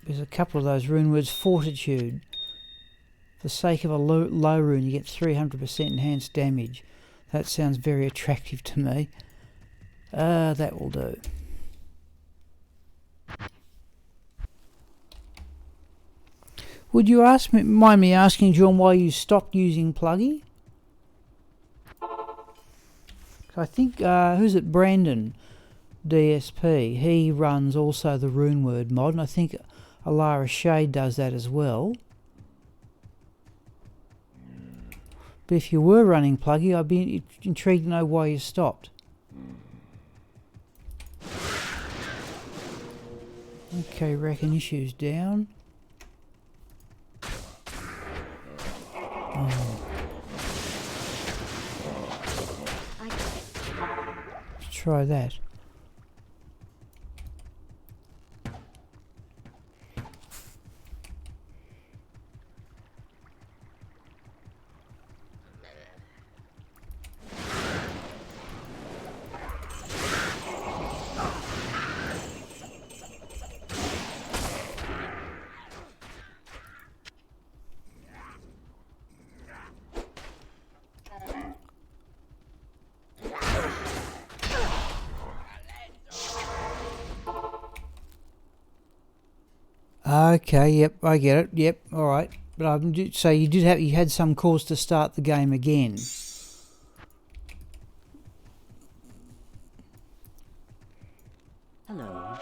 There's a couple of those rune words. Fortitude. For the sake of a low rune, you get 300% enhanced damage. That sounds very attractive to me. That will do. Would you mind me asking, John, why you stopped using Pluggy? I think, who's it, Brandon, DSP, he runs also the rune word mod, and I think Alara Shade does that as well. But if you were running Pluggy, I'd be intrigued to know why you stopped. Okay, reckon issues down. Oh. Let's try that. Okay, yep, I get it. Yep, all right. But so you had some cause to start the game again. Hello.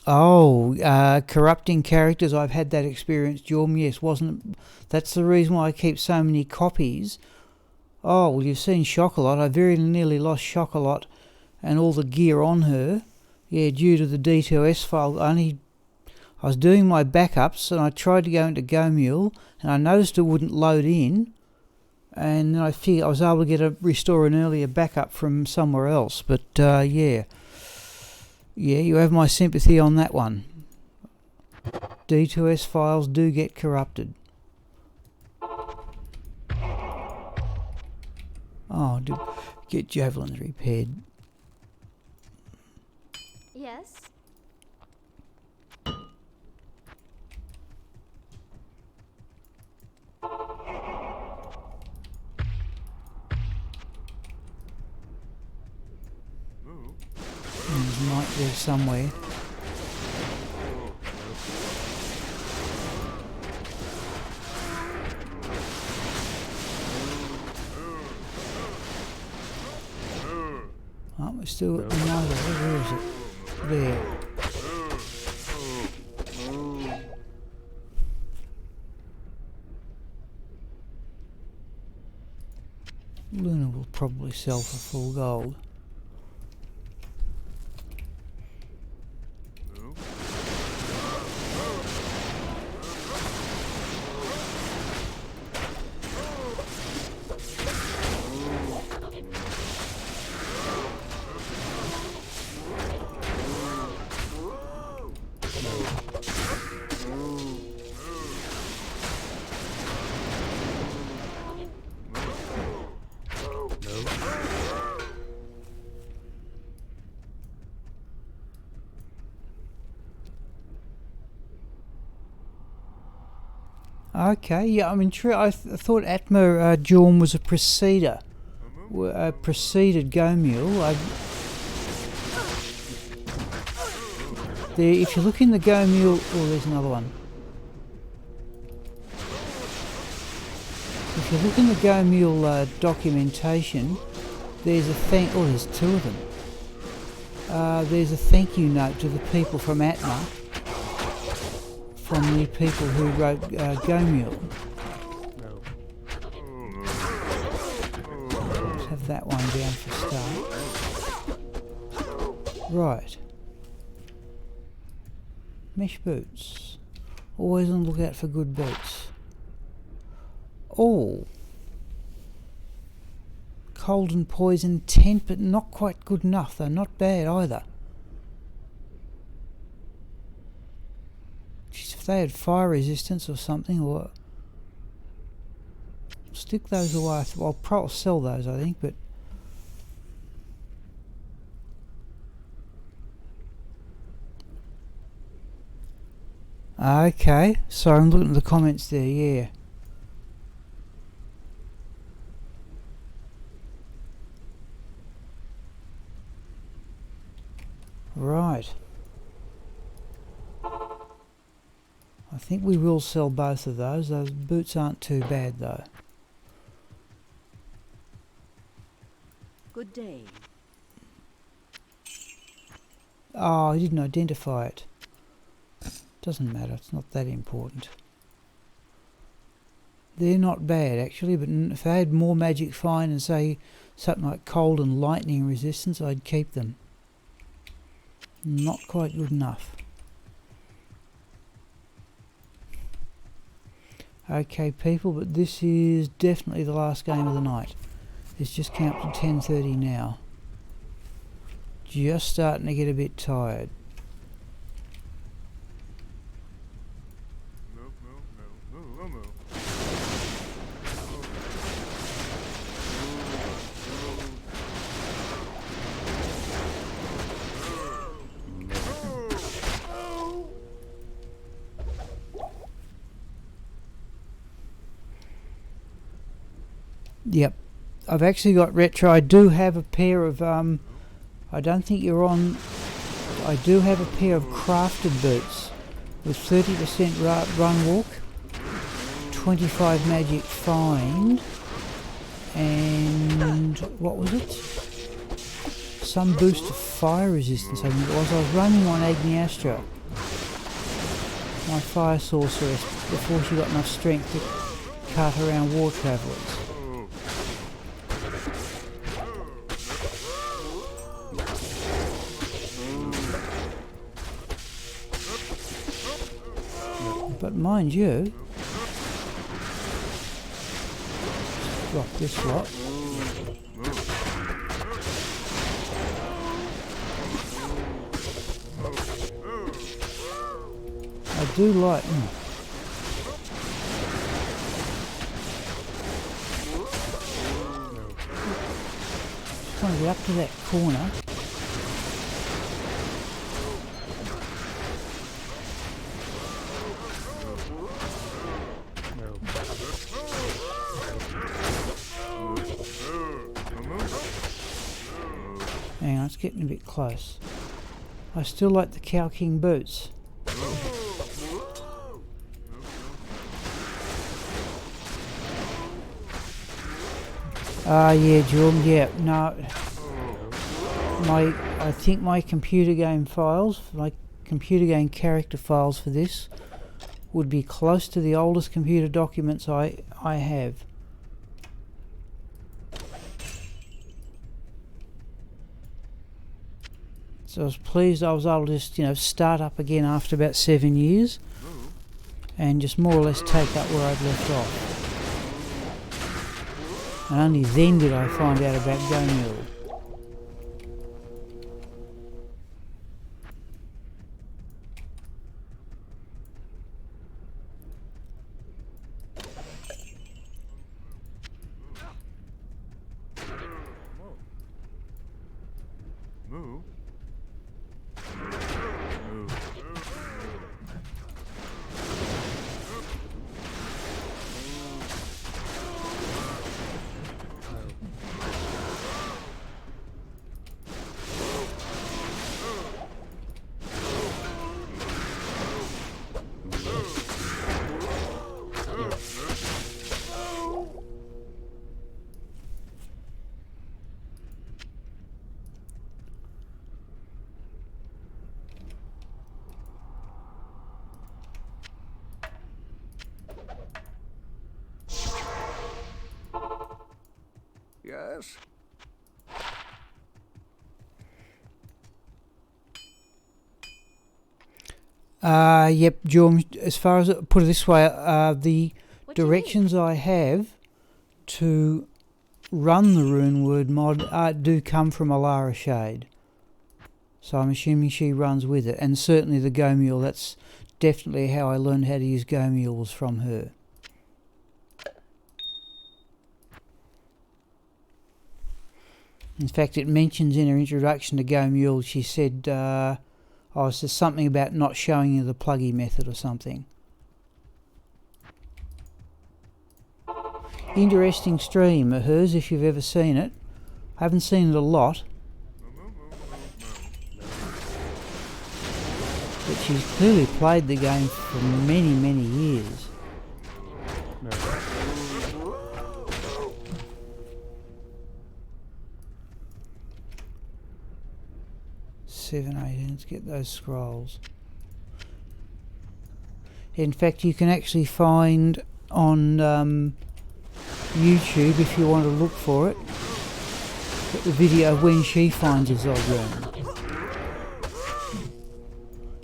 Oh, corrupting characters. I've had that experience, Jorm. Yes, that's the reason why I keep so many copies. Oh, well, you've seen Chocolat. I very nearly lost Chocolat and all the gear on her. Yeah, due to the D2S file. I was doing my backups and I tried to go into GoMule and I noticed it wouldn't load in. And then I figured I was able to restore an earlier backup from somewhere else. But yeah, you have my sympathy on that one. D2S files do get corrupted. Oh, get javelins repaired. Yes. There's a knight there somewhere. Oh, we're still at the mother. Where is it? There. Luna will probably sell for full gold. Okay, yeah, I mean, true. I thought Atma Jorm was a preceded Gomule. There, if you look in the Gomule, oh, there's another one. If you look in the Gomule documentation, there's a there's two of them. There's a thank you note to the people from Atma, from the people who wrote Gomule. Let's have that one down for start. Right. Mesh boots. Always on the lookout for good boots. Oh. Cold and poison tent, but not quite good enough. They're not bad either. Jeez, if they had fire resistance or something, or stick those away. I'll probably sell those, I think, but okay. So I'm looking at the comments there. Yeah. Right. I think we will sell both of those. Those boots aren't too bad though. Good day. Oh, I didn't identify it. Doesn't matter, it's not that important. They're not bad actually, but if they had more magic fine and say something like cold and lightning resistance, I'd keep them. Not quite good enough. Okay people, but this is definitely the last game of the night. It's just count to 10:30 now. Just starting to get a bit tired. Yep, I've actually got retro. I do have a pair of I don't think you're on. I do have a pair of crafted boots with 30% run walk, 25 magic find, and what was it? Some boost of fire resistance. I think it was. I was running on Agniastra, my fire sorceress, before she got enough strength to cart around war travellers. But mind you, drop this lot. I do like. I'll get up to that corner. Move. Hang on, it's getting a bit close. I still like the Cow King boots. Yeah, Jordan, yeah, no. I think my computer game files, my computer game character files for this would be close to the oldest computer documents I have. So I was pleased I was able to just, start up again after about 7 years and just more or less take up where I'd left off. And only then did I find out about Gomul. Move. Yes? Yep, Jorm, as far as, put it this way, the What do you directions I have to run the Rune Word mod do come from Alara Shade. So I'm assuming she runs with it. And certainly the Gomul, that's definitely how I learned how to use Gomul, was from her. In fact, it mentions in her introduction to Gomul, she said, it's just something about not showing you the pluggy method or something. Interesting stream of hers, if you've ever seen it. I haven't seen it a lot, but she's clearly played the game for many, many years. No. 718, let's get those scrolls. In fact, you can actually find on YouTube, if you want to look for it, the video when she finds his old room,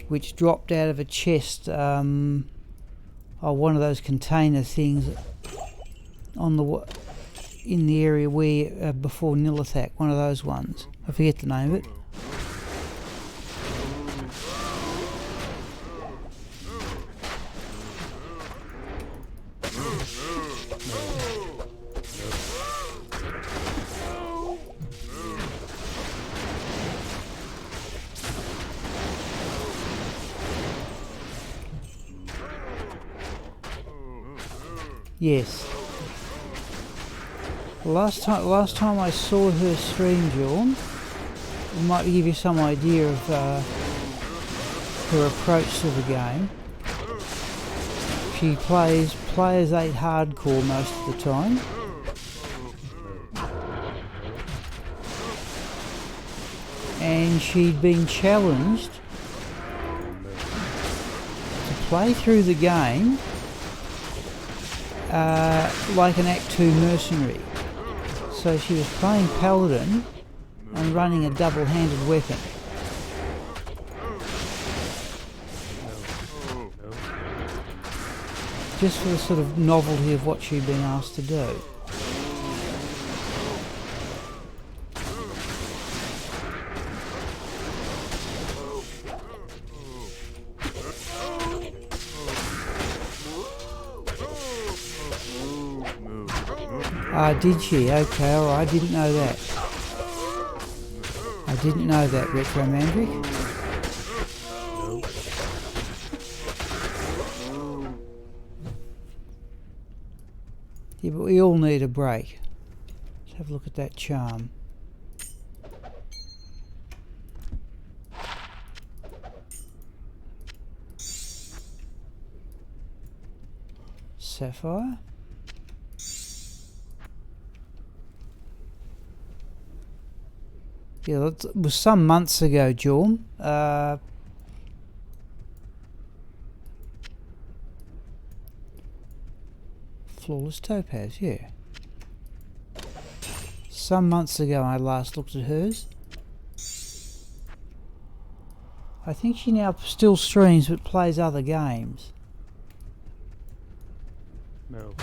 which dropped out of a chest, one of those container things on the in the area where before Nilithak, one of those ones. I forget the name of it. Yes. Last time I saw her stream, Jorm, it might give you some idea of her approach to the game. She plays Players 8 hardcore most of the time. And she'd been challenged to play through the game like an Act 2 mercenary. So she was playing Paladin and running a double-handed weapon. Just for the sort of novelty of what she'd been asked to do. Did she? Okay, alright, I didn't know that. didn't know that, Retro Mandrick. No. Yeah, but we all need a break. Let's have a look at that charm. Sapphire. Yeah, that was some months ago, Jorm. Flawless Topaz, yeah. Some months ago I last looked at hers. I think she now still streams but plays other games. No.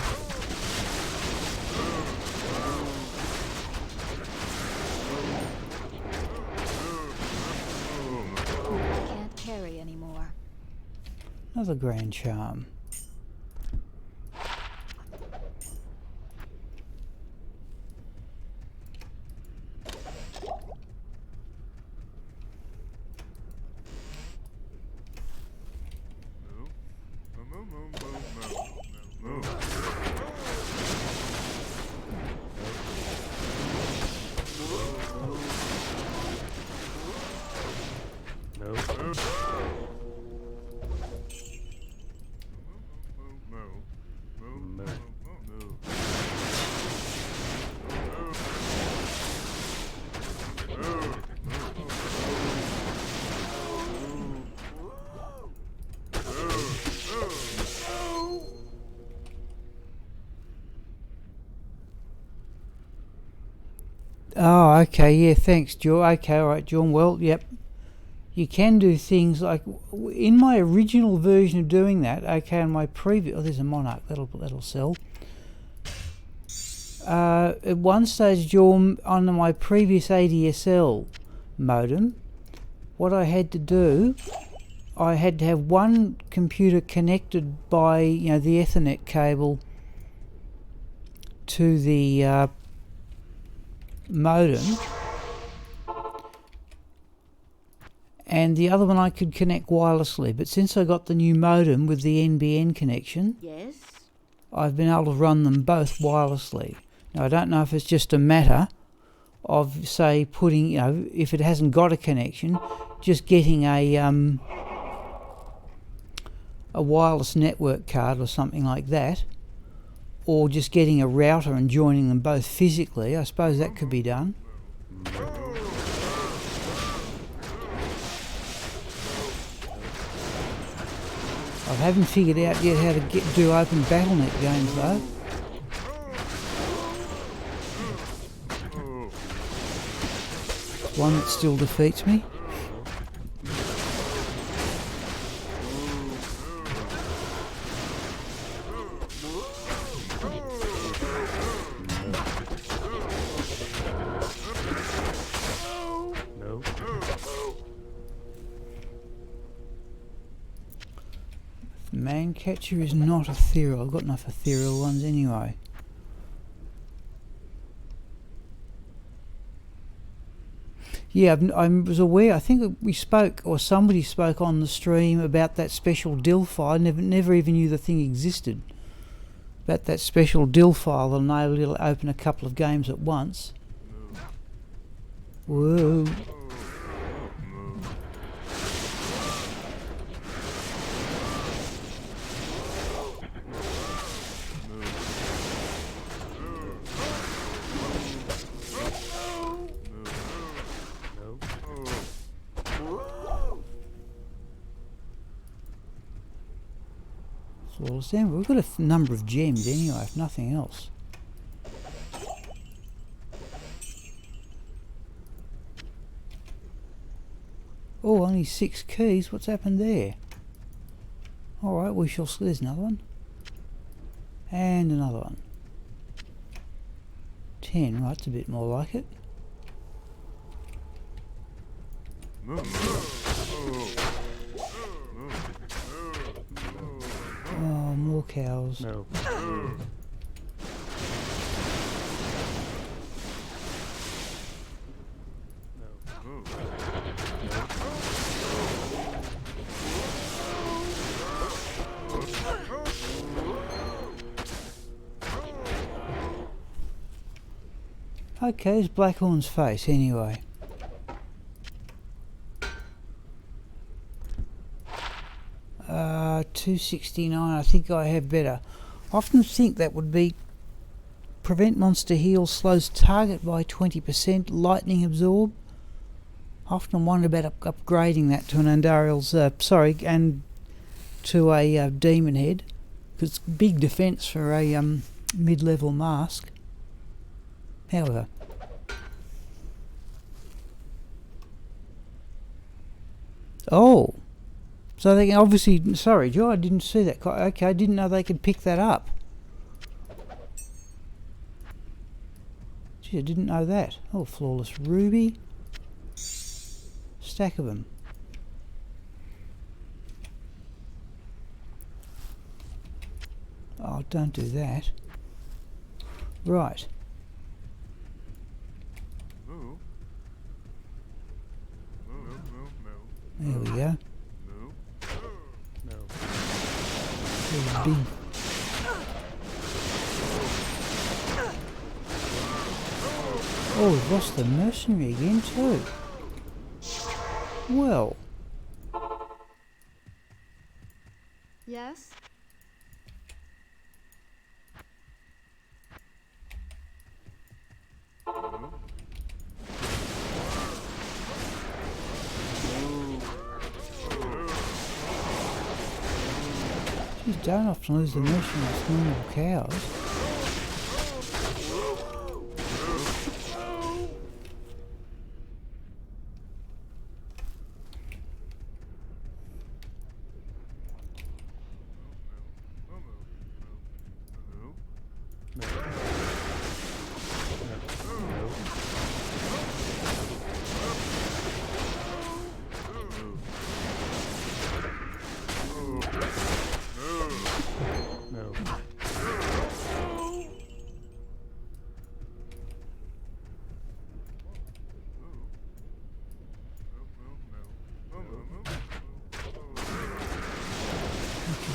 Can't carry anymore. Another grand charm. No. Oh, okay, yeah, thanks, John. Okay, alright, John. Well, yep. You can do things like in my original version of doing that. Okay, in my previous, oh, there's a Monarch that'll sell. At one stage, John, on my previous ADSL modem, what I had to do, I had to have one computer connected by the Ethernet cable to the modem, and the other one I could connect wirelessly. But since I got the new modem with the NBN connection, Yes? I've been able to run them both wirelessly. Now I don't know if it's just a matter of, say, putting, if it hasn't got a connection, just getting a wireless network card or something like that, or just getting a router and joining them both physically. I suppose that could be done. I haven't figured out yet how to do open BattleNet games though. One that still defeats me. No. Mancatcher is not ethereal. I've got enough ethereal ones anyway. Yeah, I was aware. I think we spoke, or somebody spoke on the stream about that special DIL file. Never even knew the thing existed. About that special DIL file that enabled you to open a couple of games at once. Whoa. Flawless Amber. We've got a number of gems anyway, if nothing else. Oh, only 6 keys. What's happened there? Alright, we shall see. There's another one. And another one. 10, right, it's a bit more like it. Oh, more cows. No. Okay, it's Blackhorn's face anyway. Uh, 269. I think I have better. I often think that would be prevent monster heal, slows target by 20%, lightning absorb. I often wonder about upgrading that to an Andariel's, and to a demon head, because it's big defense for a mid-level mask. However, oh, so they can obviously. Sorry, Joe, I didn't see that. Okay, I didn't know they could pick that up. Gee, I didn't know that. Oh, flawless ruby. Stack of them. Oh, don't do that. Right. Move. Move, move, move. There we go. Move. No. There's a big. Oh, we've lost the mercenary again too. Well, Yes? geez, don't often lose the mercenaries to normal cows.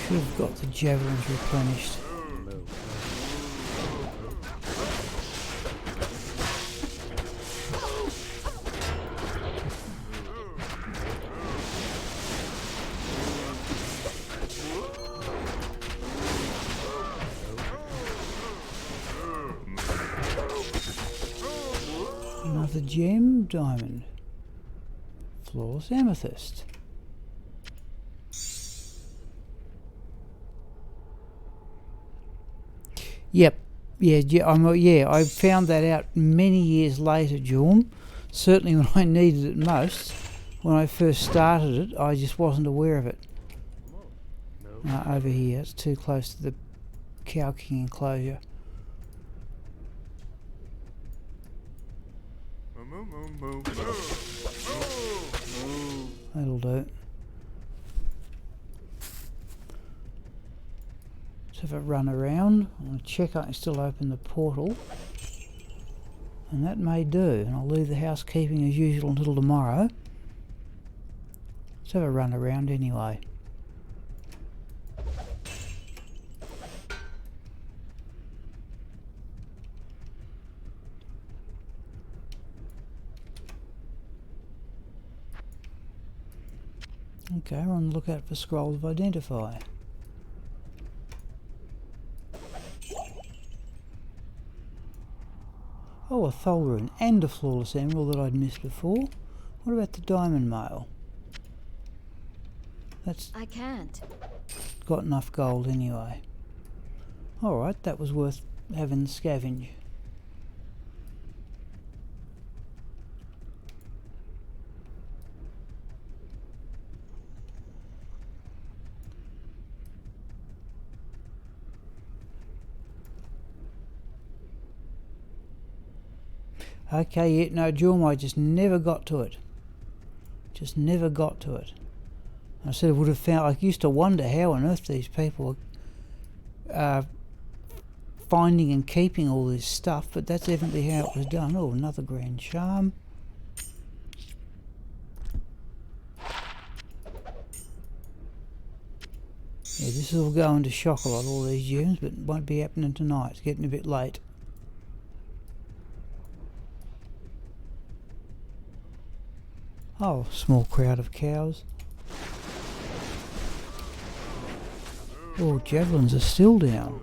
Should have got the javelins replenished. Another gem, diamond, flawless amethyst. Yep, I found that out many years later, Jorm. Certainly when I needed it most. When I first started it, I just wasn't aware of it. Over here, it's too close to the Cow King enclosure. That'll do. Let's have a run around. I'm going to check I can still open the portal. And that may do. And I'll leave the housekeeping as usual until tomorrow. Let's have a run around anyway. Okay, we're on the lookout for scrolls of identify. Oh, a Thol rune and a flawless emerald that I'd missed before. What about the diamond mail? That's I can't. got enough gold anyway. Alright, that was worth having the scavenge. Okay, yeah, no, Jorm, I just never got to it. Just never got to it. I said I would have found. I used to wonder how on earth these people are finding and keeping all this stuff, but that's evidently how it was done. Oh, another grand charm. Yeah, this is all going to shock a lot, all these gems, but it won't be happening tonight. It's getting a bit late. Oh, small crowd of cows. Oh, javelins are still down.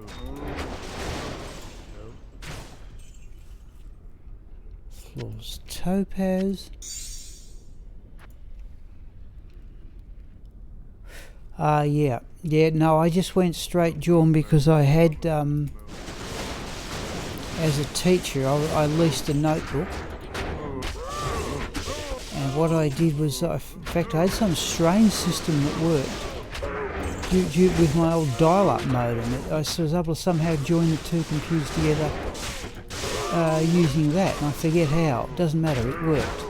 Floor's topaz. Yeah. Yeah, no, I just went straight Jorm because I had, as a teacher, I leased a notebook. And what I did was, in fact, I had some strange system that worked. With my old dial-up modem, I was able to somehow join the two computers together using that, and I forget how. It doesn't matter, it worked.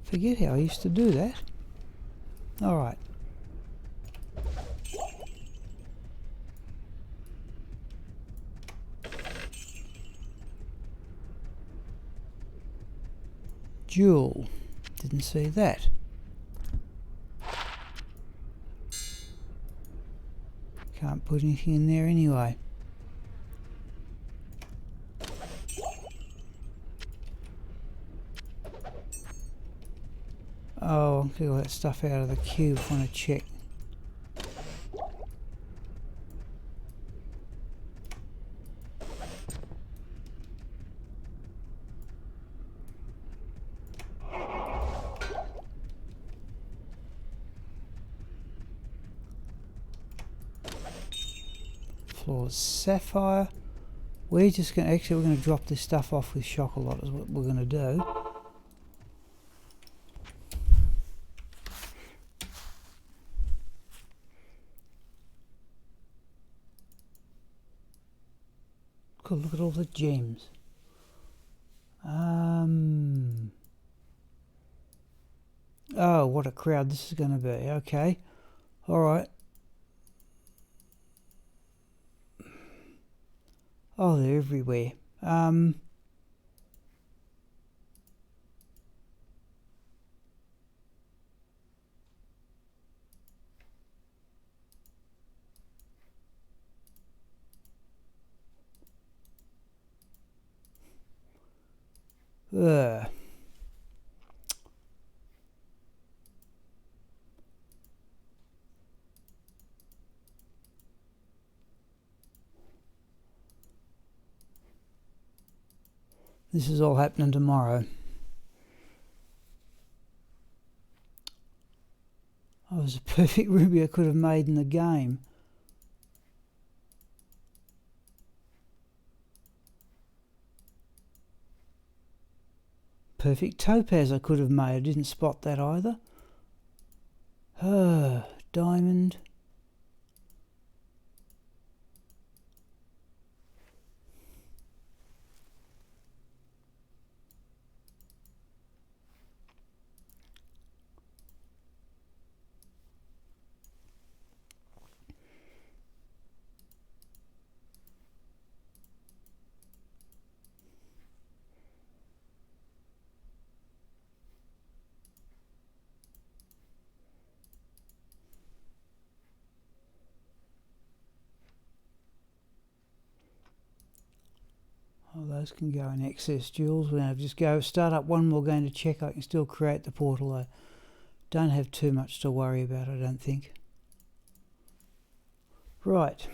Forget how I used to do that. Alright. Jewel. Didn't see that. Can't put anything in there anyway. Oh, I'll get all that stuff out of the cube. I want to check. Floor's sapphire. We're just going to, actually we're going to drop this stuff off with Chocolat is what we're going to do. God, look at all the gems. Oh, what a crowd this is going to be. Okay. Alright. Oh, they're everywhere. Ugh. This is all happening tomorrow. Oh, it was a perfect ruby I could have made in the game. Perfect topaz I could have made. I didn't spot that either. Diamond. Oh, those can go in excess jewels. We're going to just go start up one more going to check. I can still create the portal. I don't have too much to worry about, I don't think. Right.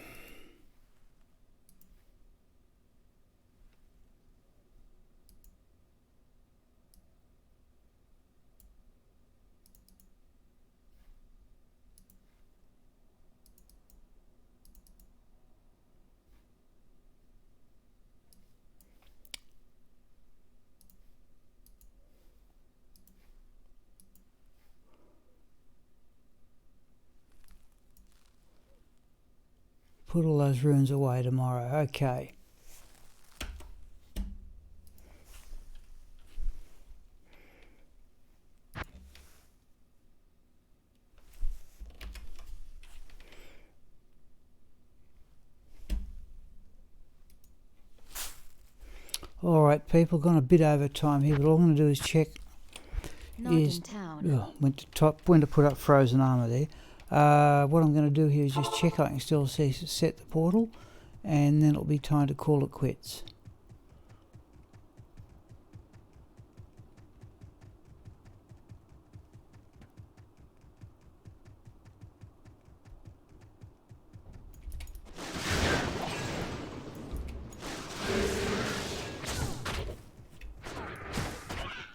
Put all those runes away tomorrow. Okay. Alright people, gone a bit over time here, but all I'm going to do is check Not in town. Went to put up frozen armor there. What I'm going to do here is just check I can still set the portal, and then it'll be time to call it quits.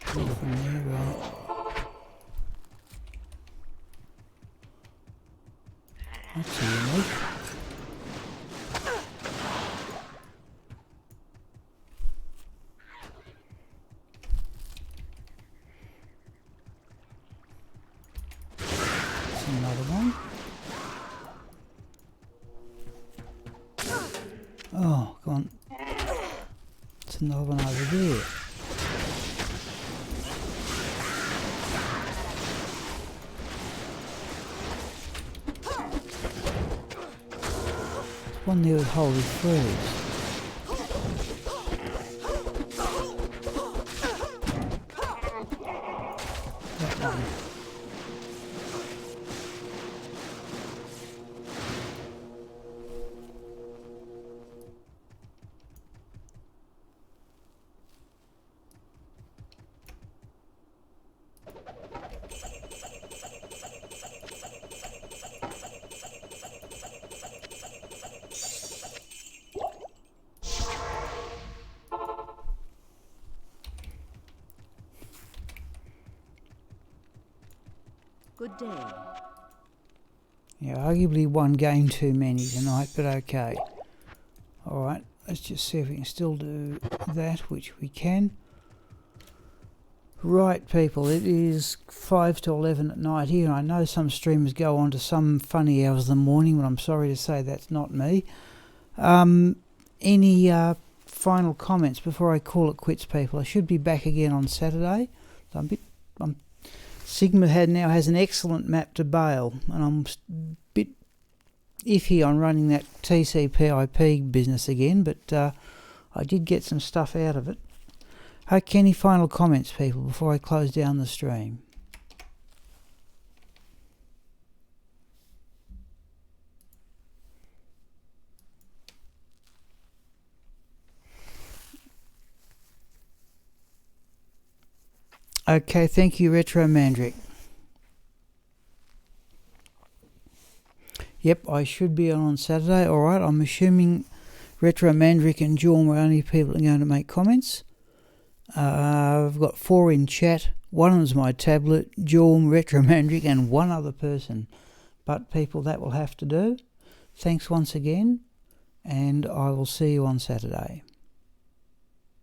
From there, right. That's unique. That's another one. Oh, come on. It's another one over there. One there with holy freeze. That one. Good day. Yeah, arguably one game too many tonight, but okay. Alright, let's just see if we can still do that, which we can. Right, people, it is 5 to 11 at night here, and I know some streamers go on to some funny hours of the morning, but I'm sorry to say that's not me. Any final comments before I call it quits, people? I should be back again on Saturday. So Sigma now has an excellent map to Baal, and I'm a bit iffy on running that TCP/IP business again, but I did get some stuff out of it. Okay, any final comments, people, before I close down the stream? Okay, thank you, Retro Mandrick. Yep, I should be on Saturday. Alright, I'm assuming Retro Mandrick and Jorm are only people that are going to make comments. I've got 4 in chat. One of them's my tablet, Jorm, Retro Mandrick, and one other person. But people, that will have to do. Thanks once again, and I will see you on Saturday.